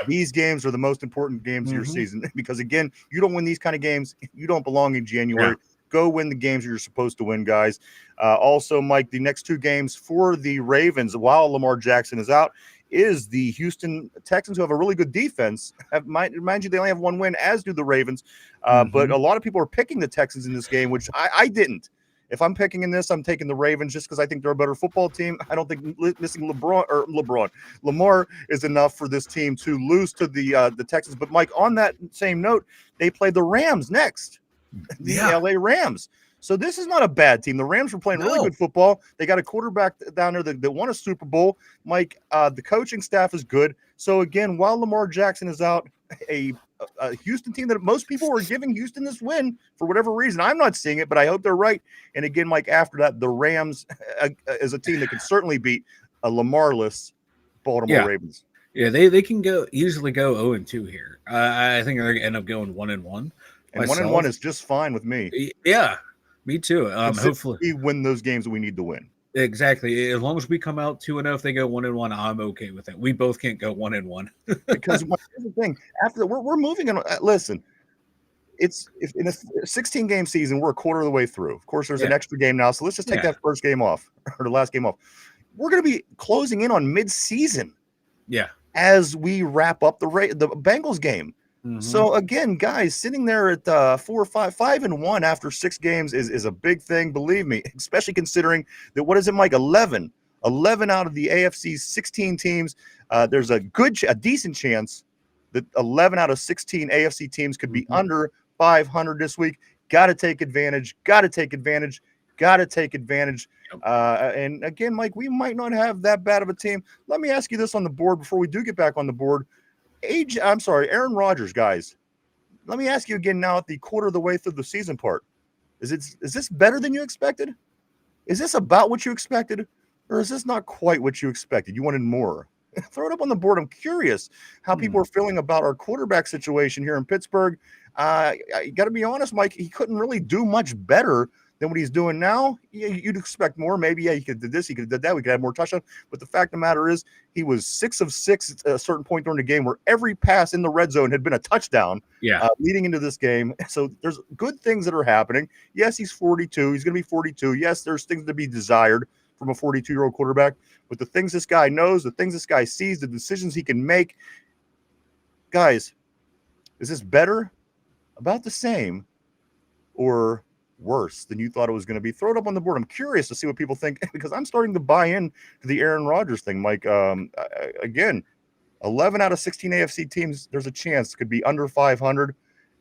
these games are the most important games of your season because, again, you don't win these kind of games. You don't belong in January. Yeah. Go win the games you're supposed to win, guys. Also, Mike, the next 2 games for the Ravens, while Lamar Jackson is out, is the Houston Texans, who have a really good defense. Mind you, they only have 1 win, as do the Ravens. But a lot of people are picking the Texans in this game, which I didn't. If I'm picking in this, I'm taking the Ravens just because I think they're a better football team. I don't think missing Lamar is enough for this team to lose to the Texans. But Mike, on that same note, they play the Rams next, the LA Rams. So this is not a bad team. The Rams were playing really good football. They got a quarterback down there that won a Super Bowl. Mike, the coaching staff is good. So again, while Lamar Jackson is out, a Houston team that most people were giving Houston this win for whatever reason. I'm not seeing it, but I hope they're right. And again, Mike, after that, the Rams is a team that can certainly beat a Lamar-less Baltimore Ravens. Yeah, they can easily go 0-2 here. I think they're going to end up going 1-1. And 1-1 is just fine with me. Yeah, me too. Hopefully we win those games that we need to win. Exactly. As long as we come out 2-0, if they go 1-1, I'm okay with that. We both can't go 1-1 because here's the thing. After that, we're moving on. Listen, if in a 16-game season, we're a quarter of the way through. Of course, there's an extra game now, so let's just take that first game off or the last game off. We're going to be closing in on mid-season. Yeah, as we wrap up the Bengals game. So again, guys, sitting there at 5-1 after 6 games is a big thing, believe me, especially considering that, what is it, Mike? 11 out of the AFC's 16 teams. There's a decent chance that 11 out of 16 AFC teams could be under 500 this week. Got to take advantage. And again, Mike, we might not have that bad of a team. Let me ask you this on the board before we do get back on the board. Aaron Rodgers, guys. Let me ask you again now at the quarter of the way through the season part. Is this better than you expected? Is this about what you expected? Or is this not quite what you expected? You wanted more? Throw it up on the board. I'm curious how people are feeling about our quarterback situation here in Pittsburgh. I got to be honest, Mike, he couldn't really do much better than what he's doing now. You'd expect more. Maybe, he could have did this, he could have did that. We could have more touchdowns. But the fact of the matter is, he was 6 of 6 at a certain point during the game where every pass in the red zone had been a touchdown leading into this game. So there's good things that are happening. Yes, he's 42. He's going to be 42. Yes, there's things to be desired from a 42-year-old quarterback. But the things this guy knows, the things this guy sees, the decisions he can make, guys, is this better, about the same, or worse than you thought it was going to be? Throw it up on the board. I'm curious to see what people think because I'm starting to buy in to the Aaron Rodgers thing, Mike. Again, 11 out of 16 AFC teams, there's a chance it could be under 500,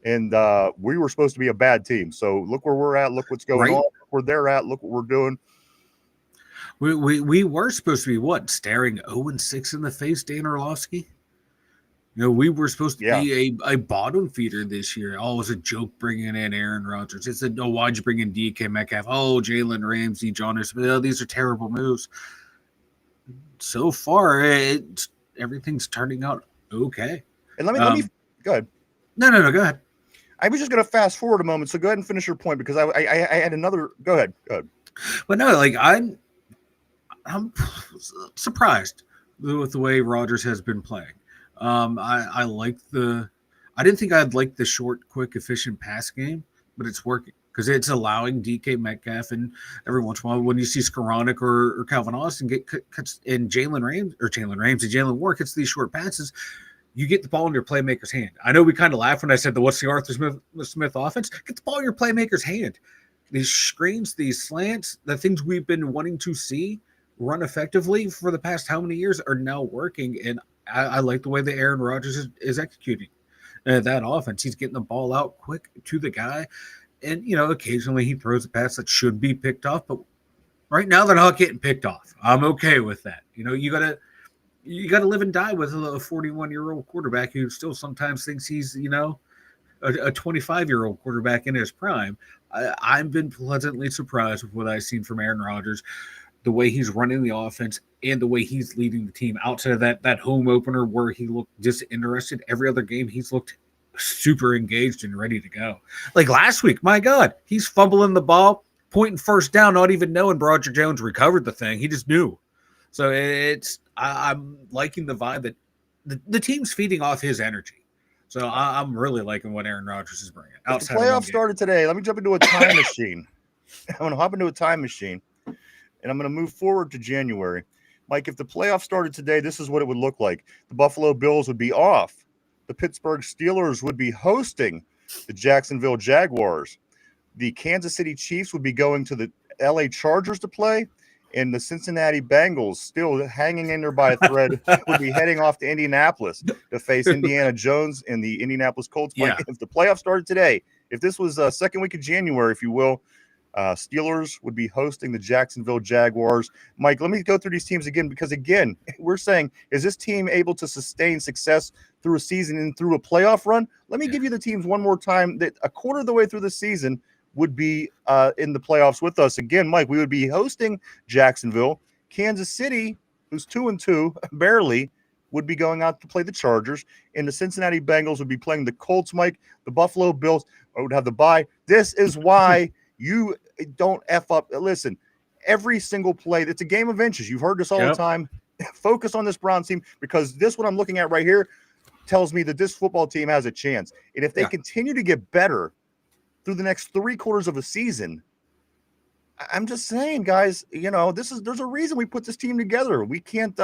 and we were supposed to be a bad team. So look where we're at. Look what's going on. Look where they're at. Look what we're doing. We were supposed to be staring 0-6 in the face, Dan Orlovsky. We were supposed to be a bottom feeder this year. Oh, it was a joke bringing in Aaron Rodgers. It said, oh, why'd you bring in DK Metcalf? Oh, Jalen Ramsey, John Smith. Oh, these are terrible moves. So far, everything's turning out okay. And let me go ahead. No, go ahead. I was just going to fast forward a moment, so go ahead and finish your point because I had another. Go ahead. But no, I'm surprised with the way Rodgers has been playing. I like I didn't think I'd like the short, quick, efficient pass game, but it's working because it's allowing DK Metcalf and every once in a while when you see Skoranek or Calvin Austin get cuts and Jalen Ramsey, Warren gets these short passes, you get the ball in your playmaker's hand. I know we kind of laughed when I said what's the Arthur Smith offense? Get the ball in your playmaker's hand. These screens, these slants, the things we've been wanting to see run effectively for the past how many years are now working, and I like the way that Aaron Rodgers is executing that offense. He's getting the ball out quick to the guy. And, occasionally he throws a pass that should be picked off. But right now they're not getting picked off. I'm okay with that. You got to live and die with a 41-year-old quarterback who still sometimes thinks he's, a 25-year-old quarterback in his prime. I've been pleasantly surprised with what I've seen from Aaron Rodgers. the way he's running the offense and the way he's leading the team outside of that home opener where he looked disinterested. Every other game, he's looked super engaged and ready to go. Like last week, my God, he's fumbling the ball, pointing first down, not even knowing Roger Jones recovered the thing. He just knew. So I'm liking the vibe that the team's feeding off his energy. So I'm really liking what Aaron Rodgers is bringing. If the playoffs started today, let me jump into a time machine. I'm going to hop into a time machine, and I'm going to move forward to January. Mike, if the playoffs started today, this is what it would look like. The Buffalo Bills would be off. The Pittsburgh Steelers would be hosting the Jacksonville Jaguars. The Kansas City Chiefs would be going to the LA Chargers to play, and the Cincinnati Bengals, still hanging in there by a thread, would be heading off to Indianapolis to face Indiana Jones and the Indianapolis Colts. Yeah. If the playoffs started today, if this was second week of January, if you will, Steelers would be hosting the Jacksonville Jaguars. Mike, let me go through these teams again, because, again, we're saying, is this team able to sustain success through a season and through a playoff run? Let me give you the teams one more time that a quarter of the way through the season would be in the playoffs with us. Again, Mike, we would be hosting Jacksonville. Kansas City, who's 2-2, barely, would be going out to play the Chargers. And the Cincinnati Bengals would be playing the Colts, Mike. The Buffalo Bills would have the bye. This is why you don't F up. Listen, every single play, it's a game of inches. You've heard this all the time. Focus on this Browns team, because this, what I'm looking at right here, tells me that this football team has a chance. And if they continue to get better through the next 3 quarters of a season, I'm just saying, guys, there's a reason we put this team together. We can't,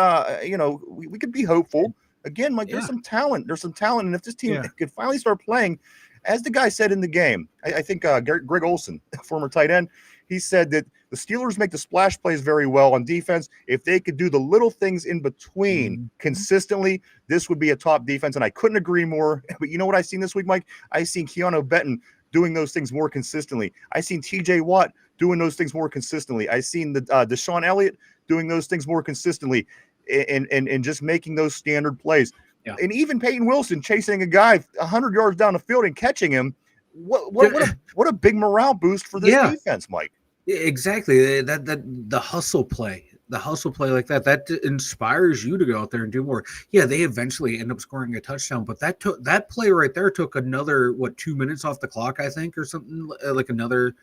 we could be hopeful. Again, Mike, there's some talent. There's some talent. And if this team could finally start playing, as the guy said in the game, I think Greg Olson, former tight end, he said that the Steelers make the splash plays very well on defense. If they could do the little things in between consistently, this would be a top defense. And I couldn't agree more. But you know what I seen this week, Mike? I seen Keanu Benton doing those things more consistently. I seen TJ Watt doing those things more consistently. I seen the Deshaun Elliott doing those things more consistently, and just making those standard plays. Yeah. And even Peyton Wilson chasing a guy 100 yards down the field and catching him. What a big morale boost for this defense, Mike. Exactly. The hustle play like that inspires you to go out there and do more. Yeah, they eventually end up scoring a touchdown, but that play right there took another 2 minutes off the clock, I think, or something, like another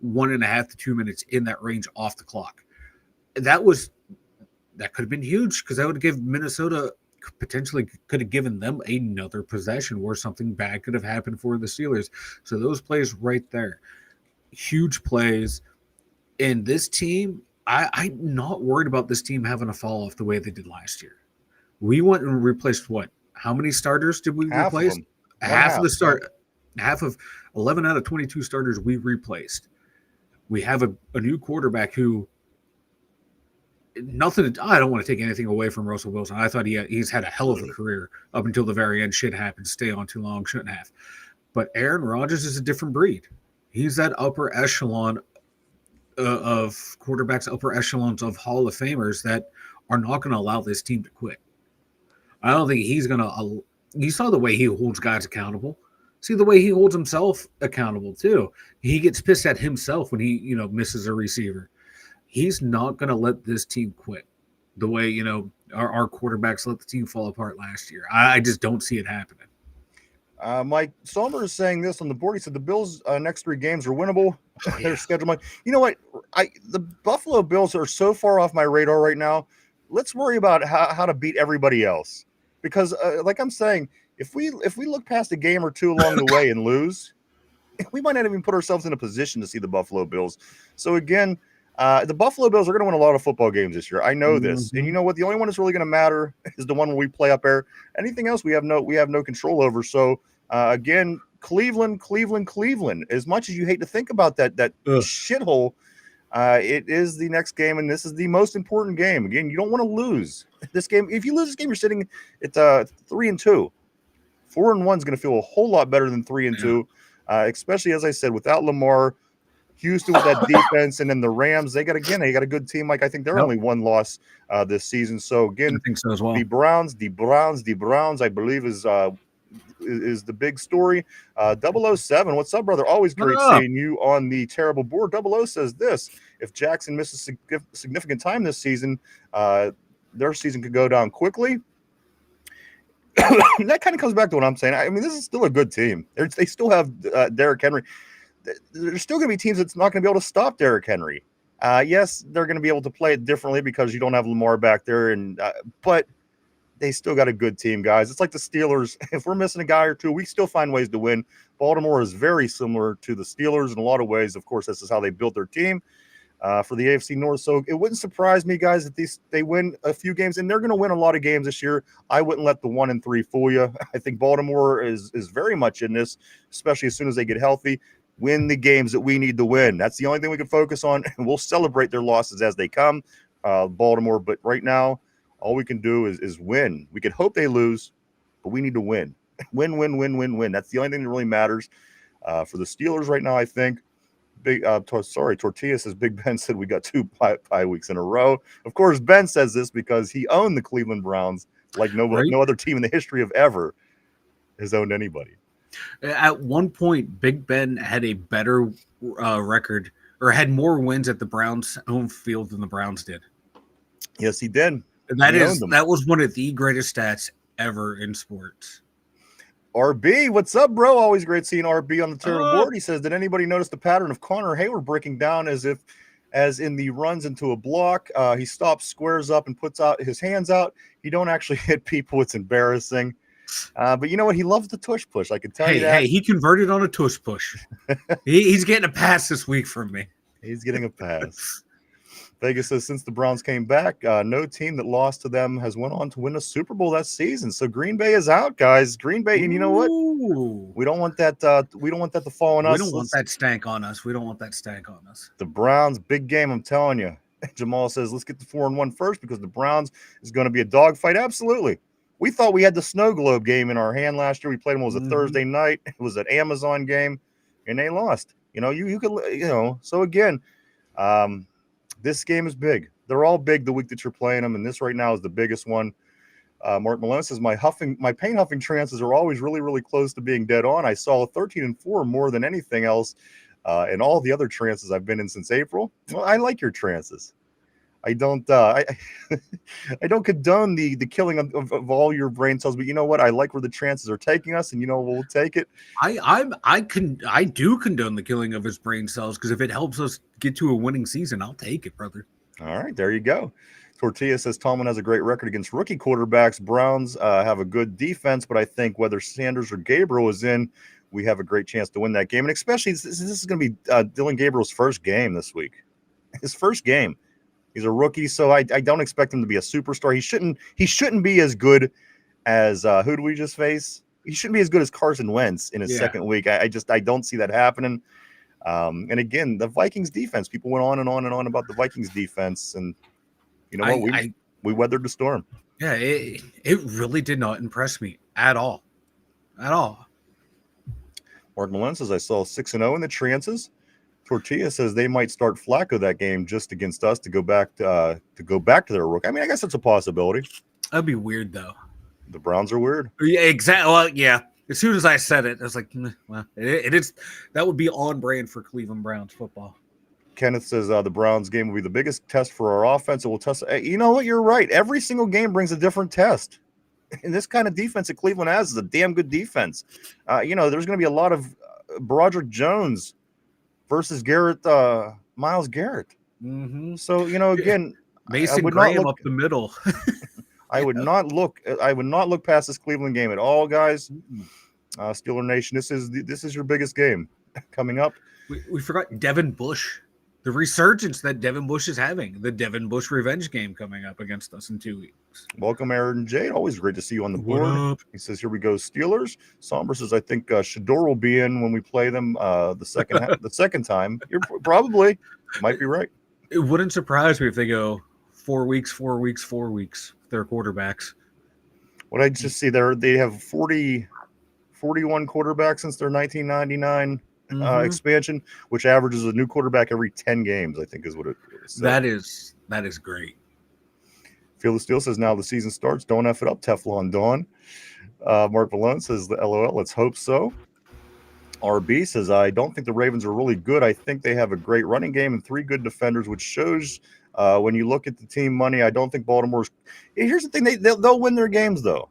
1.5 to 2 minutes in that range off the clock. That could have been huge, because that would give Minnesota potentially could have given them another possession where something bad could have happened for the Steelers. So those plays right there, huge plays. And this team, I'm not worried about this team having a fall off the way they did last year. We went and replaced how many starters did we replace? Half of the start, half of 11 out of 22 starters we replaced. We have a new quarterback who, I don't want to take anything away from Russell Wilson. I thought he's had a hell of a career up until the very end. Shit happened. Stay on too long. Shouldn't have. But Aaron Rodgers is a different breed. He's that upper echelon of quarterbacks, upper echelons of Hall of Famers that are not going to allow this team to quit. I don't think he's going to. You saw the way he holds guys accountable. See the way he holds himself accountable too. He gets pissed at himself when he misses a receiver. He's not going to let this team quit the way, our quarterbacks let the team fall apart last year. I just don't see it happening. Mike Sommer is saying this on the board. He said the Bills' next 3 games are winnable. Their schedule, Mike. You know what? The Buffalo Bills are so far off my radar right now. Let's worry about how to beat everybody else. Because, like I'm saying, if we look past a game or two along the way and lose, we might not even put ourselves in a position to see the Buffalo Bills. So, again, the Buffalo Bills are going to win a lot of football games this year. I know this. And you know what? The only one that's really going to matter is the one where we play up there. Anything else we have no control over. So, again, Cleveland. As much as you hate to think about that shithole, it is the next game, and this is the most important game. Again, you don't want to lose this game. If you lose this game, you're sitting at 3-2. 4-1 is going to feel a whole lot better than 3-2, especially, as I said, without Lamar. Houston with that defense, and then the Rams, they got a good team. Like, I think they're only 1 loss this season. So again, I think so as well. The Browns, I believe, is is the big story. 007, what's up, brother? Always great seeing you on the terrible board. 00 says this: if Jackson misses significant time this season, their season could go down quickly. That kind of comes back to what I'm saying. I mean, this is still a good team. They still have Derrick Henry. There's still going to be teams that's not going to be able to stop Derrick Henry. Yes, they're going to be able to play it differently because you don't have Lamar back there, but they still got a good team, guys. It's like the Steelers. If we're missing a guy or two, we still find ways to win. Baltimore is very similar to the Steelers in a lot of ways. Of course, this is how they built their team for the AFC North. So it wouldn't surprise me, guys, that they win a few games, and they're going to win a lot of games this year. I wouldn't let the 1-3 fool you. I think Baltimore is very much in this, especially as soon as they get healthy. Win the games that we need to win. That's the only thing we can focus on, and we'll celebrate their losses as they come, Baltimore. But right now, all we can do is win. We could hope they lose, but we need to win. Win. That's the only thing that really matters for the Steelers right now, I think. Tortilla says Big Ben said we got 2 bye weeks in a row. Of course, Ben says this because he owned the Cleveland Browns like no other team in the history of ever has owned anybody. At one point, Big Ben had a better record, or had more wins at the Browns' home field than the Browns did. Yes, he did. And that was one of the greatest stats ever in sports. RB, what's up, bro? Always great seeing RB on the terrible board. He says, did anybody notice the pattern of Connor Hayward breaking down as in the runs into a block? He stops, squares up, and puts out his hands out. He don't actually hit people. It's embarrassing. But you know what? He loves the tush push. I can tell you that. Hey, he converted on a tush push. He's getting a pass this week from me. He's getting a pass. Vegas says, since the Browns came back, no team that lost to them has went on to win a Super Bowl that season. So Green Bay is out, guys. Green Bay, and you know what? We don't want that. We don't want that to fall on us. We don't want that stank on us. The Browns, big game. I'm telling you. Jamal says, let's get the 4-1 first because the Browns is going to be a dogfight. Absolutely. We thought we had the snow globe game in our hand last year. We played them. It was a Thursday night. It was an Amazon game, and they lost. You know, you could, you know. So again, this game is big. They're all big the week that you're playing them, and this right now is the biggest one. Mark Malone says, my pain huffing trances are always really, really close to being dead on. I saw 13-4 more than anything else, and all the other trances I've been in since April. Well, I like your trances. I don't I don't condone the killing of all your brain cells, but you know what? I like where the trances are taking us, and you know we'll take it. I do condone the killing of his brain cells because if it helps us get to a winning season, I'll take it, brother. All right, there you go. Tortilla says Tomlin has a great record against rookie quarterbacks. Browns have a good defense, but I think whether Sanders or Gabriel is in, we have a great chance to win that game. And especially this is going to be Dylan Gabriel's first game this week. His first game. He's a rookie, so I don't expect him to be a superstar. He shouldn't be as good as who did we just face? He shouldn't be as good as Carson Wentz in his second week. I don't see that happening. And again, the Vikings defense. People went on and on and on about the Vikings defense, and you know what? We weathered the storm. Yeah, it really did not impress me at all. Mark Malone says I saw 6-0 in the trances. Tortilla says they might start Flacco that game just against us to go back to their rook. I mean, I guess it's a possibility. That'd be weird though. The Browns are weird. Yeah, exactly. Well, yeah. As soon as I said it, I was like, well, it is. That would be on brand for Cleveland Browns football. Kenneth says the Browns game will be the biggest test for our offense. It will test. You know what? You're right. Every single game brings a different test. And this kind of defense that Cleveland has is a damn good defense. There's going to be a lot of Broderick Jones versus Myles Garrett. Mm-hmm. So, again, Mason Graham up the middle. I would not look past this Cleveland game at all, guys. Steeler Nation, this is your biggest game coming up. We forgot Devin Bush. The resurgence that Devin Bush is having, the Devin Bush revenge game coming up against us in 2 weeks. Welcome, Aaron Jade. Always great to see you on the board. He says, here we go, Steelers. Somber says, I think Shador will be in when we play them the second time. You're probably might be right. It wouldn't surprise me if they go 4 weeks, 4 weeks, 4 weeks, their quarterbacks. What I just see there, they have 41 quarterbacks since their 1999 expansion, which averages a new quarterback every 10 games, I think is what it is. That is great. Feel the Steel says now the season starts. Don't F it up, Teflon Dawn. Mark Malone says, LOL, let's hope so. RB says, I don't think the Ravens are really good. I think they have a great running game and 3 good defenders, which shows when you look at the team money, I don't think Baltimore's. Here's the thing, they'll win their games, though.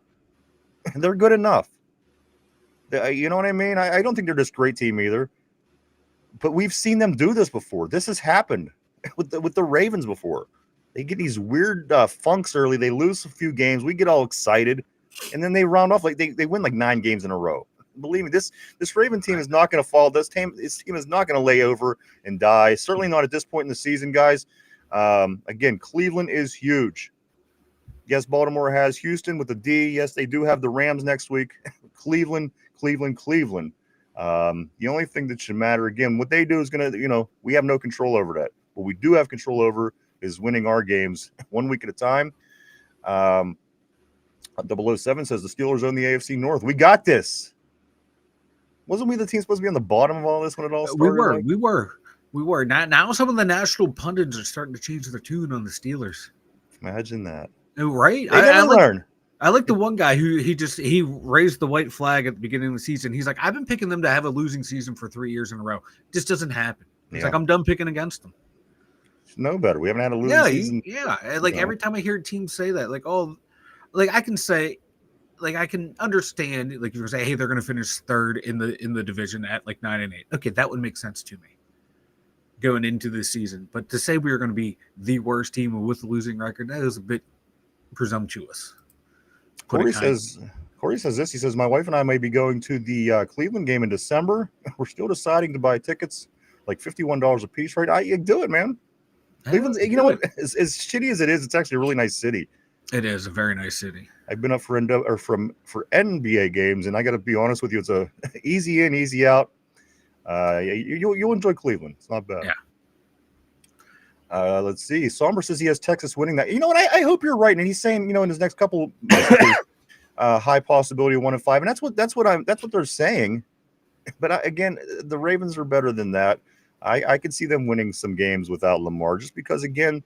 They're good enough. You know what I mean? I don't think they're this great team either. But we've seen them do this before. This has happened with the Ravens before. They get these weird funks early. They lose a few games. We get all excited. And then they round off like they win like 9 games in a row. Believe me, this Raven team is not going to fall. This team is not going to lay over and die. Certainly not at this point in the season, guys. Again, Cleveland is huge. Yes, Baltimore has Houston with a D. Yes, they do have the Rams next week. Cleveland. The only thing that should matter, again, what they do is going to, we have no control over that. What we do have control over is winning our games 1 week at a time. 007 says the Steelers own the AFC North. We got this. Wasn't we the team supposed to be on the bottom of all this when it all started? We were. Now some of the national pundits are starting to change their tune on the Steelers. Imagine that. Right? I like the one guy who he raised the white flag at the beginning of the season. He's like, I've been picking them to have a losing season for 3 years in a row. It just doesn't happen. He's like, I'm done picking against them. No better. We haven't had a losing season. Yeah. Like every time I hear teams say that, like, oh, like I can say, like I can understand, like you say, hey, they're going to finish third in the division at like 9-8. Okay, that would make sense to me going into the season. But to say we are going to be the worst team with a losing record, that is a bit presumptuous. Corey says this. He says, my wife and I may be going to the Cleveland game in December. We're still deciding to buy tickets, like $51 a piece, right? You do it, man. Cleveland's, you know what? As shitty as it is, it's actually a really nice city. It is a very nice city. I've been up for NBA games, and I got to be honest with you, it's a easy in, easy out. You'll enjoy Cleveland. It's not bad. Yeah. Let's see. Somber says he has Texas winning that. You know what? I hope you're right. And he's saying, in his next couple, high possibility of 1-5, and that's what they're saying. But again, the Ravens are better than that. I could see them winning some games without Lamar, just because again,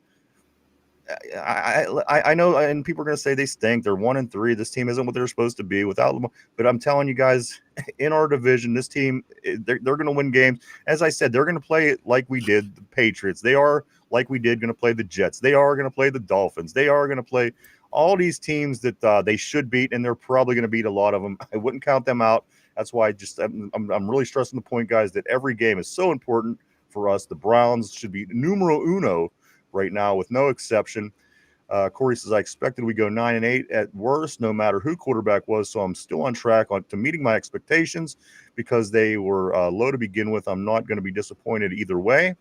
I know, and people are going to say they stink. They're 1-3. This team isn't what they're supposed to be without Lamar. But I'm telling you guys, in our division, this team, they're going to win games. As I said, they're going to play like we did the Patriots. They are, like we did, going to play the Jets. They are going to play the Dolphins. They are going to play all these teams that they should beat, and they're probably going to beat a lot of them. I wouldn't count them out. That's why I'm really stressing the point, guys, that every game is so important for us. The Browns should be numero uno right now, with no exception. Corey says, I expected we go 9-8 at worst, no matter who quarterback was. So I'm still on track to meeting my expectations because they were low to begin with. I'm not going to be disappointed either way.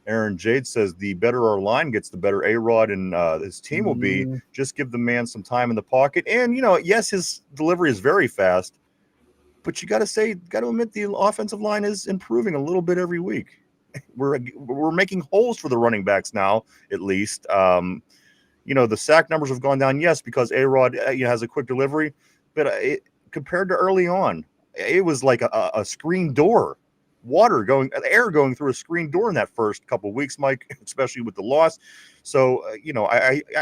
Aaron Jade says, the better our line gets, the better A-Rod and his team will be. Just give the man some time in the pocket. And, yes, his delivery is very fast, but you got to admit the offensive line is improving a little bit every week. We're making holes for the running backs now, at least. The sack numbers have gone down, yes, because A-Rod has a quick delivery, but compared to early on, it was like a screen door, air going through a screen door in that first couple of weeks, Mike, especially with the loss. So,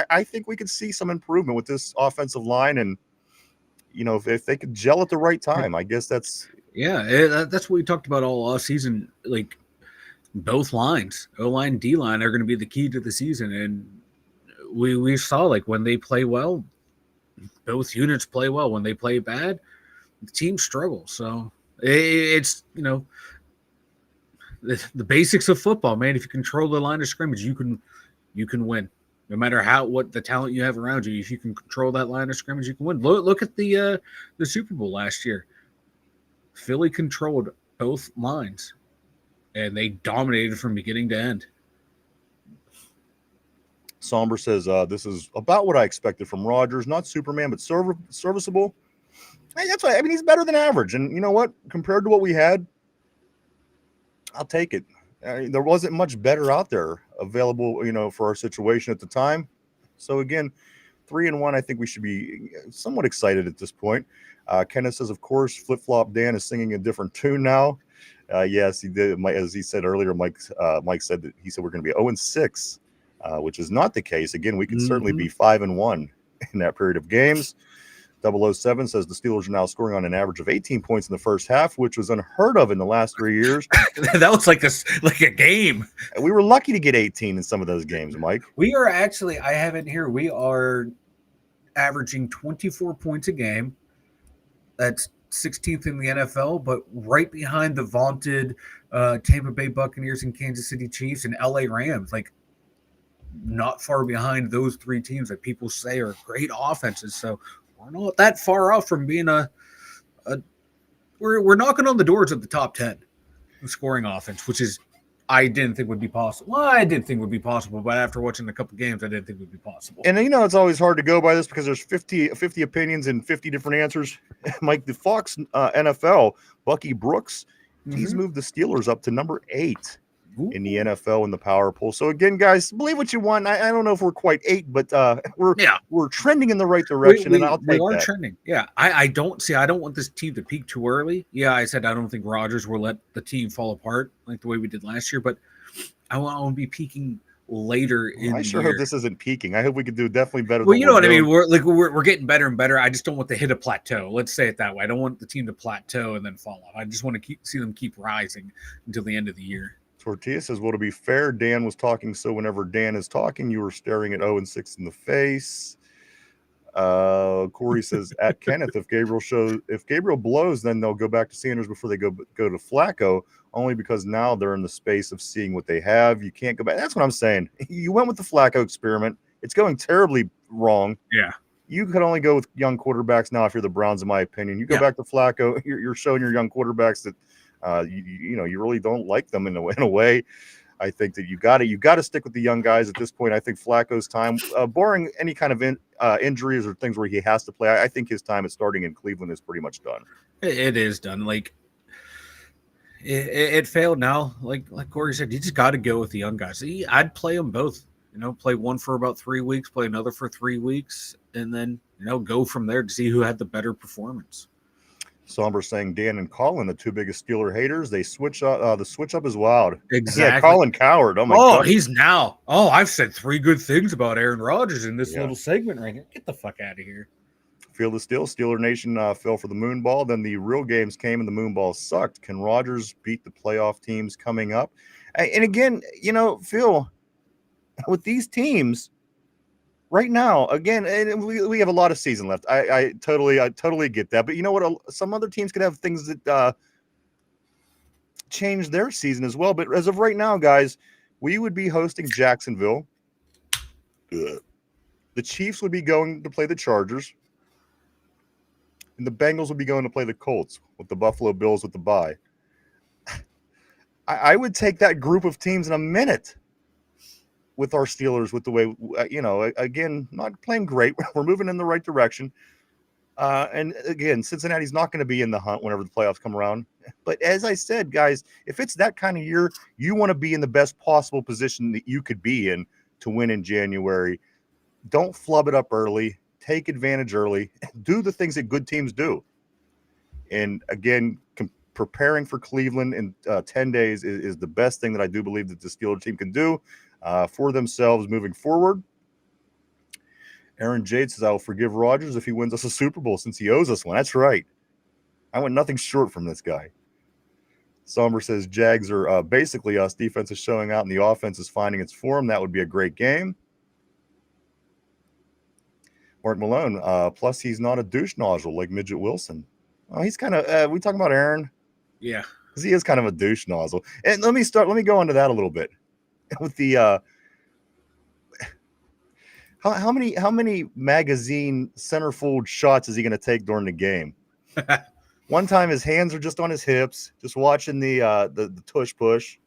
I think we could see some improvement with this offensive line, and if they could gel at the right time, I guess that's what we talked about all season, like. Both lines, O-line, D-line, are going to be the key to the season. And we saw, like, when they play well, both units play well. When they play bad, the team struggles. So it's, the basics of football, man. If you control the line of scrimmage, you can win. No matter what the talent you have around you, if you can control that line of scrimmage, you can win. Look at the Super Bowl last year. Philly controlled both lines. And they dominated from beginning to end. Somber says, this is about what I expected from Rodgers. Not Superman, but serviceable. Hey, that's why. He's better than average. And you know what? Compared to what we had, I'll take it. There wasn't much better out there available, for our situation at the time. So again, 3-1, I think we should be somewhat excited at this point. Kenneth says, of course, Flip Flop Dan is singing a different tune now. Yes, he did. As he said earlier, Mike said that he said we're going to be 0-6, which is not the case. Again, we could certainly be 5-1 in that period of games. 007 says the Steelers are now scoring on an average of 18 points in the first half, which was unheard of in the last 3 years. That was like a game. We were lucky to get 18 in some of those games, Mike. We are actually, I have it here, we are averaging 24 points a game. That's 16th in the NFL, but right behind the vaunted Tampa Bay Buccaneers and Kansas City Chiefs and LA Rams. Like, not far behind those three teams that people say are great offenses. So we're not that far off from being we're knocking on the doors of the top 10 in scoring offense, which is I didn't think would be possible. Well, I did think would be possible, but after watching a couple games, I didn't think would be possible. And it's always hard to go by this because there's 50 opinions and 50 different answers. Mike, the Fox NFL, Bucky Brooks, he's moved the Steelers up to number 8 in the NFL in the power poll. So again, guys, believe what you want. I don't know if we're quite 8, but we're trending in the right direction, and I'll take that. We are trending. Yeah, I don't want this team to peak too early. Yeah, I said I don't think Rodgers will let the team fall apart like the way we did last year, but I want to be peaking later in I sure the year. hope this isn't peaking. I hope we could do definitely better. Well, you know what I mean. We're getting better and better. I just don't want to hit a plateau. Let's say it that way. I don't want the team to plateau and then fall off. I just want to see them keep rising until the end of the year. Tortilla says, well, to be fair, Dan was talking, so whenever Dan is talking, you were staring at 0-6 in the face. Corey says, at Kenneth, if Gabriel blows, then they'll go back to Sanders before they go to Flacco, only because now they're in the space of seeing what they have. You can't go back. That's what I'm saying. You went with the Flacco experiment. It's going terribly wrong. Yeah. You could only go with young quarterbacks now if you're the Browns, in my opinion. You go back to Flacco, you're showing your young quarterbacks that you really don't like them in a way. I think that you got to stick with the young guys at this point. I think Flacco's time, barring any kind of injuries or things where he has to play, I think his time at starting in Cleveland is pretty much done. It is done. Like it failed now. Like Corey said, you just got to go with the young guys. I'd play them both. Play one for about 3 weeks, play another for 3 weeks, and then go from there to see who had the better performance. Somber saying Dan and Colin, the two biggest Steeler haters, they switch up. The switch up is wild. Exactly. Yeah, Colin Coward. Oh my God. He's now. Oh, I've said 3 good things about Aaron Rodgers in this little segment right here. Get the fuck out of here. Field of Steel. Steeler Nation fell for the moon ball. Then the real games came and the moon ball sucked. Can Rodgers beat the playoff teams coming up? And again, Phil, with these teams right now, again, and we have a lot of season left. I totally get that. But you know what? Some other teams could have things that change their season as well. But as of right now, guys, we would be hosting Jacksonville. The Chiefs would be going to play the Chargers. And the Bengals would be going to play the Colts with the Buffalo Bills with the bye. I would take that group of teams in a minute with our Steelers, with the way, again, not playing great. We're moving in the right direction. And again, Cincinnati's not going to be in the hunt whenever the playoffs come around. But as I said, guys, if it's that kind of year, you want to be in the best possible position that you could be in to win in January. Don't flub it up early. Take advantage early. Do the things that good teams do. And again, preparing for Cleveland in 10 days is the best thing that I do believe that the Steelers team can do for themselves moving forward. Aaron Jade says, I will forgive Rodgers if he wins us a Super Bowl since he owes us one. That's right. I want nothing short from this guy. Somber says, Jags are basically us. Defense is showing out and the offense is finding its form. That would be a great game. Mark Malone, plus he's not a douche nozzle like Midget Wilson. Oh, he's kind of, we talking about Aaron? Yeah. Because he is kind of a douche nozzle. And let me go into that a little bit. With the how many magazine centerfold shots is he going to take during the game? One time his hands are just on his hips, just watching the tush push.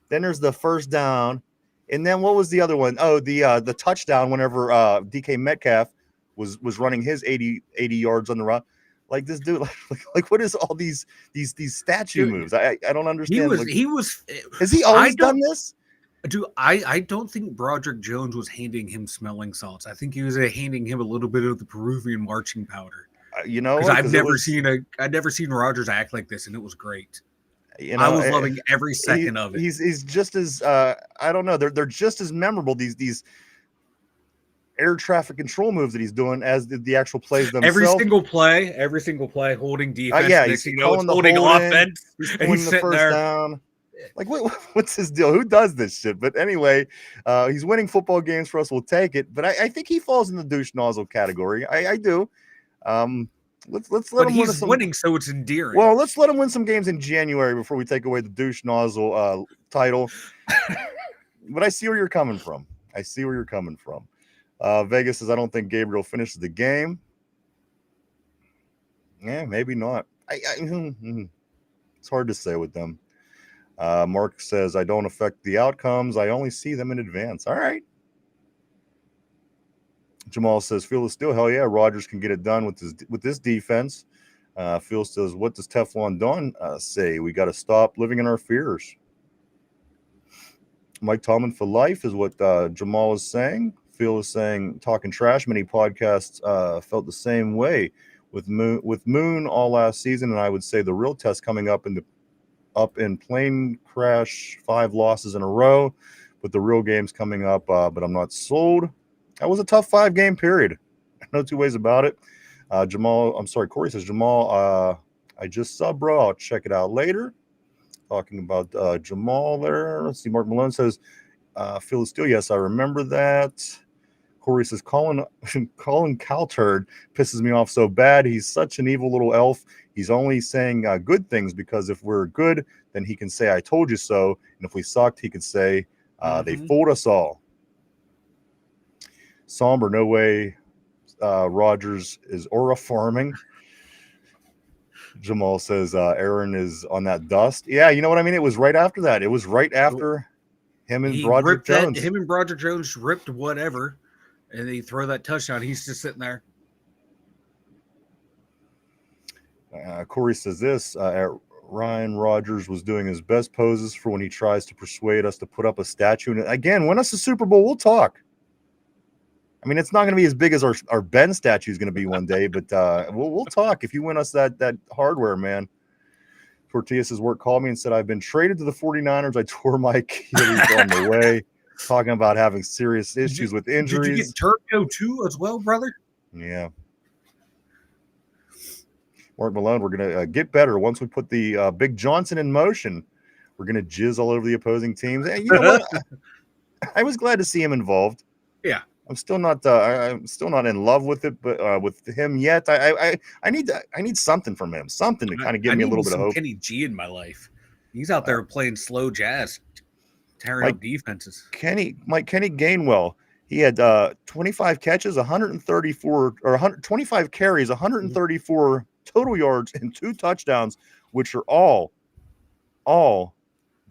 Then there's the first down, and then what was the other one? Oh, the touchdown whenever DK Metcalf was running his 80 yards on the run. Like this dude, like what is all these statue moves? I don't understand. Has he always done this? Dude, I don't think Broderick Jones was handing him smelling salts. I think he was handing him a little bit of the Peruvian marching powder. Because I've never seen Rodgers act like this, and it was great. I was loving every second of it. He's just as I don't know. They're just as memorable. These air traffic control moves that he's doing as the actual plays themselves. Every single play, holding defense. Yeah, Next he's thing you know, it's calling the holding holding. offense. He's And pointing he's the sitting first there. down. Like, what's his deal? Who does this shit? But anyway, he's winning football games for us. We'll take it. But I think he falls in the douche nozzle category. I do. Let's let But him win he's some. winning, so it's endearing. Well, let's let him win some games in January before we take away the douche nozzle title. But I see where you're coming from. Vegas says, I don't think Gabriel finishes the game. Yeah, maybe not. It's hard to say with them. Mark says, I don't affect the outcomes. I only see them in advance. All right. Jamal says, Phil is still, hell yeah, Rodgers can get it done with this defense. Phil says, what does Teflon Don say? We got to stop living in our fears. Mike Tomlin for life is what Jamal is saying. Phil is saying, talking trash. Many podcasts felt the same way with Moon all last season, and I would say the real test coming up in plane crash, 5 losses in a row, with the real games coming up, but I'm not sold. That was a tough 5-game period. No two ways about it. Corey says, Jamal, I just sub, bro. I'll check it out later. Talking about Jamal there. Let's see. Mark Malone says, Phil is still, yes, I remember that. Corey says, Colin Calturd pisses me off so bad. He's such an evil little elf. He's only saying good things because if we're good, then he can say, I told you so. And if we sucked, he could say, they fooled us all. Somber, no way Rodgers is aura farming. Jamal says Aaron is on that dust. Yeah, you know what I mean? It was right after that. It was right after him and Broderick Jones. Him and Broderick Jones ripped whatever, and they throw that touchdown. He's just sitting there. Corey says this. Ryan Rodgers was doing his best poses for when he tries to persuade us to put up a statue. And again, win us the Super Bowl, we'll talk. I mean, it's not going to be as big as our Ben statue is going to be one day, but we'll talk if you win us that hardware, man. Tortilla says, work called me and said, I've been traded to the 49ers. I tore my Achilles on the way, talking about having serious issues with injuries. Did you get Turco too as well, brother? Yeah. Mark Malone, we're going to get better. Once we put the Big Johnson in motion, we're going to jizz all over the opposing teams. And you know what? I was glad to see him involved. Yeah. I'm still not in love with it, but with him yet, I need something from him, something to kind of give me a little bit of hope. Kenny G in my life. He's out there playing slow jazz, tearing up defenses. Kenny Gainwell, he had 25 catches, 134 or 125 carries, 134 total yards, and 2 touchdowns, which are all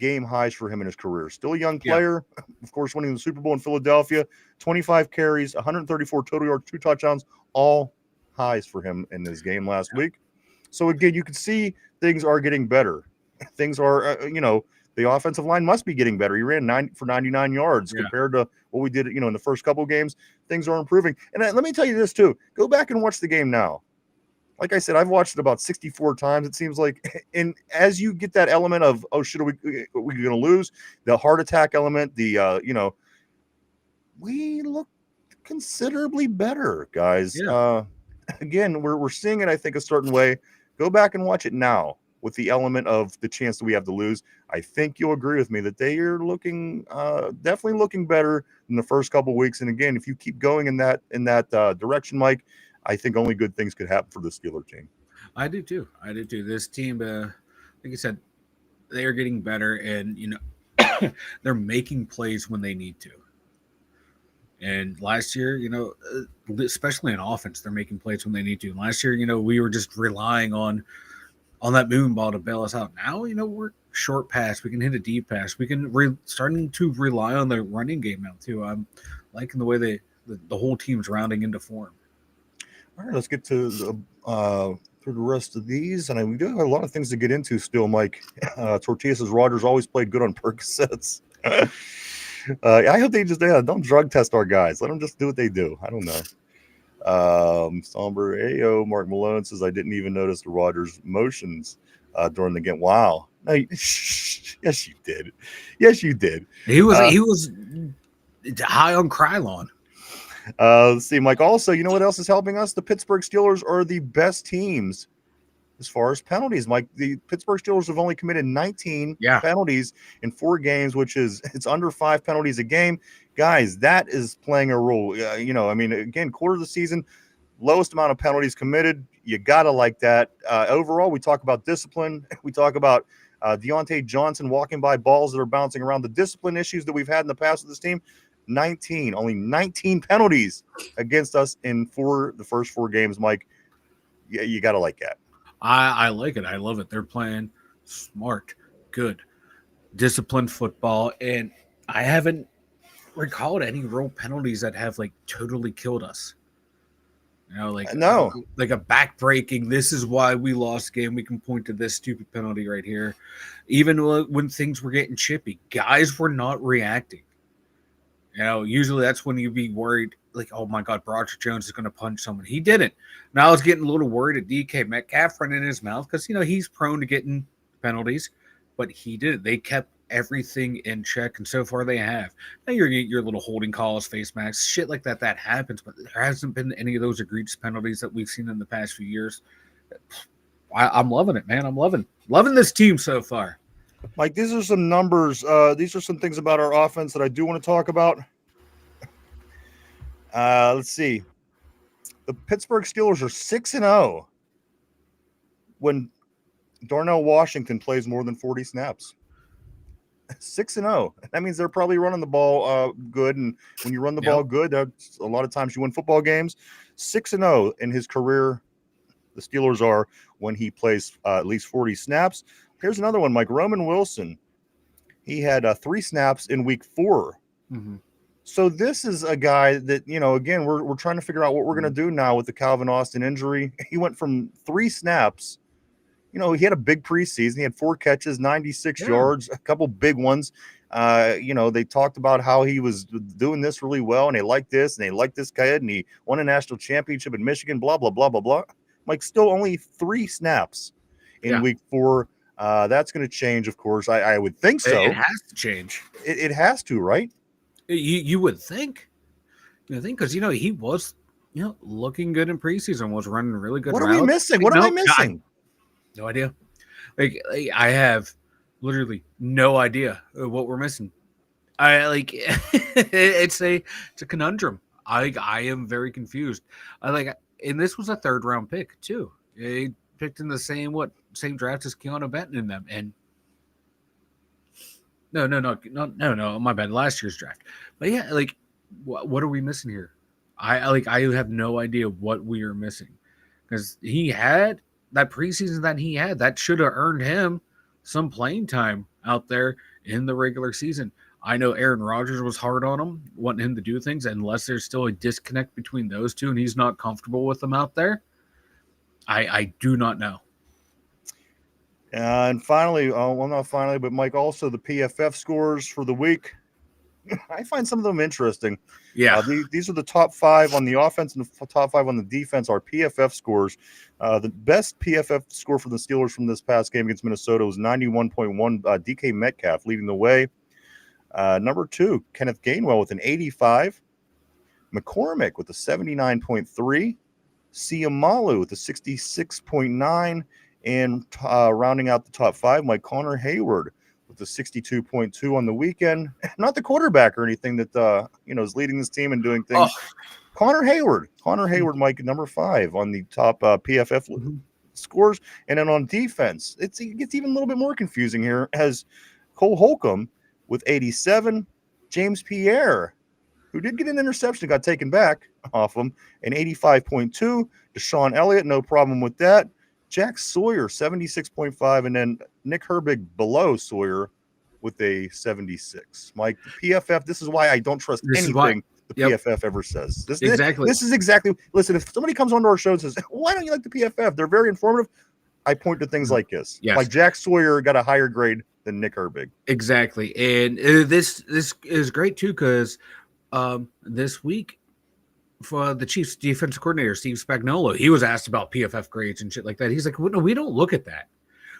game highs for him in his career. Still a young player, of course, winning the Super Bowl in Philadelphia. 25 carries, 134 total yards, 2 touchdowns, all highs for him in this game last week. So again, you can see things are getting better. Things are, the offensive line must be getting better. He ran 99 yards compared to what we did, in the first couple of games. Things are improving. And let me tell you this too. Go back and watch the game now. Like I said, I've watched it about 64 times, it seems like. And as you get that element of, oh, shit, are we going to lose? The heart attack element, we look considerably better, guys. Yeah. Again, we're seeing it, I think, a certain way. Go back and watch it now with the element of the chance that we have to lose. I think you'll agree with me that they are definitely looking better than the first couple of weeks. And again, if you keep going in that direction, Mike, I think only good things could happen for the Steeler team. I do too. This team, like I said, they are getting better, and they're making plays when they need to. And last year, especially in offense, they're making plays when they need to. And last year, we were just relying on that moon ball to bail us out. Now, we're short pass. We can hit a deep pass. We can starting to rely on the running game now too. I'm liking the way the whole team's rounding into form. All right, let's get to through the rest of these. And we do have a lot of things to get into still, Mike. Tortilla says Rodgers always played good on Percocets. I hope they just don't drug test our guys. Let them just do what they do. I don't know. Somber Ayo, Mark Malone says I didn't even notice the Rodgers motions during the game. Wow. No, yes, you did. Yes, you did. He was high on Krylon. Let's see, Mike. Also, you know what else is helping us? The Pittsburgh Steelers are the best teams as far as penalties. Mike, the Pittsburgh Steelers have only committed 19 Yeah. penalties in 4 games, which is it's under 5 penalties a game. Guys, that is playing a role. I mean, again, quarter of the season, lowest amount of penalties committed. You gotta like that. Overall, we talk about discipline. We talk about Deontay Johnson walking by balls that are bouncing around. The discipline issues that we've had in the past with this team. Only 19 penalties against us in the first 4 games, Mike. Yeah, you gotta like that. I like it. I love it. They're playing smart, good, disciplined football, and I haven't recalled any real penalties that have like totally killed us. No. Like a back-breaking. This is why we lost the game. We can point to this stupid penalty right here. Even when things were getting chippy, guys were not reacting. Usually that's when you'd be worried, like, oh my God, Broderick Jones is going to punch someone. He didn't. Now I was getting a little worried at DK Metcalf running in his mouth because, he's prone to getting penalties, but he didn't. They kept everything in check, and so far they have. Now you're getting your little holding calls, face masks, shit like that happens, but there hasn't been any of those egregious penalties that we've seen in the past few years. I'm loving it, man. I'm loving this team so far. Mike, these are some numbers. These are some things about our offense that I do want to talk about. Let's see. The Pittsburgh Steelers are 6-0 when Darnell Washington plays more than 40 snaps. 6-0. That means they're probably running the ball good, and when you run the ball good, that's a lot of times you win football games. 6-0 in his career, the Steelers are when he plays at least 40 snaps. Here's another one, Mike. Roman Wilson. He had 3 snaps in week 4. Mm-hmm. So this is a guy that, again, we're trying to figure out what we're going to do now with the Calvin Austin injury. He went from 3 snaps. He had a big preseason. He had 4 catches, 96 yards, a couple big ones. They talked about how he was doing this really well, and they like this, and they like this kid, and he won a national championship in Michigan, blah, blah, blah, blah, blah. Mike, still only 3 snaps in week 4. That's going to change, of course. I would think so. It has to change. It has to, right? You would think. Because, he was, looking good in preseason, was running really good. What are we missing? What am I missing? No idea. Like I have literally no idea what we're missing. It's a conundrum. I am very confused. And this was a 3rd round pick too. He picked in the same draft as Keanu Benton in them. And no, my bad. Last year's draft. But yeah, what are we missing here? I have no idea what we are missing, because he had that preseason that should have earned him some playing time out there in the regular season. I know Aaron Rodgers was hard on him, wanting him to do things, unless there's still a disconnect between those two and he's not comfortable with them out there. I do not know. And finally, not finally, but Mike, also the PFF scores for the week. I find some of them interesting. Yeah. These are the top 5 on the offense and the top 5 on the defense are PFF scores. The best PFF score for the Steelers from this past game against Minnesota was 91.1. DK Metcalf leading the way. Number 2, Kenneth Gainwell with an 85. McCormick with a 79.3. Siamalu with a 66.9. And rounding out the top 5, Mike Connor Hayward with the 62.2 on the weekend. Not the quarterback or anything that is leading this team and doing things. Connor Hayward, Mike, number 5 on the top PFF scores. And then on defense, it gets even a little bit more confusing here as Cole Holcomb with 87, James Pierre, who did get an interception, got taken back off him, an 85.2. Deshaun Elliott, no problem with that. Jack Sawyer, 76.5, and then Nick Herbig below Sawyer with a 76. Mike, the PFF, this is why I don't trust anything the PFF ever says. This is exactly, listen, if somebody comes onto our show and says, why don't you like the PFF? They're very informative. I point to things like this. Yes. Like Jack Sawyer got a higher grade than Nick Herbig. Exactly. And this is great too, because this week, for the Chiefs defensive coordinator, Steve Spagnuolo, he was asked about PFF grades and shit like that. He's like, well, no, we don't look at that.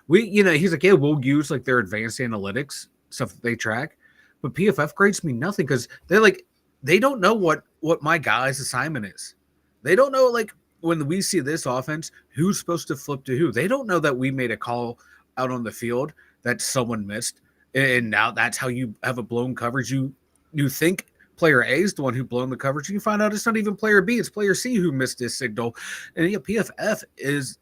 He's like, yeah, we'll use their advanced analytics stuff that they track, but PFF grades mean nothing because they're like, they don't know what my guy's assignment is. They don't know, like, when we see this offense, who's supposed to flip to who. They don't know that we made a call out on the field that someone missed, and now that's how you have a blown coverage. You think player A is the one who blown the coverage, and you find out it's not even player B, it's player C who missed this signal. And yeah, PFF is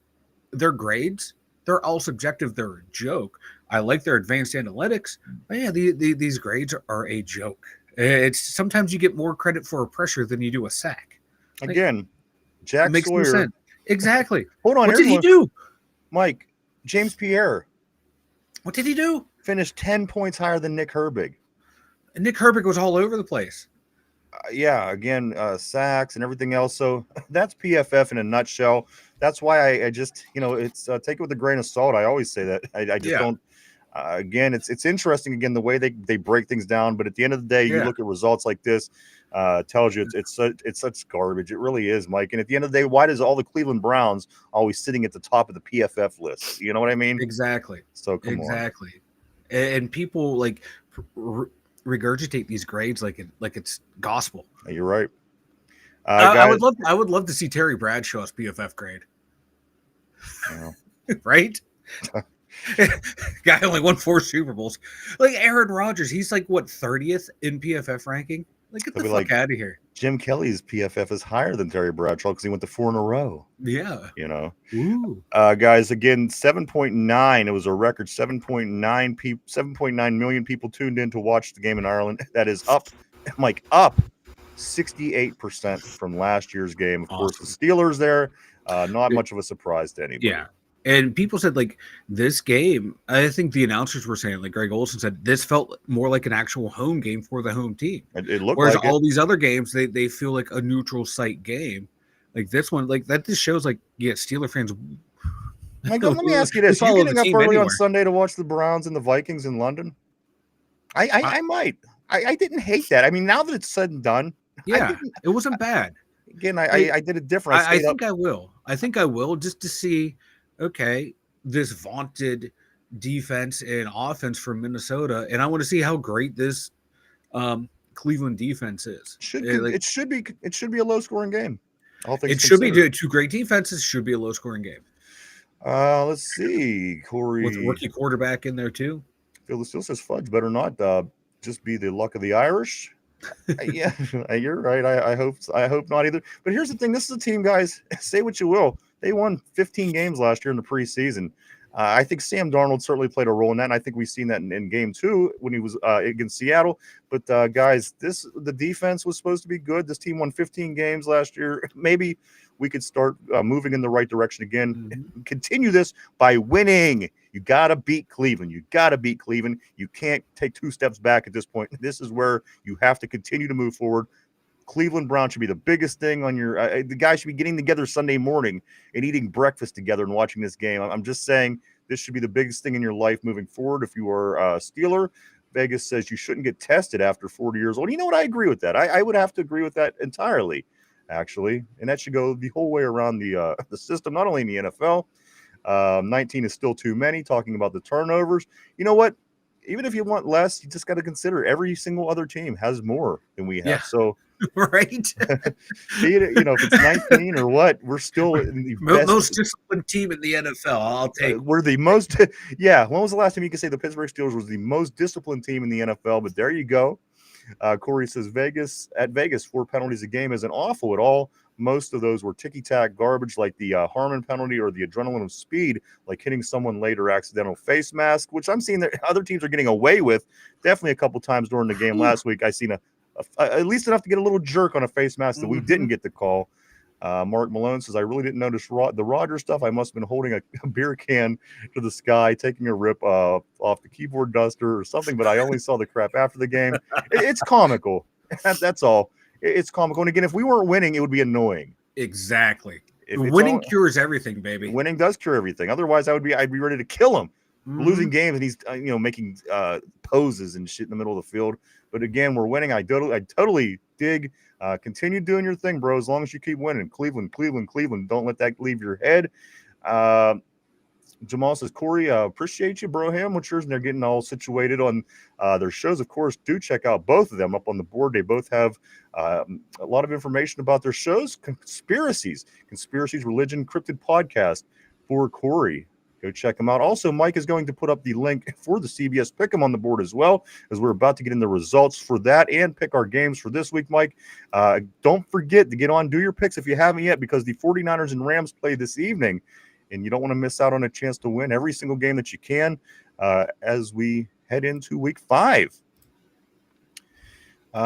their grades. They're all subjective. They're a joke. I like their advanced analytics, but yeah, these grades are a joke. It's sometimes you get more credit for a pressure than you do a sack. Again, Jack Makes no Sawyer. sense. Exactly. Hold on. What did he do? Mike, James Pierre What did he do? finished 10 points higher than Nick Herbig. And Nick Herbig was all over the place. Yeah, again, sacks and everything else. So that's PFF in a nutshell. That's why I just, it's take it with a grain of salt. I always say that. I just don't. Again, it's interesting, again, the way they break things down. But at the end of the day, you look at results like this, tells you it's such garbage. It really is, Mike. And at the end of the day, why does all the Cleveland Browns always sitting at the top of the PFF list? You know what I mean? Exactly. So come on. And people like regurgitate these grades like it's gospel. You're right. I would love to see Terry Bradshaw's PFF grade. Right? Guy only won 4 Super Bowls. Like Aaron Rodgers, he's like what 30th in PFF ranking. Like get the fuck out of here. Jim Kelly's PFF is higher than Terry Bradshaw because he went to 4 in a row. Yeah. Ooh. Guys, again, 7.9. It was a record 7.9 million people tuned in to watch the game in Ireland. That is up 68% from last year's game. Of course, the Steelers there. Not much of a surprise to anybody. Yeah. And people said, like, this game, I think the announcers were saying, like Greg Olson said, this felt more like an actual home game for the home team. It looked Whereas like all these other games, they feel like a neutral site game. Like this one, like that just shows, like, yeah, Steeler fans. Mike, let me ask you this. You getting up early on Sunday to watch the Browns and the Vikings in London? I might. I didn't hate that. I mean, now that it's said and done. Yeah, it wasn't bad. Again, I did it different. I think I will. I think I will just to see, okay, this vaunted defense and offense from Minnesota, and I want to see how great this Cleveland defense is. It should be a low scoring game. It should be 2 great defenses. Should be a low scoring game. Let's see, Corey with rookie quarterback in there too. Phil still says fudge better not just be the luck of the Irish. Yeah, you're right. I hope not either. But here's the thing: this is a team, guys. Say what you will. They won 15 games last year in the preseason. I think Sam Darnold certainly played a role in that, and I think we've seen that in game 2 when he was against Seattle. But guys, the defense was supposed to be good. This team won 15 games last year. Maybe we could start moving in the right direction again. Mm-hmm. Continue this by winning. You got to beat Cleveland. You can't take 2 steps back at this point. This is where you have to continue to move forward. Cleveland Brown should be the biggest thing on your the guys should be getting together Sunday morning and eating breakfast together and watching this game. I'm just saying this should be the biggest thing in your life moving forward. If you are a Steeler, Vegas says you shouldn't get tested after 40 years old. You know what? I agree with that. I would have to agree with that entirely, actually. And that should go the whole way around the system, not only in the NFL. 19 is still too many. Talking about the turnovers. You know what? Even if you want less, you just got to consider every single other team has more than we have. Yeah. So, right. If it's 19 or what, we're still in the most disciplined team in the NFL. I'll take. We're the most. Yeah. When was the last time you could say the Pittsburgh Steelers was the most disciplined team in the NFL? But there you go. Corey says Vegas 4 penalties a game isn't awful at all. Most of those were ticky-tack garbage, like the Harmon penalty or the adrenaline of speed, like hitting someone late or accidental face mask, which I'm seeing that other teams are getting away with. Definitely a couple times during the game last week, I seen at least enough to get a little jerk on a face mask that we didn't get the call. Mark Malone says, I really didn't notice the Rodgers stuff. I must have been holding a beer can to the sky, taking a rip off the keyboard duster or something, but I only saw the crap after the game. It's comical. That's all. It's comical. And again, if we weren't winning, it would be annoying. Exactly. Winning cures everything, baby. Winning does cure everything. Otherwise, I'd be ready to kill him. Losing games, and he's making poses and shit in the middle of the field. But again, we're winning. I totally dig. Continue doing your thing, bro. As long as you keep winning. Cleveland. Don't let that leave your head. Jamal says, Corey, appreciate you, Broham. What's yours? And they're getting all situated on their shows. Of course, do check out both of them up on the board. They both have a lot of information about their shows. Conspiracies, Religion, Cryptid Podcast for Corey. Go check them out. Also, Mike is going to put up the link for the CBS Pick'em on the board as well, as we're about to get in the results for that and pick our games for this week, Mike. Don't forget to get on, do your picks if you haven't yet, because the 49ers and Rams play this evening, and you don't want to miss out on a chance to win every single game that you can as we head into week 5.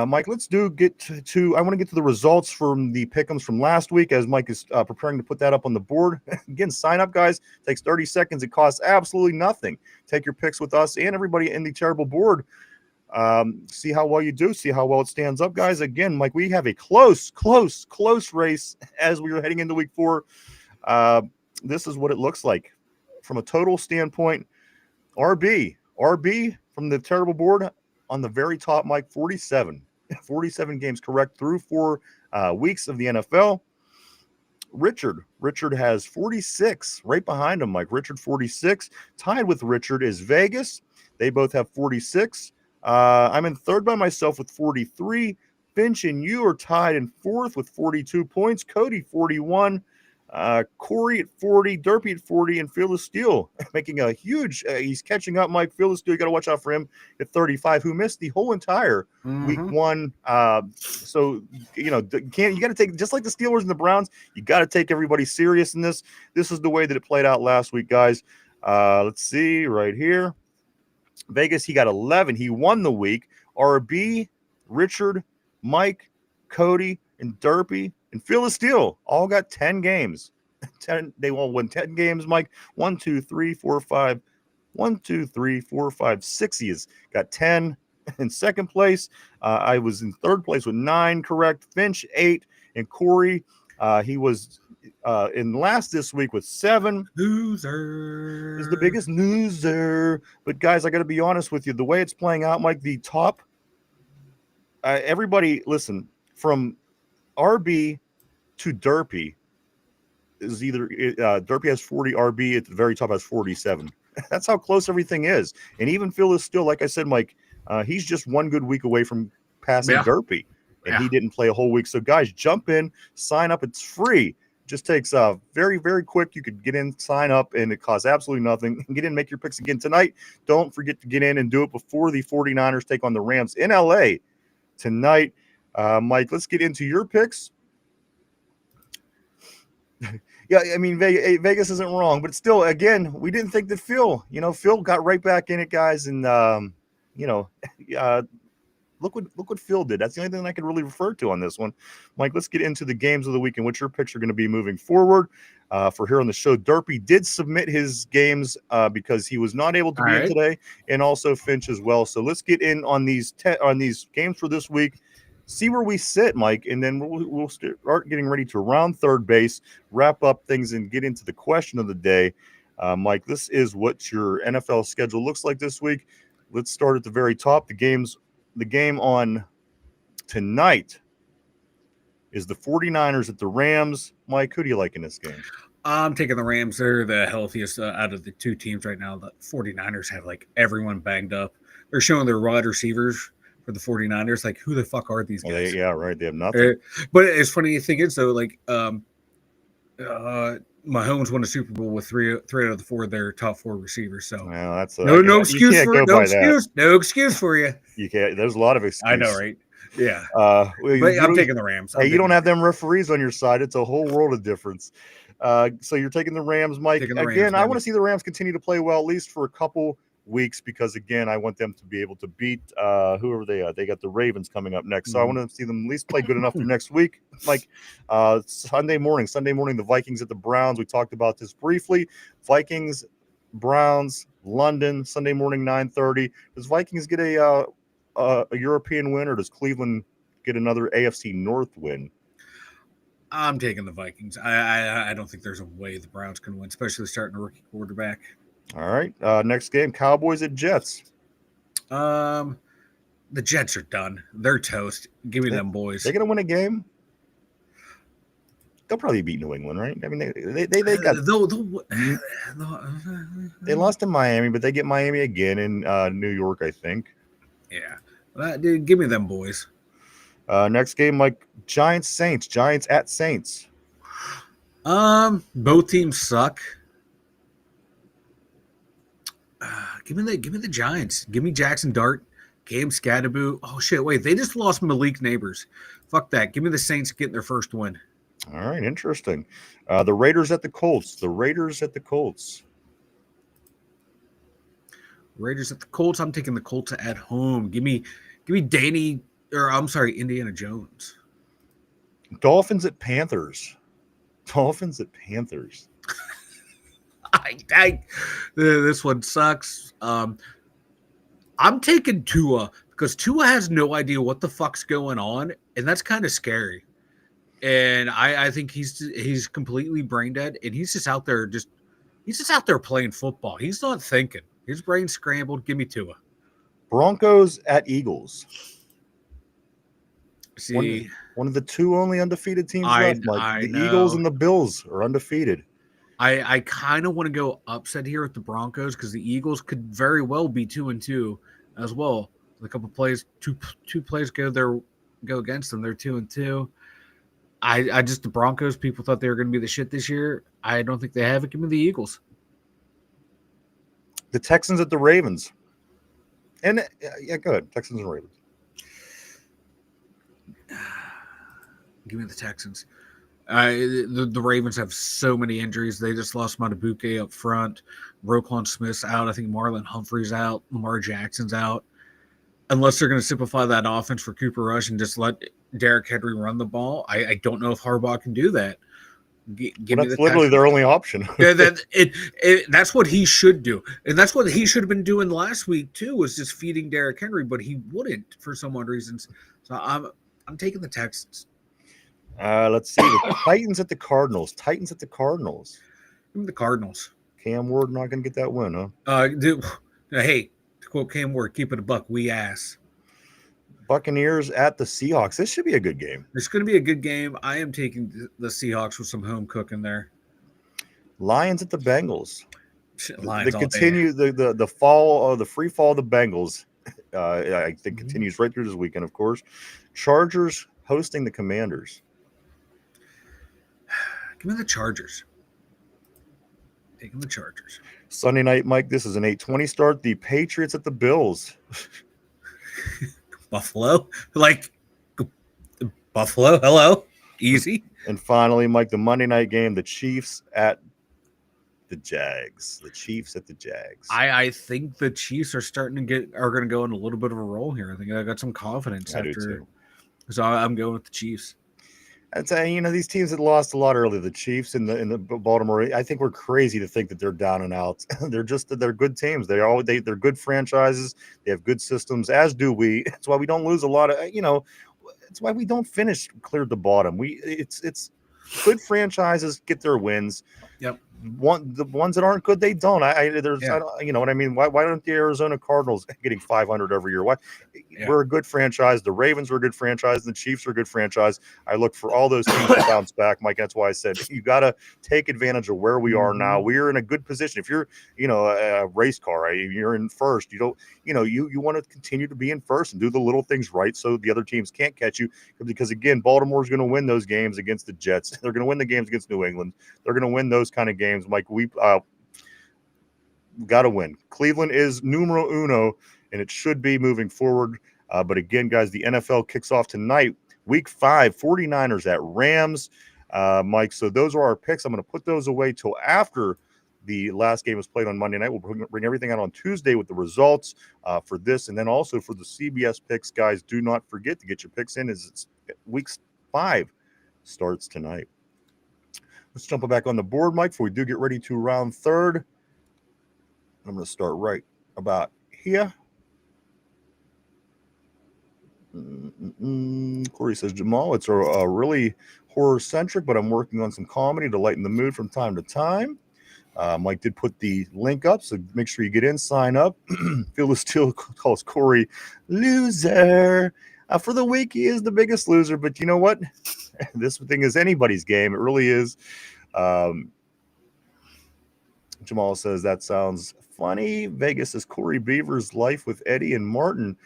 Mike, let's get to I want to get to the results from the pick'ems from last week as Mike is preparing to put that up on the board. Again, sign up, guys. It takes 30 seconds. It costs absolutely nothing. Take your picks with us and everybody in the terrible board. See how well you do. See how well it stands up, guys. Again, Mike, we have a close race as we are heading into week 4. This is what it looks like from a total standpoint. RB from the terrible board on the very top, Mike, 47 games correct through 4 weeks of the NFL. Richard has 46 right behind him, Mike. Richard 46. Tied with Richard is Vegas. They both have 46. I'm in third by myself with 43. Finch and you are tied in fourth with 42 points. Cody 41. Corey at 40, Derpy at 40, and Fearless Steel making a huge he's catching up, Mike. Fearless Steel, you got to watch out for him at 35, who missed the whole entire week 1. So you got to take, just like the Steelers and the Browns, you got to take everybody serious in this. This is the way that it played out last week, guys. Let's see right here. Vegas, he got 11. He won the week. RB, Richard, Mike, Cody, and Derpy and Fearless Steel all got 10 games. 10. They all won 10 games, Mike. 1, 2, 3, 4, 5. 1, 2, 3, 4, 5, 6. He has got 10 in second place. I was in third place with 9 correct. Finch 8, and Corey he was in last this week with 7. Loser is the biggest loser. But guys, I got to be honest with you. The way it's playing out, Mike, the top. Everybody, listen, from RB to Derpy is either Derpy has 40, RB at the very top has 47. That's how close everything is. And even Phil is still, like I said, Mike, he's just one good week away from passing Derpy, and he didn't play a whole week. So guys, jump in, sign up. It's free. It just takes very, very quick. You could get in, sign up, and it costs absolutely nothing. Get in, make your picks again tonight. Don't forget to get in and do it before the 49ers take on the Rams in LA tonight. Mike, let's get into your picks. Yeah, I mean, Vegas isn't wrong, but still, again, we didn't think that Phil got right back in it, guys, and look what Phil did. That's the only thing I can really refer to on this one. Mike, let's get into the games of the week and what your picks are going to be moving forward. For here on the show, Derpy did submit his games because he was not able to be in today, and also Finch as well. So let's get in on these games for this week. See where we sit, Mike, and then we'll start getting ready to round third base, wrap up things, and get into the question of the day. Mike, this is what your NFL schedule looks like this week. Let's start at the very top. The game on tonight is the 49ers at the Rams. Mike, who do you like in this game? I'm taking the Rams. They're the healthiest out of the two teams right now. The 49ers have everyone banged up. They're showing their wide receivers for the 49ers. Like, who the fuck are these guys? Yeah, right. They have nothing. But it's funny. The thing is, though, Mahomes won a Super Bowl with three out of the 4 of their top 4 receivers. So that's no excuse for it. No excuse for you. You can't. There's a lot of excuses. I know, right? Yeah. But I'm taking the Rams. You don't have them referees on your side. It's a whole world of difference. So you're taking the Rams, Mike. Again, I want to see the Rams continue to play well, at least for a couple weeks, because again, I want them to be able to beat whoever they are. They got the Ravens coming up next, so I want to see them at least play good enough for next week. Like Sunday morning, the Vikings at the Browns. We talked about this briefly. Vikings, Browns, London, Sunday morning, 9:30. Does Vikings get a European win, or does Cleveland get another AFC North win? I'm taking the Vikings. I don't think there's a way the Browns can win, especially starting a rookie quarterback. All right. Next game, Cowboys at Jets. The Jets are done. They're toast. Give me them boys. They're going to win a game? they'll probably beat New England, right? I mean, they got they lost to Miami, but they get Miami again in New York, I think. Yeah, dude, give me them boys. Next game, like Giants Saints. Giants at Saints. Both teams suck. Give me the Giants. Give me Jackson Dart, Cam Scadaboo. Oh shit! Wait, they just lost Malik Neighbors. Fuck that. Give me the Saints getting their first win. All right, interesting. The Raiders at the Colts. The Raiders at the Colts. Raiders at the Colts. I'm taking the Colts at home. Give me Indiana Jones. Dolphins at Panthers. Dolphins at Panthers. This one sucks. I'm taking Tua because Tua has no idea what the fuck's going on, and that's kind of scary. And I think he's completely brain dead, and he's just out there playing football. He's not thinking. His brain's scrambled. Give me Tua. Broncos at Eagles. See, one of the two only undefeated teams left. Like the Eagles and the Bills are undefeated. I kind of want to go upset here with the Broncos because the Eagles could very well be 2-2 as well. A couple plays, two plays go against them. They're 2-2. The Broncos, people thought they were going to be the shit this year. I don't think they have it. Give me the Eagles. The Texans at the Ravens. And yeah, go ahead. Texans and Ravens. Give me the Texans. The Ravens have so many injuries. They just lost Matabuke up front. Roquan Smith's out. I think Marlon Humphrey's out. Lamar Jackson's out. Unless they're going to simplify that offense for Cooper Rush and just let Derrick Henry run the ball. I don't know if Harbaugh can do that. That's literally their only option. Yeah, that's what he should do. And that's what he should have been doing last week too, was just feeding Derrick Henry, but he wouldn't for some odd reasons. So I'm taking the Texans. Let's see. The Titans at the Cardinals. Titans at the Cardinals. The Cardinals. Cam Ward not going to get that win, huh? Hey, to quote Cam Ward, keep it a buck. We ass. Buccaneers at the Seahawks. This should be a good game. It's going to be a good game. I am taking the Seahawks with some home cooking there. Lions at the Bengals. Lions the fall, the free fall of the Bengals. I think continues right through this weekend, of course. Chargers hosting the Commanders. Give me the Chargers. Taking the Chargers. Sunday night, Mike. This is an 8:20 start. The Patriots at the Bills. Buffalo, Buffalo. Hello, easy. And finally, Mike, the Monday night game. The Chiefs at the Jags. The Chiefs at the Jags. I think the Chiefs are going to go in a little bit of a roll here. I think I got some confidence I do too. So I'm going with the Chiefs. I'd say, these teams that lost a lot earlier, the Chiefs and the Baltimore, I think we're crazy to think that they're down and out. they're good teams. They're good franchises. They have good systems, as do we. It's why we don't lose a lot of, it's why we don't finish clear at the bottom. It's good franchises get their wins. Yep. The ones that aren't good, they don't. I don't, you know what I mean? Why aren't the Arizona Cardinals getting 500 every year? Why? Yeah. We're a good franchise. The Ravens are a good franchise. The Chiefs are a good franchise. I look for all those teams to bounce back, Mike. That's why I said you got to take advantage of where we are now. We're in a good position. If you're, a race car, you're in first. You don't, you want to continue to be in first and do the little things right so the other teams can't catch you. Because again, Baltimore's going to win those games against the Jets. They're going to win the games against New England. They're going to win those kind of games, Mike. We got to win. Cleveland is numero uno, and it should be moving forward. But again, guys, the NFL kicks off tonight, week 5, 49ers at Rams, Mike. So those are our picks. I'm going to put those away till after the last game was played on Monday night. We'll bring everything out on Tuesday with the results for this. And then also for the CBS picks, guys, do not forget to get your picks in as it's week 5 starts tonight. Let's jump back on the board, Mike, before we do get ready to round third. I'm going to start right about here. Corey says, Jamal, it's a really horror-centric, but I'm working on some comedy to lighten the mood from time to time. Mike did put the link up, so make sure you get in, sign up. Phil still calls Corey loser. For the week, he is the biggest loser, but you know what? This thing is anybody's game. It really is. Jamal says that sounds funny. Vegas says Corey Beaver's Life with Eddie and Martin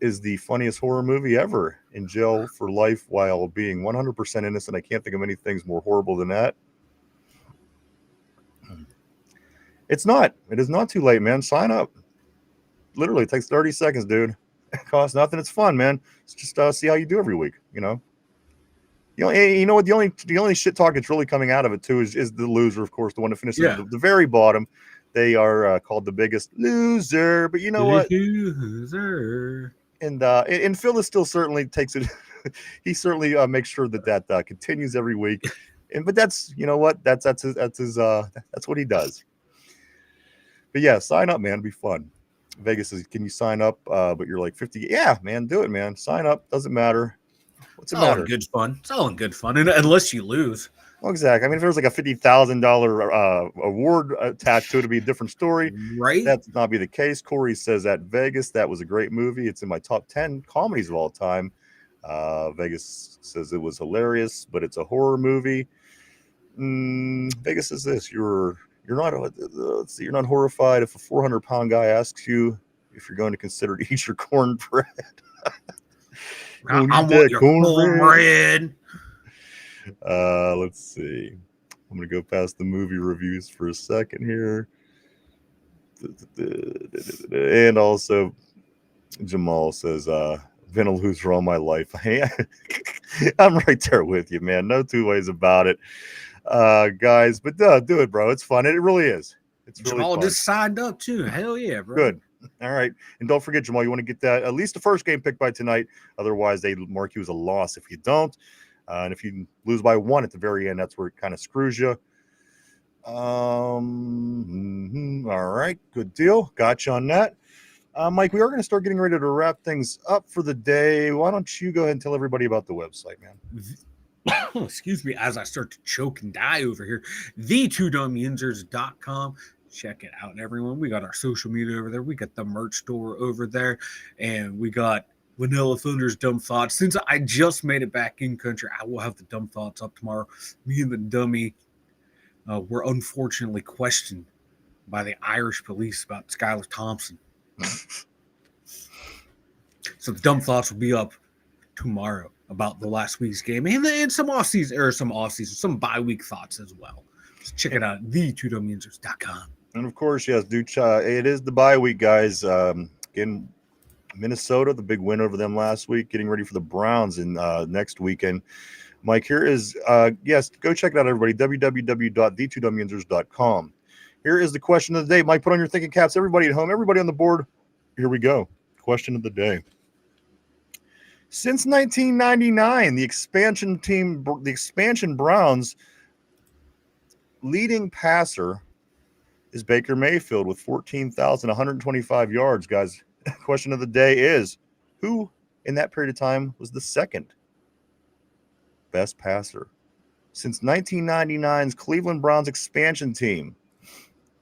is the funniest horror movie ever. In jail for life while being 100% innocent. I can't think of many things more horrible than that. It's not. It is not too late, man. Sign up. Literally, it takes 30 seconds, dude. It costs nothing. It's fun, man. It's just see how you do every week, you know? You know what? The only shit talk that's really coming out of it, too, is the loser, of course, the one that finishes at the very bottom. They are called the biggest loser. But you know what? Loser. And Phil is still certainly takes it. He certainly makes sure that continues every week. But that's, you know what? That's what he does. But yeah, sign up, man. It'll be fun. Vegas says, can you sign up? But you're like 50. Yeah, man, do it, man. Sign up. Doesn't matter. What's it matter? All in good fun. It's all in good fun, unless you lose. Well, exactly. I mean, if there was like a $50,000 award attached to it, it'd be a different story. Right? That's not be the case. Corey says at Vegas, that was a great movie. It's in my top 10 comedies of all time. Vegas says it was hilarious, but it's a horror movie. Vegas says this: you're not horrified if a 400-pound guy asks you if you're going to consider to eat your cornbread. I want your cornbread. Let's see. I'm going to go past the movie reviews for a second here. And also, Jamal says, been a loser all my life. I'm right there with you, man. No two ways about it. Guys, but do it, bro. It's fun. It really is. It's really Jamal fun. just signed up too. Hell yeah, bro. Good. All right. And don't forget, Jamal, you want to get that at least the first game picked by tonight. Otherwise, they mark you as a loss if you don't. And if you lose by one at the very end, that's where it kind of screws you. All right. Good deal. Got you on that. Mike, we are going to start getting ready to wrap things up for the day. Why don't you go ahead and tell everybody about the website, man? Excuse me, as I start to choke and die over here. The2dumbyinzers.com. Check it out, everyone. We got our social media over there. We got the merch store over there. And we got Vanilla Thunder's Dumb Thoughts. Since I just made it back in country, I will have the Dumb Thoughts up tomorrow. Me and the dummy were unfortunately questioned by the Irish police about Skylar Thompson. So the Dumb Thoughts will be up tomorrow about the last week's game and some some bye-week thoughts as well. So check it out, the2dumbyinzers.com. And of course, yes, it is the bye week, guys. Again, Minnesota, the big win over them last week, getting ready for the Browns in next weekend. Mike, here is, yes, go check it out, everybody, www.the2dumbyinzers.com. Here is the question of the day. Mike, put on your thinking caps. Everybody at home, everybody on the board. Here we go. Question of the day. Since 1999, the expansion Browns leading passer is Baker Mayfield with 14,125 yards, guys. Question of the day is, who in that period of time was the second best passer? Since 1999's Cleveland Browns expansion team,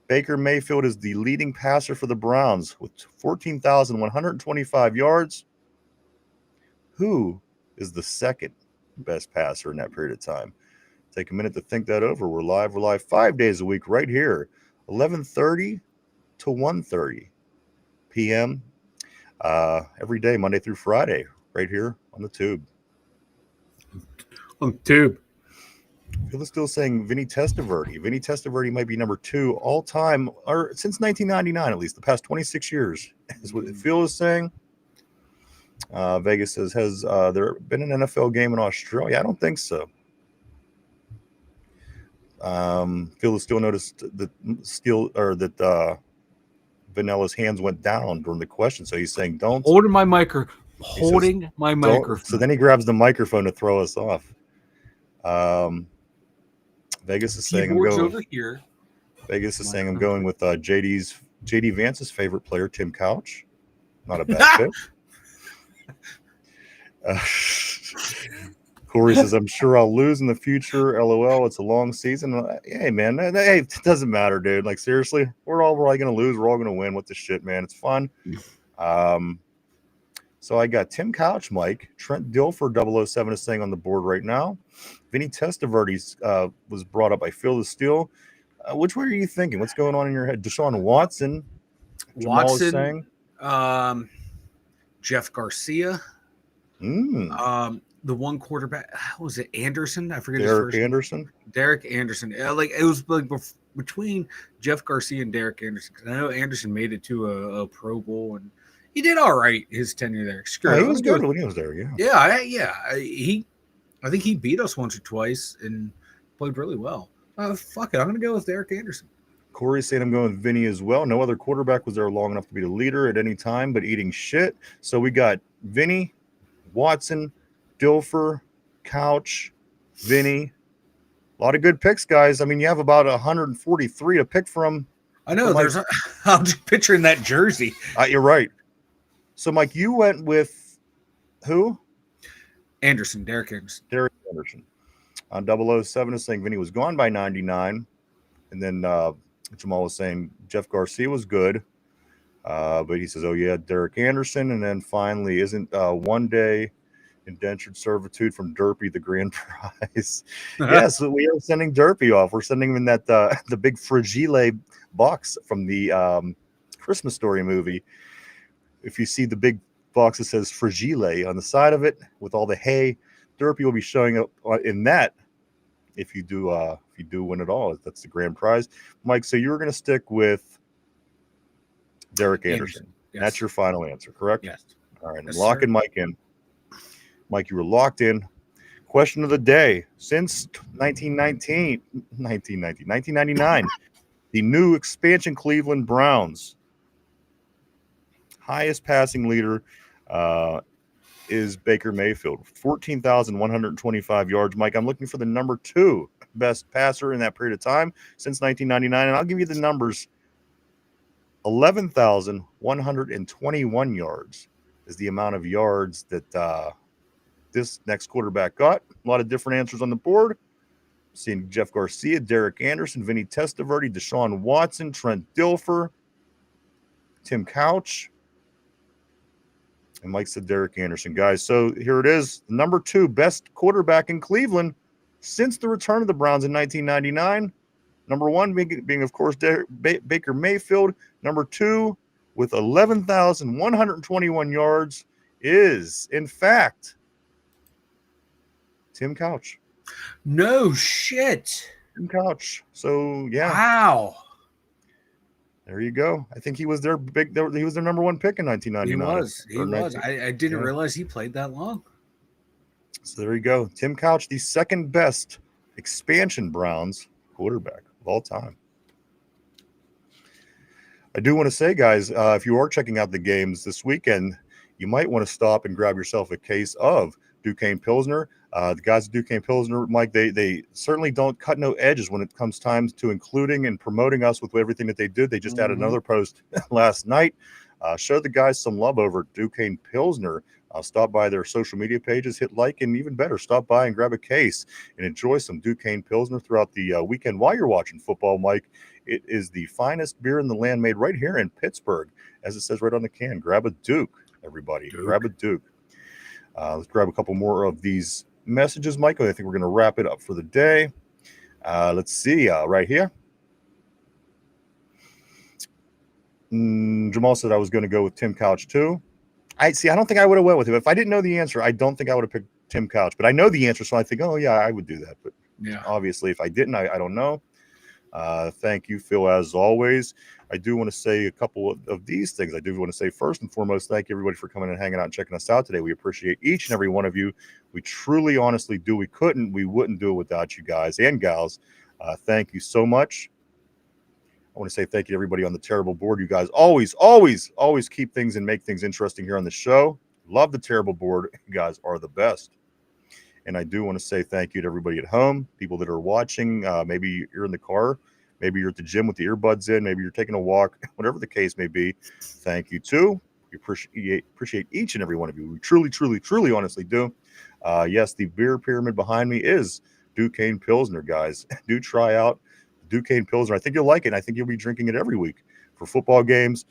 Baker Mayfield is the leading passer for the Browns with 14,125 yards. Who is the second best passer in that period of time? Take a minute to think that over. We're live 5 days a week right here, 11:30 to 1:30 p.m. Every day, Monday through Friday, right here on the tube. On the tube. Phil is still saying Vinny Testaverde. Vinny Testaverde might be number 2 all time, or since 1999 at least, the past 26 years, is what Phil is saying. Vegas says, has there been an NFL game in Australia? I don't think so. Phil has still noticed that Vanilla's hands went down during the question, so he's saying don't. Holding my microphone. So then he grabs the microphone to throw us off. Vegas is saying I'm going over here. Vegas is saying I'm going with JD Vance's favorite player, Tim Couch. Not a bad fit. Corey says, I'm sure I'll lose in the future. LOL. It's a long season. Hey, man. Hey, it doesn't matter, dude. Like, seriously, we're all going to lose. We're all going to win. What the shit, man? It's fun. So I got Tim Couch, Mike. Trent Dilfer 007 is saying on the board right now. Vinny Testaverde was brought up by Phil the Steel. Which way are you thinking? What's going on in your head? Deshaun Watson. Jamal is saying. Jeff Garcia. The one quarterback, was it Anderson? I forget his first name. Derek Anderson. It was like between Jeff Garcia and Derek Anderson. Because I know Anderson made it to a Pro Bowl and he did all right his tenure there. He was good when he was there. Yeah. I think he beat us once or twice and played really well. Fuck it, I'm gonna go with Derek Anderson. Corey's saying I'm going with Vinny as well. No other quarterback was there long enough to be the leader at any time, but eating shit. So we got Vinny, Watson, Dilfer, Couch, Vinny. A lot of good picks, guys. I mean, you have about 143 to pick from. I know. I'm just picturing that jersey. You're right. So, Mike, you went with who? Derek Anderson. Derek Anderson. On 007 is saying Vinny was gone by 99. And then Jamal was saying Jeff Garcia was good. But he says, oh, yeah, Derek Anderson. And then finally, isn't one day indentured servitude from Derpy the grand prize? Yes, we are sending Derpy off. We're sending him in that the big Fragile box from the Christmas Story movie. If you see the big box that says Fragile on the side of it with all the hay, Derpy will be showing up in that. If you do win it all, that's the grand prize, Mike. So you're going to stick with Derek Anderson. Yes. That's your final answer, correct? Yes. All right, yes, locking Mike in. Mike, you were locked in. Question of the day: since 1999, the new expansion Cleveland Browns highest passing leader is Baker Mayfield, 14,125 yards. Mike, I'm looking for the number 2 best passer in that period of time since 1999, and I'll give you the numbers. 11,121 yards is the amount of yards that this next quarterback got. A lot of different answers on the board. Seeing Jeff Garcia, Derek Anderson, Vinny Testaverde, Deshaun Watson, Trent Dilfer, Tim Couch, and Mike said Derek Anderson. Guys, so here it is. The number 2 best quarterback in Cleveland since the return of the Browns in 1999. Number 1 being of course, Baker Mayfield. Number 2, with 11,121 yards, is, in fact, Tim Couch. No shit. Tim Couch. So, yeah. Wow. There you go. I think he was their he was their number 1 pick in 1999. He was. I didn't realize he played that long. So there you go. Tim Couch, the second best expansion Browns quarterback of all time. I do want to say, guys, if you are checking out the games this weekend, you might want to stop and grab yourself a case of Duquesne Pilsner. The guys at Duquesne Pilsner, Mike, they certainly don't cut no edges when it comes time to including and promoting us with everything that they did. They just added another post last night. Show the guys some love over at Duquesne Pilsner. Stop by their social media pages, hit like, and even better, stop by and grab a case and enjoy some Duquesne Pilsner throughout the weekend while you're watching football, Mike. It is the finest beer in the land, made right here in Pittsburgh. As it says right on the can, grab a Duke, everybody. Grab a Duke. Let's grab a couple more of these messages, Michael. I think we're going to wrap it up for the day. Let's see, right here. Jamal said I was going to go with Tim Couch too. I don't think I would have went with him. If I didn't know the answer, I don't think I would have picked Tim Couch. But I know the answer, so I think, oh, yeah, I would do that. But yeah, obviously, if I didn't, I don't know. Thank you, Phil, as always. I do want to say a couple of these things. I do want to say, first and foremost, thank you, everybody, for coming and hanging out and checking us out today. We appreciate each and every one of you. We truly, honestly do. We wouldn't do it without you guys and gals. Thank you so much. I want to say thank you to everybody on the terrible board. You guys always keep things and make things interesting here on the show. Love the terrible board. You guys are the best. And I do want to say thank you to everybody at home, people that are watching. Maybe you're in the car. Maybe you're at the gym with the earbuds in. Maybe you're taking a walk. Whatever the case may be, thank you too. We appreciate each and every one of you. We truly, honestly do. Yes, the beer pyramid behind me is Duquesne Pilsner, guys. Do try out Duquesne Pilsner. I think you'll like it. I think you'll be drinking it every week for football games.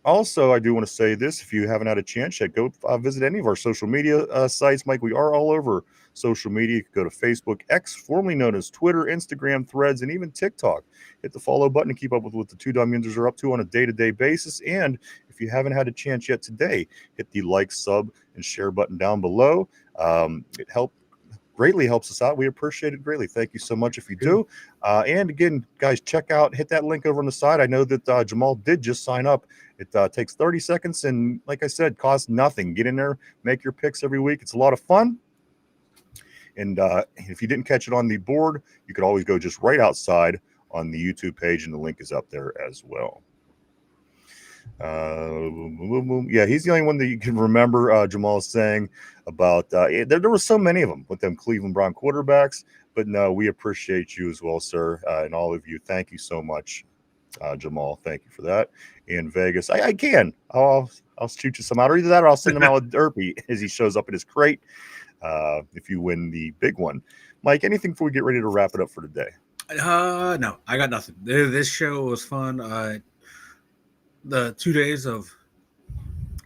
Also, I do want to say this: if you haven't had a chance yet, go visit any of our social media sites. Mike, we are all over social media. You can go to Facebook, X, formerly known as Twitter, Instagram, Threads, and even TikTok. Hit the follow button to keep up with what the two dumb Yinzers are up to on a day-to-day basis. And if you haven't had a chance yet today, hit the like, sub, and share button down below. It greatly helps us out. We appreciate it greatly. Thank you so much if you do. And again, guys, hit that link over on the side. I know that Jamal did just sign up. It takes 30 seconds, and like I said, costs nothing. Get in there, make your picks every week. It's a lot of fun. And if you didn't catch it on the board, you could always go just right outside on the YouTube page, and the link is up there as well. Yeah, he's the only one that you can remember. Jamal saying about there were so many of them with them Cleveland Brown quarterbacks, but no, we appreciate you as well, sir, and all of you. Thank you so much, Jamal. Thank you for that. And Vegas, I'll shoot you some out, or either that, or I'll send him out with Derpy as he shows up in his crate. If you win the big one, Mike. Anything before we get ready to wrap it up for today? No, I got nothing. This show was fun. The 2 days of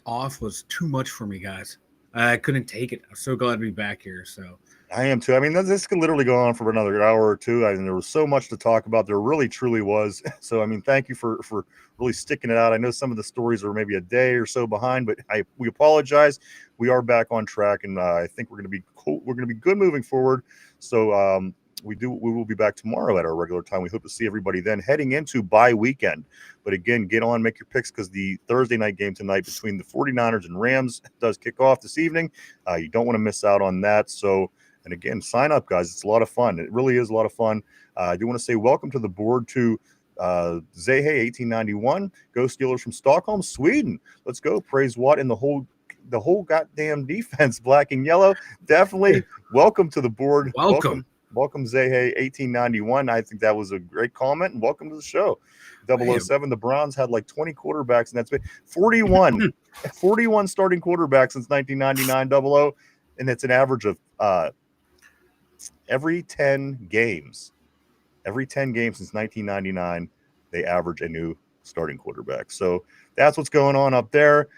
off was too much for me, guys. I couldn't take it. I'm so glad to be back here. So I am too. I mean, this could literally go on for another hour or two. I mean, there was so much to talk about. There really, truly was. So, I mean, thank you for really sticking it out. I know some of the stories are maybe a day or so behind, but we apologize. We are back on track, and I think we're going to be cool. We're going to be good moving forward. So, we will be back tomorrow at our regular time. We hope to see everybody then, heading into bye weekend. But again, get on, make your picks, because the Thursday night game tonight between the 49ers and Rams does kick off this evening. You don't want to miss out on that. So, and again, sign up, guys. It's a lot of fun. It really is a lot of fun. I do want to say welcome to the board to Zehe 1891. Go Steelers from Stockholm, Sweden. Let's go. Praise Watt and the whole goddamn defense, black and yellow. Definitely welcome to the board. Welcome, Zehe 1891. I think that was a great comment, and welcome to the show. 007, the Browns had like 20 quarterbacks, and that's been 41 starting quarterbacks since 1999, 00, and it's an average of every 10 games since 1999, they average a new starting quarterback. So that's what's going on up there.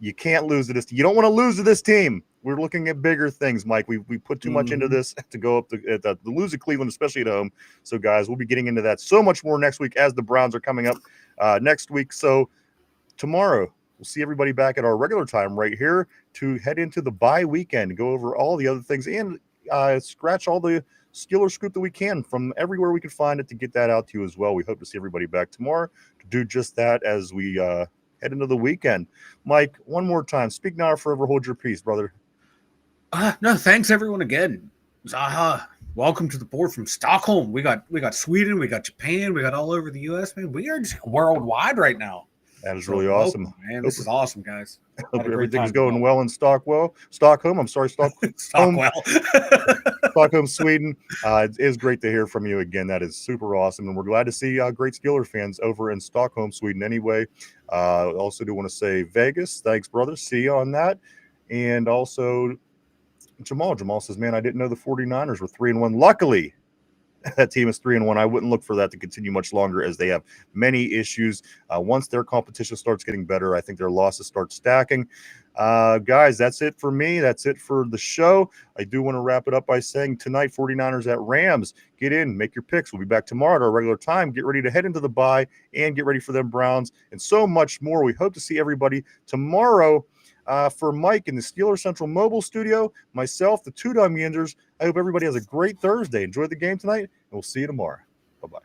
You can't lose to this. You don't want to lose to this team. We're looking at bigger things, Mike. We put too much into this to go up to lose to Cleveland, especially at home. So, guys, we'll be getting into that so much more next week as the Browns are coming up next week. So tomorrow, we'll see everybody back at our regular time right here to head into the bye weekend, go over all the other things, and scratch all the Steelers scoop that we can from everywhere we can find it to get that out to you as well. We hope to see everybody back tomorrow to do just that as we head into the weekend. Mike, one more time, speak now or forever hold your peace, brother. No, thanks everyone again. Zaha, welcome to the board from Stockholm. We got Sweden, we got Japan, we got all over the U.S. Man, we are just worldwide right now. That is really awesome, man. This is awesome, guys. Hope everything's going well in Stockholm. I'm sorry, Stockholm, Sweden. It is great to hear from you again. That is super awesome, and we're glad to see great Steeler fans over in Stockholm, Sweden. Anyway, also do want to say Vegas, thanks, brother. See you on that, and also. Jamal says, man, I didn't know the 49ers were 3-1. Luckily, that team is 3-1. I wouldn't look for that to continue much longer as they have many issues. Once their competition starts getting better, I think their losses start stacking. Guys, that's it for me. That's it for the show. I do want to wrap it up by saying tonight, 49ers at Rams. Get in, make your picks. We'll be back tomorrow at our regular time. Get ready to head into the bye and get ready for them Browns and so much more. We hope to see everybody tomorrow. For Mike in the Steeler Central Mobile Studio, myself, the two dumb Yinzers, I hope everybody has a great Thursday. Enjoy the game tonight, and we'll see you tomorrow. Bye-bye.